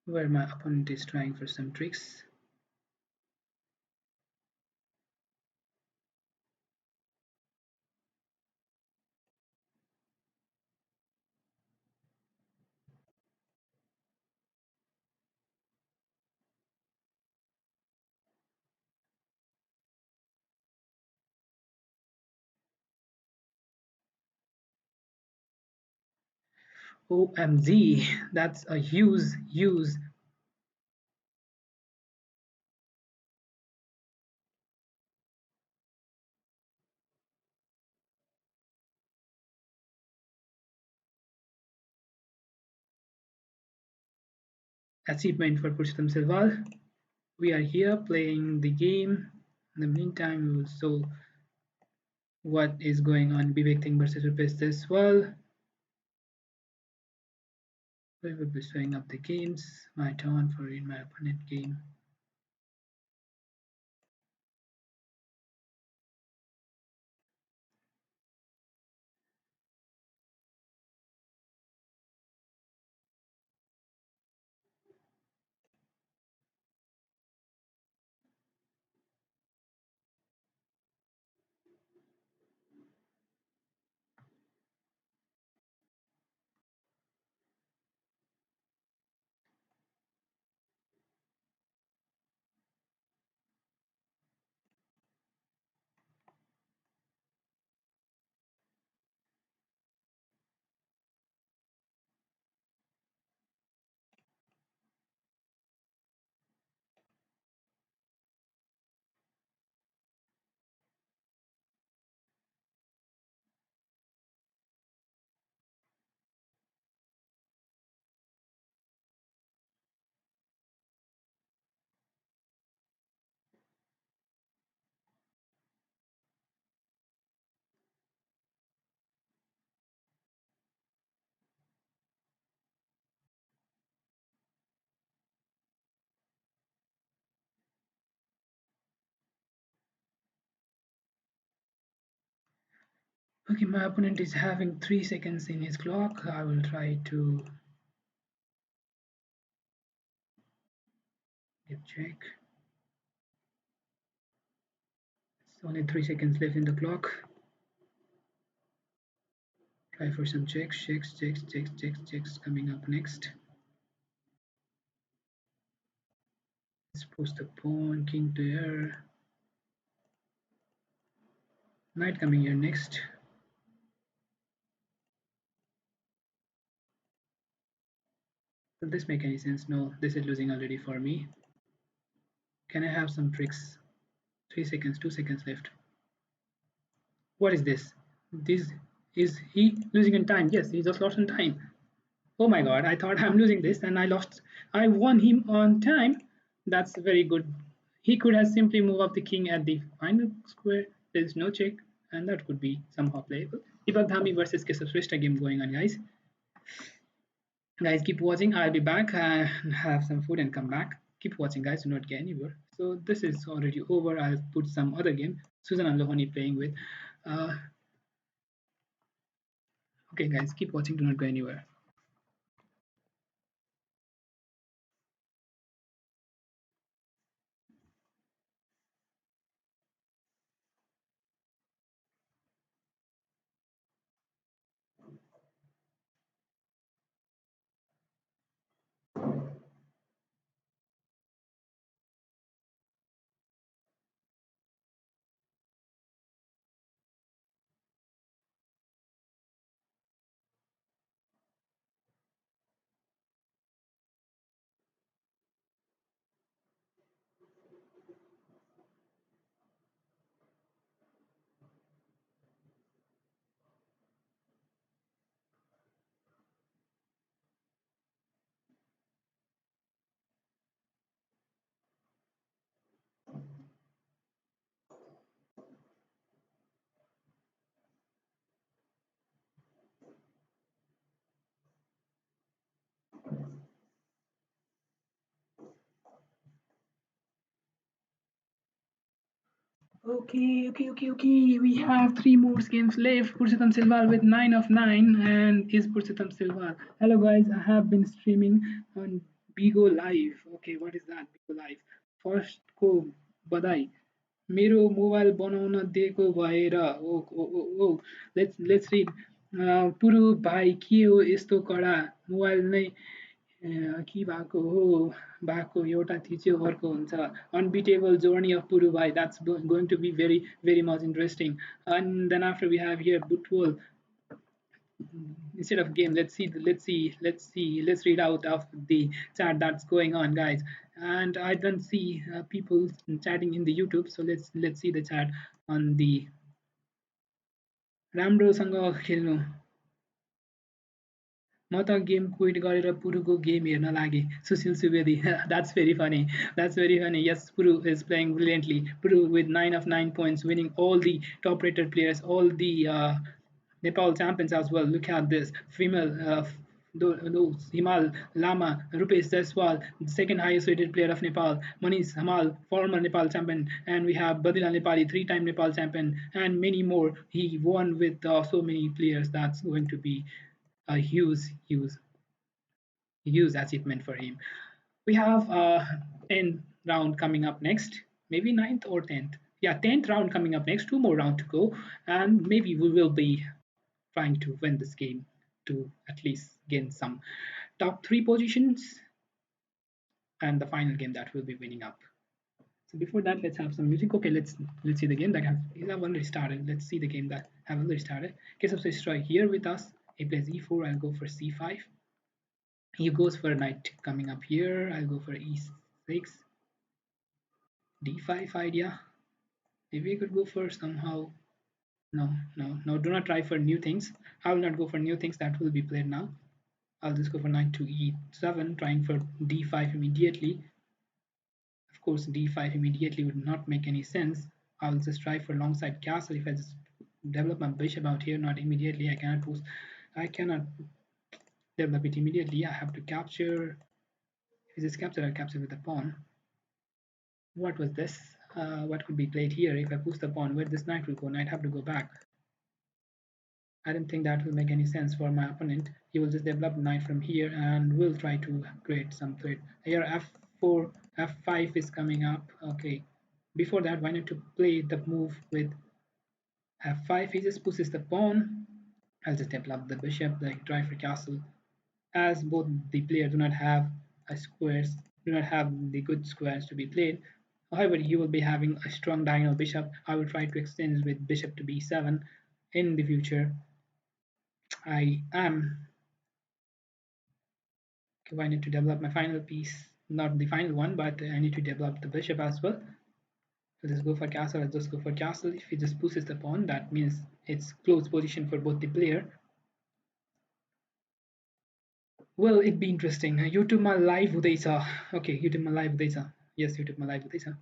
Where my opponent is trying for some tricks. OMG, that's a huge achievement for Purushottam Silwal. We are here playing the game. In the meantime, we will show what is going on. Vivek Singh versus Rupesh Jaiswal. We will be showing up the games. My turn for in my opponent game. Okay, my opponent is having 3 seconds in his clock. I will try to get check. It's only 3 seconds left in the clock. Try for some checks coming up next. Let's post the pawn, king to air. Knight coming here next. Will this make any sense? No, this is losing already for me. Can I have some tricks? 3 seconds, 2 seconds left. What is this? This is he losing in time? Yes, he just lost in time. Oh my god, I thought I'm losing this and I lost. I won him on time. That's very good. He could have simply moved up the king at the final square. There's no check, and that could be somehow playable. Deepak Dhami versus Keshav Shrestha game going on, guys. Guys, keep watching. I'll be back and have some food and come back. Keep watching, guys. Do not get anywhere. So this is already over. I'll put some other game. Susan and Lohani playing with. Okay, guys, keep watching. Do not go anywhere. Okay. We have 3 more games left. Purushottam Silwal with 9 of 9 and is Purushottam Silwal. Hello guys, I have been streaming on Bigo Live. Okay, what is that? Bigo Live. First को बधाई. मेरो mobile बनाउन दिएको भएर let's read. पुरु भाइ के हो यस्तो कडा मोबाइल नै कि भएको हो भएको एउटा थिच्यो अर्को हुन्छ unbeatable journey of Puru Bhai. That's going to be very much interesting. And then after we have here Butwal. Instead of game, let's read out of the chat that's going on, guys. And I don't see people chatting in the YouTube, so let's see the chat on the राम्रोसँग खेल्नु म त game quit गरेर पुरुको game हेर्न लागे सुशील Subedi. That's very funny. Yes, Puru is playing brilliantly. Puru with 9 of 9 points, winning all the top rated players, all the Nepal champions as well. Look at this female those Himal Lama, Rupesh Jaiswal, the second highest rated player of Nepal, Manish Hamal, former Nepal champion, and we have Badila Nepali, 3-time Nepal champion, and many more. He won with so many players. That's going to be a huge achievement for him. We have a 10th round coming up next, maybe 9th or 10th. Yeah, 10th round coming up next, 2 more rounds to go, and maybe we will be trying to win this game to at least gain some top 3 positions and the final game that will be winning up. So before that, let's have some music. Okay, let's see the game that have already started. Let's see the game that have already started. Keshav Shrestha here with us. He plays e4. I'll go for c5. He goes for knight coming up here. I'll go for e6. d5 idea. Maybe I could go for somehow. No. Do not try for new things. I will not go for new things that will be played now. I'll just go for knight to e7, trying for d5 immediately. Of course, d5 immediately would not make any sense. I'll just try for longside castle. If I just develop my bishop out here, not immediately, I cannot develop it immediately. I have to capture. If this capture, I'll capture with a pawn. What was this? What could be played here? If I push the pawn, where this knight will go? Knight have to go back. I don't think that will make any sense for my opponent. He will just develop knight from here and will try to create some threat. Here f4, f5 is coming up. Okay. Before that, why not to play the move with f5? He just pushes the pawn. I'll just develop the bishop, like try for castle. As both the player do not have squares, do not have the good squares to be played. However, he will be having a strong diagonal bishop. I will try to exchange with bishop to b7 in the future. I am I need to develop my final piece, not the final one, but I need to develop the bishop as well. So let's go for castle. Let's just go for castle. If he just pushes the pawn, that means it's close position for both the player. Will it be interesting? YouTube my live Udesa. Okay, YouTube my live Udesa. Yes, YouTube my live Udesa.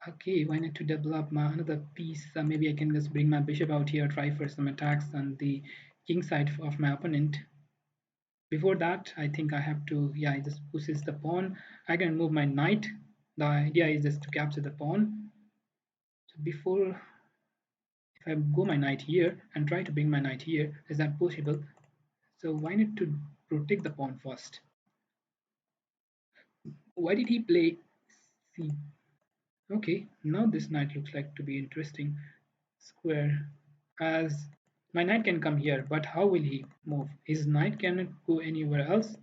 Okay, why not to develop my another piece? Maybe I can just bring my bishop out here, try for some attacks on the king side of my opponent. Before that, I think I have to, yeah, it just pushes the pawn. I can move my knight. The idea is just to capture the pawn. So before, if I go my knight here and try to bring my knight here, is that possible? So why not to protect the pawn first? Why did he play c? Okay, now this knight looks like to be interesting. Square, as my knight can come here, but how will he move? His knight cannot go anywhere else.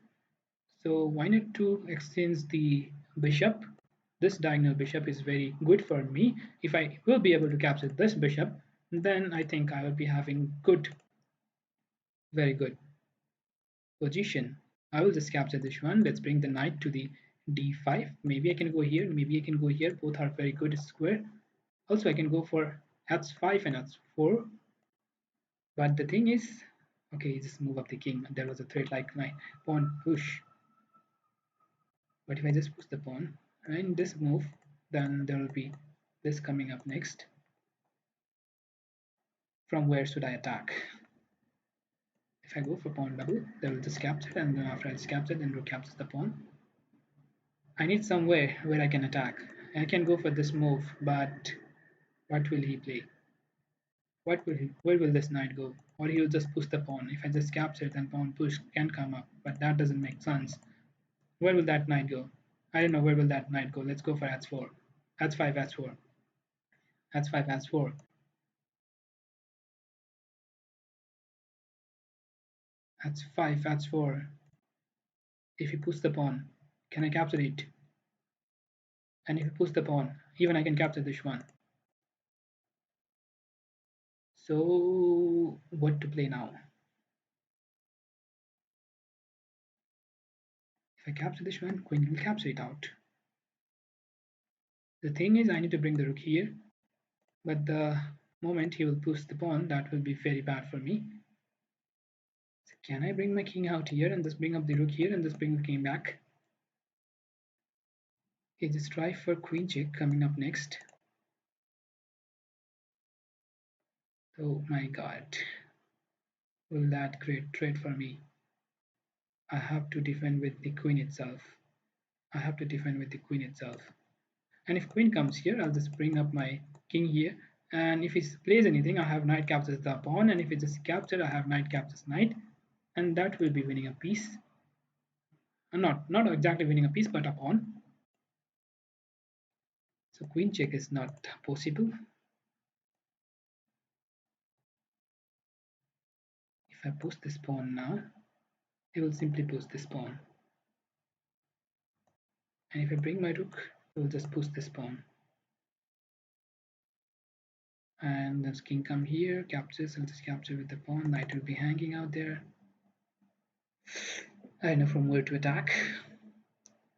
So why not to exchange the bishop? This diagonal bishop is very good for me. If I will be able to capture this bishop, then I think I will be having good, very good position. I will just capture this one. Let's bring the knight to the d5. Maybe I can go here, maybe I can go here. Both are very good square. Also, I can go for h5 and h4. But the thing is, okay, just move up the king. There was a threat like my pawn push. But if I just push the pawn and this move, then there will be this coming up next. From where should I attack? If I go for pawn double, they will just capture, and then after it's captured, then rook captures the pawn. I need somewhere where I can attack. I can go for this move, but what will he play? Where will this knight go? Or he'll just push the pawn. If I just capture, then pawn push can come up, but that doesn't make sense. Where will that knight go? I don't know where will that knight go. Let's go for h4. h5, h4. h5, h4. h5, h4. If you push the pawn, can I capture it? And if you push the pawn, even I can capture this one. So what to play now? If I capture this one, queen will capture it out. The thing is I need to bring the rook here, but the moment he will push the pawn, that will be very bad for me. So can I bring my king out here and just bring up the rook here and just bring the king back? Okay, just try for queen check coming up next. Oh my god. Will that create threat for me? I have to defend with the queen itself. I have to defend with the queen itself. And if queen comes here, I'll just bring up my king here. And if he plays anything, I have knight captures the pawn. And if it just captured, I have knight captures knight. And that will be winning a piece. Not exactly winning a piece, but a pawn. So queen check is not possible. If I push this pawn now, it will simply push this pawn. And if I bring my rook, it will just push this pawn. And this king come here, captures, I'll just capture with the pawn, knight will be hanging out there. I know from where to attack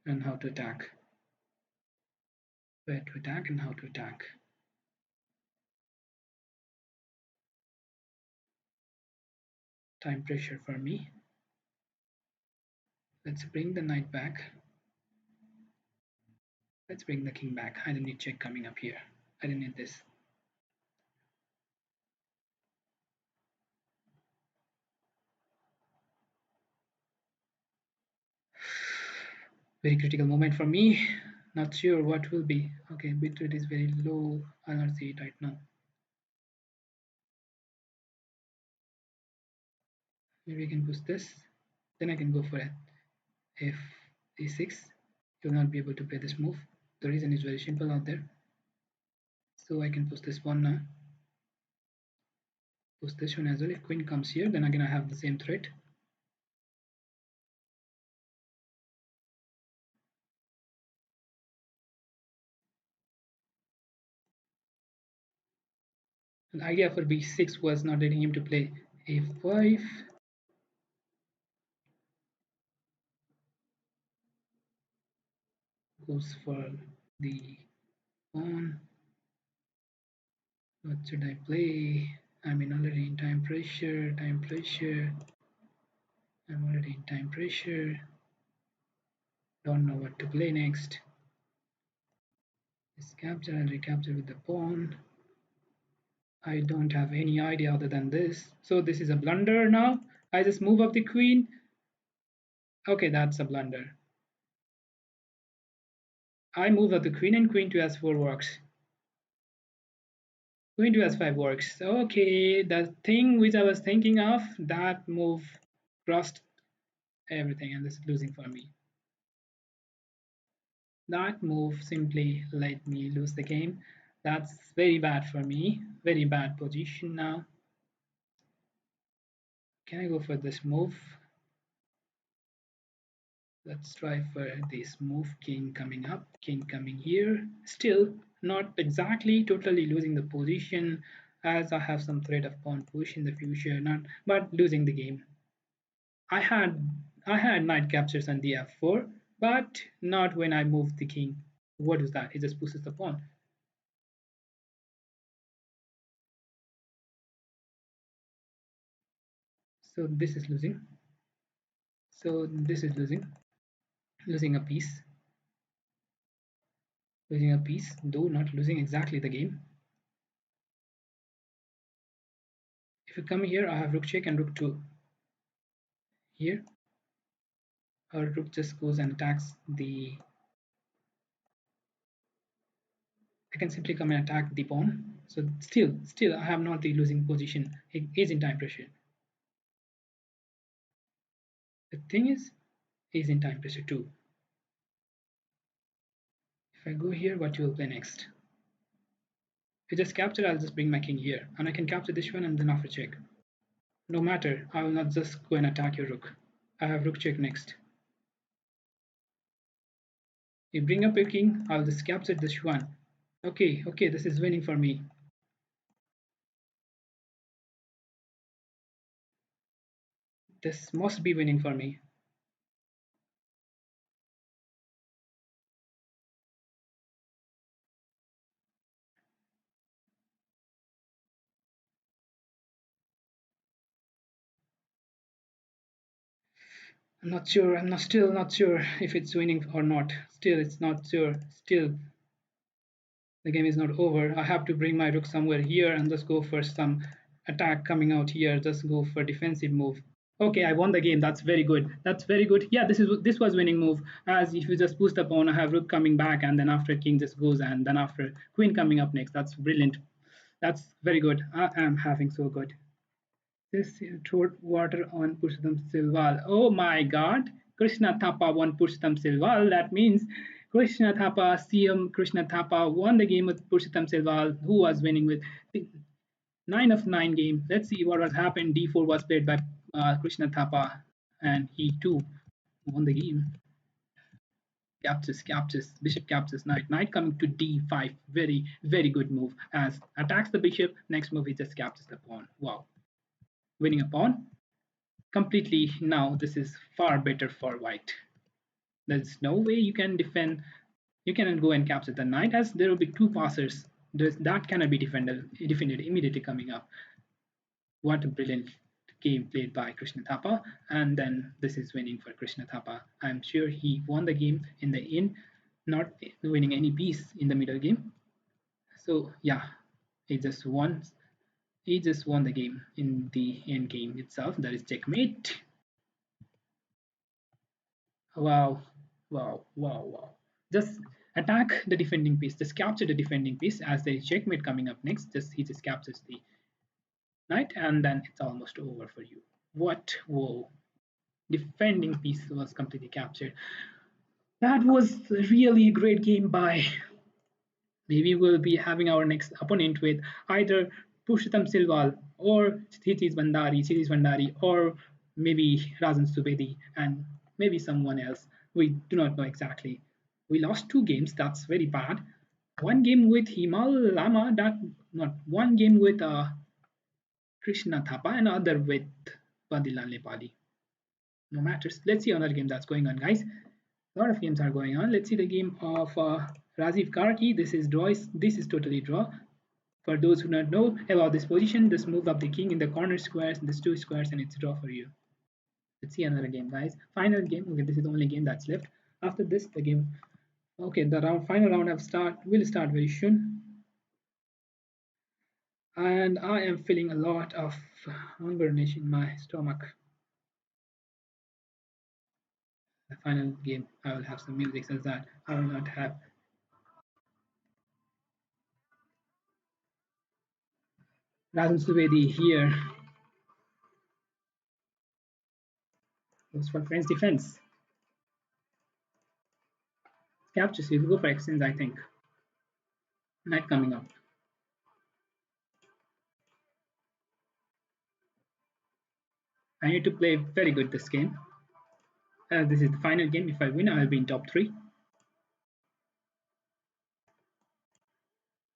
and how to attack. Where to attack and how to attack. Time pressure for me. Let's bring the knight back. Let's bring the king back. I don't need check coming up here. I don't need this. Very critical moment for me. Not sure what will be. Okay, bitrate is very low. I'll not see it right now. Maybe I can push this. Then I can go for it. If a6, you'll not be able to play this move. The reason is very simple out there. So I can push this one now. Push this one as well. If queen comes here, then again I have the same threat. The idea for b6 was not letting him to play a5. Goes for the pawn. What should I play? I'm in already in time pressure. I'm already in time pressure. Don't know what to play next. This capture and recapture with the pawn. I don't have any idea other than this. So this is a blunder now. I just move up the queen. Okay, that's a blunder. I move up the queen and queen to s4 works. Queen to s5 works. Okay, the thing which I was thinking of, that move crossed everything and this is losing for me. That move simply let me lose the game. That's very bad for me. Very bad position now. Can I go for this move? Let's try for this move. King coming up, king coming here. Still not exactly totally losing the position, as I have some threat of pawn push in the future, not but losing the game. I had knight captures on the f4, but not when I moved the king. What is that? He just pushes the pawn. So this is losing. So this is losing a piece. Losing a piece, though not losing exactly the game. If you come here, I have rook check and rook 2 here. Or rook just goes and attacks the. I can simply come and attack the pawn. So still, I have not the losing position. He is in time pressure. The thing is, he's in time pressure too. If I go here, what you will play next? If you just capture, I'll just bring my king here, and I can capture this one and then after check. No matter, I will not just go and attack your rook. I have rook check next. You bring up your king, I'll just capture this one. Okay, this is winning for me. This must be winning for me. I'm not sure. I'm still not sure if it's winning or not. Still, it's not sure. Still, the game is not over. I have to bring my rook somewhere here and just go for some attack coming out here. Just go for defensive move. Okay, I won the game. That's very good. That's very good. Yeah, this was winning move. As if you just push the pawn, I have rook coming back, and then after king just goes, and then after queen coming up next. That's brilliant. That's very good. I am having so good. This poured water on Purushottam Silwal. Oh my God! Krishna Thapa won Purushottam Silwal. That means Krishna Thapa, CM Krishna Thapa won the game with Purushottam Silwal, who was winning with 9 of 9 game. Let's see what was happened. D4 was played by Krishna Thapa, and he too won the game. Captures, bishop captures knight. Knight coming to D5. Very, very good move. As attacks the bishop, next move he just captures the pawn. Wow. Winning a pawn completely. Now this is far better for white. There's no way you can defend. You cannot go and capture the knight, as there will be two passers. That cannot be defended immediately coming up. What a brilliant game played by Krishna Thapa, and then this is winning for Krishna Thapa. I'm sure he won the game in the end, not winning any piece in the middle game. So yeah, he just won the game in the end game itself. That is checkmate. Wow, Wow, wow, wow. Just attack the defending piece. Just capture the defending piece as there is checkmate coming up next. He just captures the knight, and then it's almost over for you. What? Whoa. Defending piece was completely captured. That was a really great game by. Maybe we'll be having our next opponent with either Pushottam Silwal or Kshitij Bandari, or maybe Rajan Subedi and maybe someone else. We do not know exactly. We lost 2 games. That's very bad. One game with Himal Lama. That not one game with Krishna Thapa and other with Badilal Nepali. No matters. Let's see another game that's going on, guys. A lot of games are going on. Let's see the game of Rajiv Karki. This is draw. This is totally draw. For those who don't know about this position, just move up the king in the corner squares, in these 2 squares, and it's draw for you. Let's see another game, guys. Final game. Okay, this is the only game that's left. After this, the game. Okay, the final round will start very soon. And I am feeling a lot of hungerness in my stomach. The final game, I will have some music says that I will not have Rajan Subedi here. Goes for French defense. Captures, he'll go for exchange, I think. Knight coming up. I need to play very good this game. This is the final game. If I win, I'll be in top 3.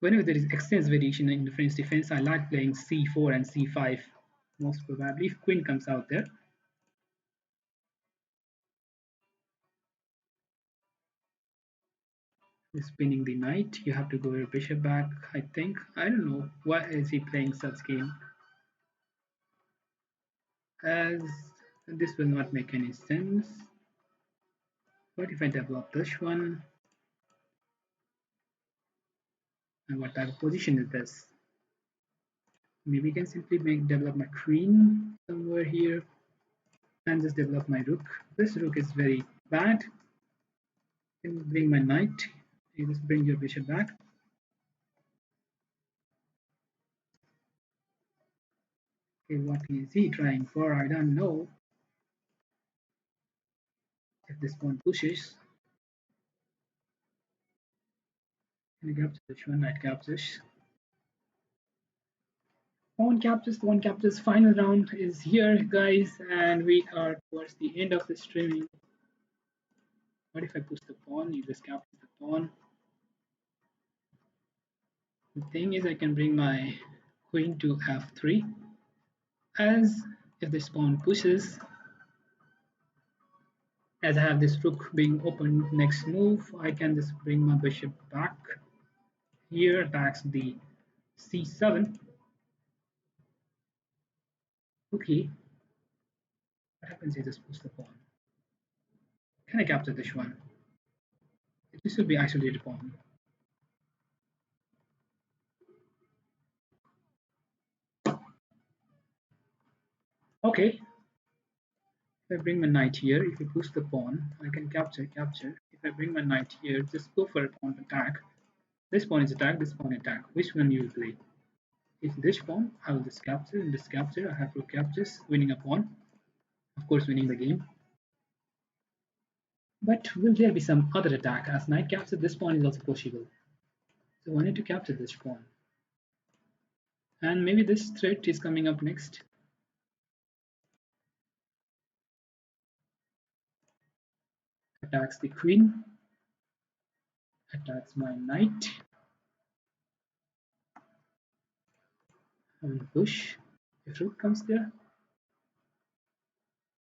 Whenever there is exchange variation in the French defense, I like playing c4 and c5. Most probably, if queen comes out there. Spinning the knight, you have to go your bishop back, I think. I don't know. Why is he playing such game? As this will not make any sense. What if I develop this one? And what type of position is this? Maybe I can simply develop my queen somewhere here and just develop my rook. This rook is very bad. I can bring my knight. You just bring your bishop back. Okay, what is he trying for? I don't know. If this pawn pushes, can I capture this one? Knight captures. Pawn captures. Final round is here, guys, and we are towards the end of the streaming. What if I push the pawn? You just capture the pawn. The thing is, I can bring my queen to f3. As if this pawn pushes, as I have this rook being opened next move, I can just bring my bishop back. Here attacks the c7. Okay. What happens if I just push the pawn? Can I capture this one? This will be isolated pawn. Okay. If I bring my knight here, if you push the pawn, I can capture. If I bring my knight here, just go for a pawn attack. This pawn is attack, this pawn attack. Which one you will play? If this pawn, I will just capture. In this capture, I have rook captures, winning a pawn. Of course, winning the game. But will there be some other attack? As knight capture, this pawn is also possible. So I need to capture this pawn. And maybe this threat is coming up next. Attacks the queen. Attacks my knight. I will push. If rook comes there,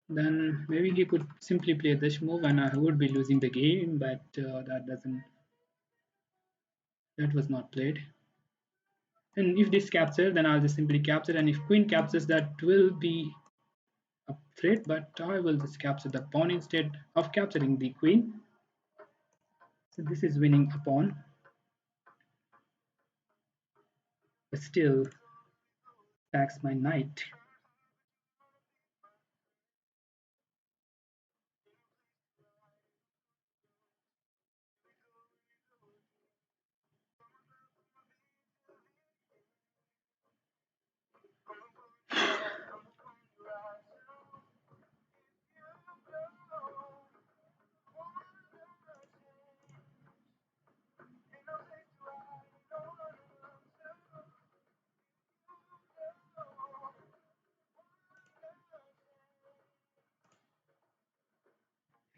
then maybe he could simply play this move and I would be losing the game, but that was not played. And if this captures, then I'll just simply capture, and if queen captures, that will be a threat, but I will just capture the pawn instead of capturing the queen. So this is winning a pawn, but still attacks my knight.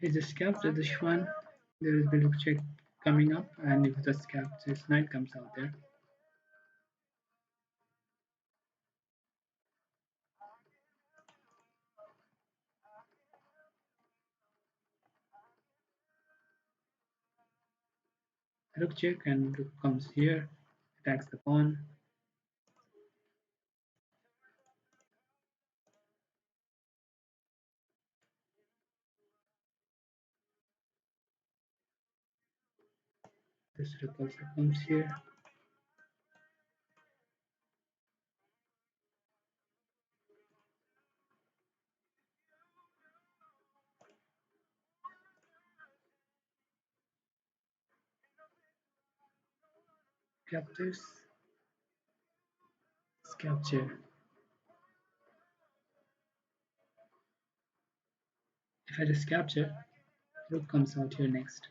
I just captured this one. There is a bit of check coming up, and if the captures knight comes out there. Rook check and rook comes here, attacks the pawn. This rook also comes here. Captures. Let's capture. If I just capture, rook comes out here next.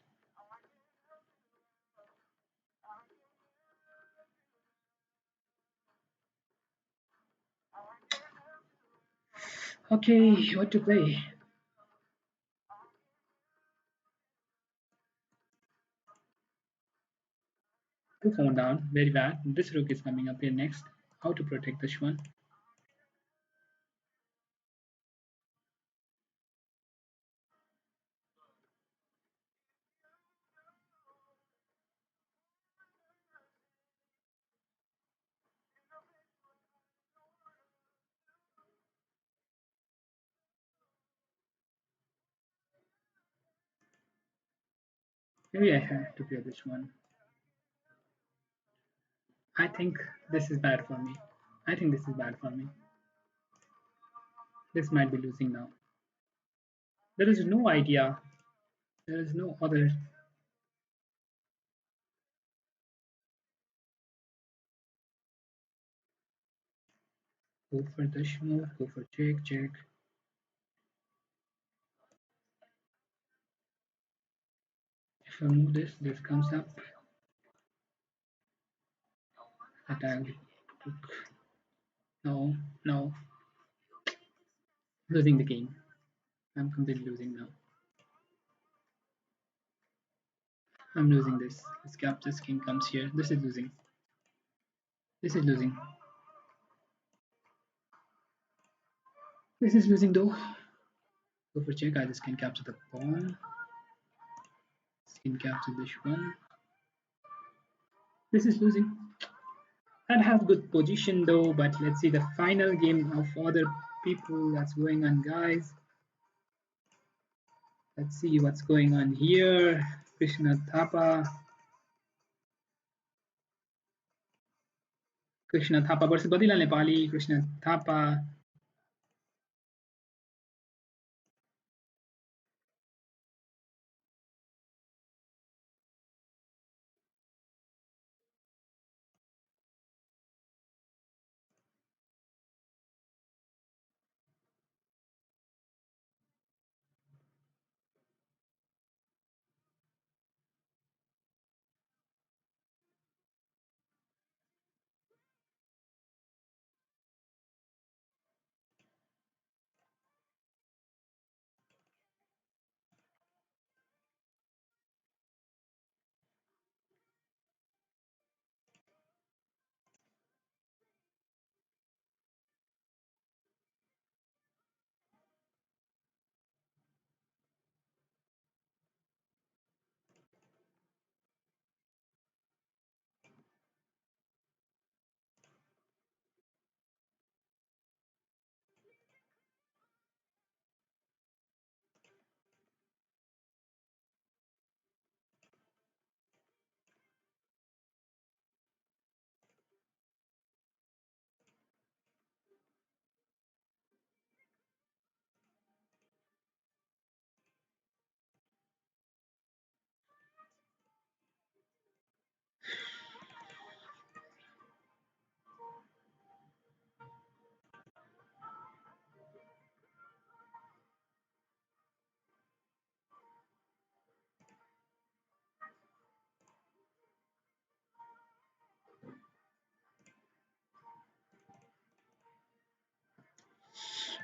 Okay, what to play? Two pawn down, very bad. This rook is coming up here next. How to protect this one? Maybe I have to play this one. I think this is bad for me. I think this is bad for me. This might be losing now. There is no idea. There is no other. Go for the move, go for check, check. If I move this, this comes up. Attack. No, no. Losing the game. I'm completely losing now. I'm losing this. This capture king comes here. This is losing. This is losing. This is losing though. Go for check. I just can capture the pawn. Can capture this one. This is losing. That has good position though, but let's see the final game of other people that's going on, guys. Let's see what's going on here. Krishna Thapa. Krishna Thapa versus Badila Nepali. Krishna Thapa.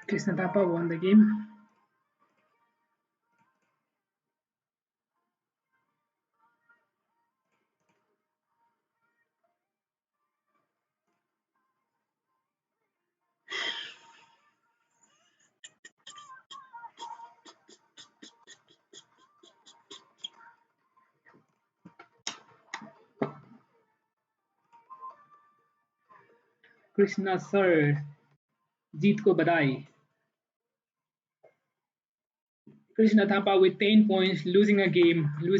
Krishna Thapa won the game. Krishna sir, जीत को बधाई. Krishna Thapa with 10 points, losing a game with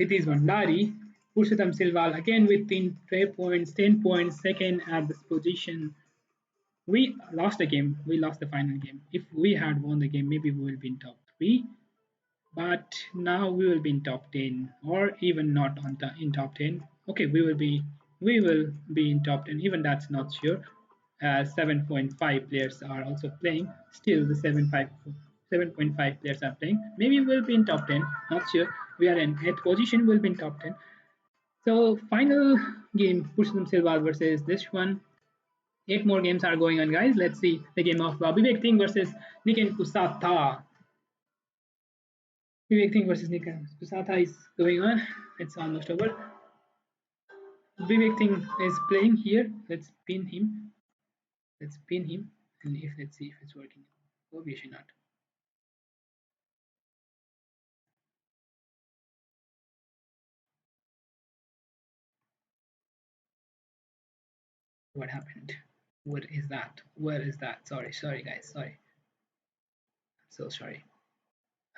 Sitish Bhandari. Purushottam Silwal again with 10 points, second at this position. We lost the game. We lost the final game. If we had won the game, maybe we will be in top 3. But now we will be in top 10, or even not in top 10. Okay, we will be in top 10. Even that's not sure. 7.5 players are also playing. Still, the 7.5 players are playing. Maybe we'll be in top 10. Not sure. We are in 8th position. We'll be in top 10. So final game, Purushottam Silwal versus this one. 8 more games are going on, guys. Let's see the game of Vivek Singh versus Niken Kusatha. Vivek Singh versus Niken Kusatha is going on. It's almost over. Vivek Singh is playing here. Let's pin him. And let's see if it's working. Obviously not. What happened? What is that? Where is that? Sorry guys, sorry. I'm so sorry.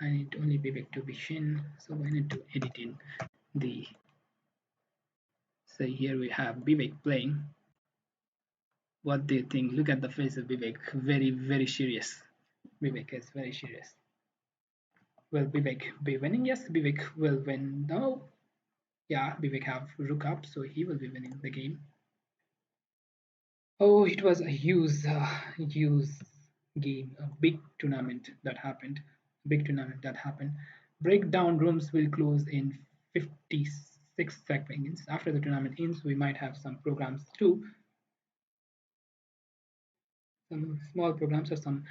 I need only Vivek to be shin, so I need to edit in the. So here we have Vivek playing. What do you think? Look at the face of Vivek. Very, very serious. Vivek is very serious. Will Vivek be winning? Yes, Vivek will win. No. Yeah, Vivek have rook up, so he will be winning the game. Oh, it was a huge game, a big tournament that happened. Breakdown rooms will close in 56 seconds. After the tournament ends, we might have some programs too. Some small programs or some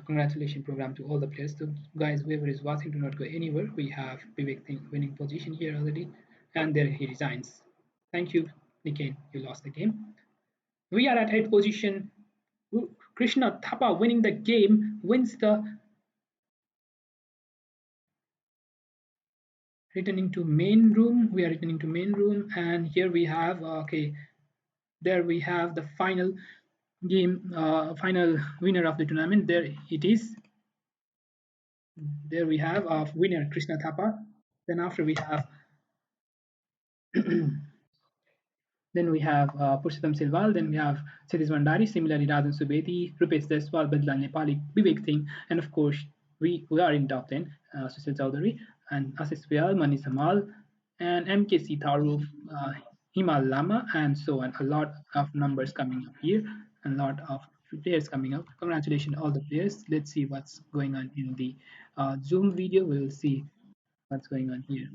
congratulation program to all the players. So guys, whoever is watching, do not go anywhere. We have Vivek Singh winning position here already, and there he resigns. Thank you, Niken. You lost the game. We are at 8th position. Krishna Thapa winning the game, wins the returning to main room. We are returning to main room, and here we have there we have the final game, final winner of the tournament. There it is. There we have our winner Krishna Thapa. Then after we have then we have Purushottam Silwal, then we have Sitish Bhandari, similarly Rajan Subedi, Rupesh Jaiswal, Badla Nepali, Vivek Singh, and of course we are in top 10, Sushil Chaudhary, and Ashish Vyal, Manish Hamal, and MKC Tharu, Himal Lama, and so on. A lot of numbers coming up here, and a lot of players coming up. Congratulations all the players. Let's see what's going on in the Zoom video. We will see what's going on here.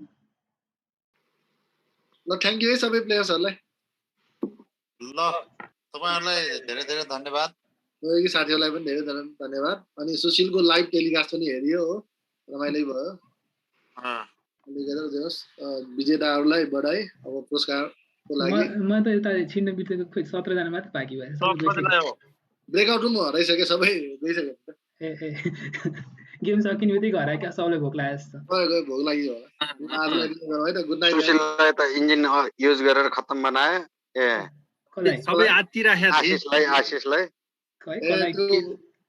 ल thank you है सबै प्लेयर्सहरूलाई ल तपाईहरुलाई धेरै धेरै धन्यवाद तपाईँको साथीहरूलाई पनि धेरै धेरै धन्यवाद अनि सुशीलको लाइभ टेलिकास्ट पनि हेरियो हो रमाइलो भयो अनि गरेर दिनुहोस् विजेताहरूलाई बधाई अब पुरस्कारको लागि म त यता छिन्न बितेको खोइ 17 जना मात्र बाँकी भयो ब्रेकआउट रुम हराइसके सबै गइसक्यो ए गेम सकिने बित्तिकै घर आयो क्या सबैलाई भोक लाग्यो जस्तो गयो भोक लाग्यो होला आजलाई है त गुड नाइट सुशीललाई त इन्जिन युज गरेर खत्तम बनाए सबै आत्ति राखेको थिए आशिषलाई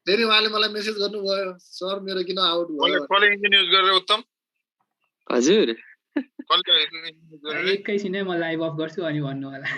फेरि उहाँले मलाई मेसेज गर्नुभयो सर मेरो किन आउट भयो कसले इन्जिन युज गरेर उत्तम हजुर एकैछिनै म लाइभ अफ गर्छु अनि भन्नु होला